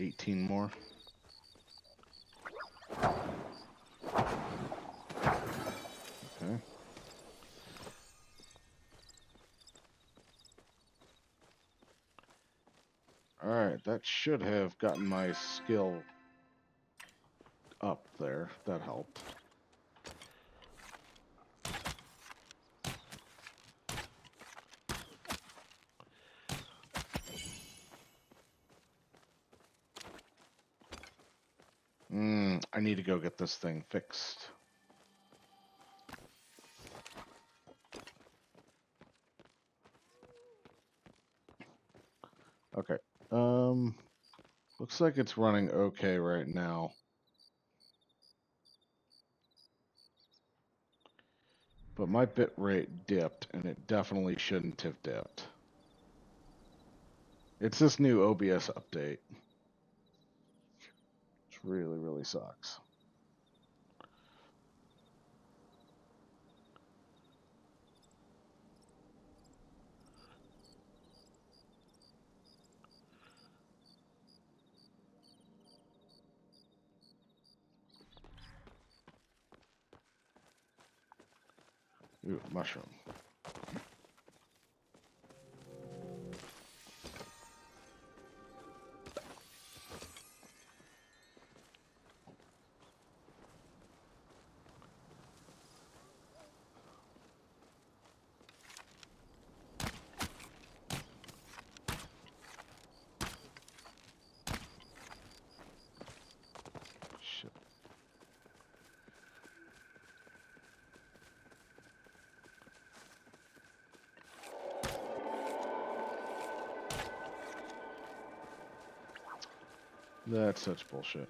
[SPEAKER 2] $18 more. Okay. Alright, that should have gotten my skill up there. That helped. I need to go get this thing fixed. Okay. Looks like it's running okay right now. But my bit rate dipped, and it definitely shouldn't have dipped. It's this new OBS update. Which really, really sucks. Ooh, mushroom. Shit. That's such bullshit.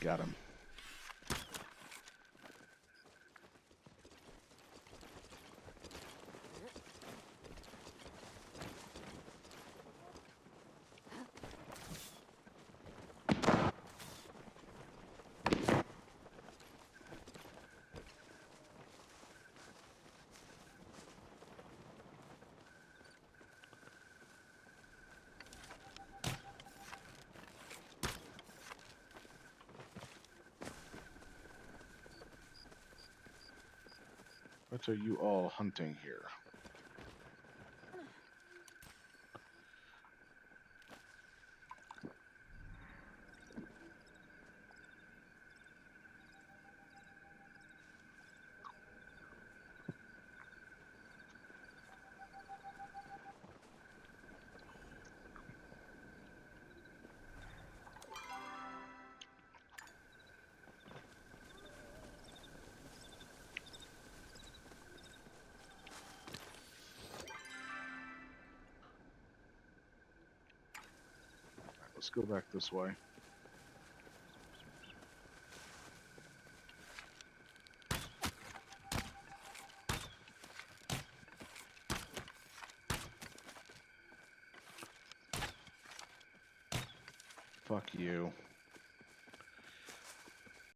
[SPEAKER 2] Got him. What are you all hunting here? Alright, let's go back this way. Fuck you.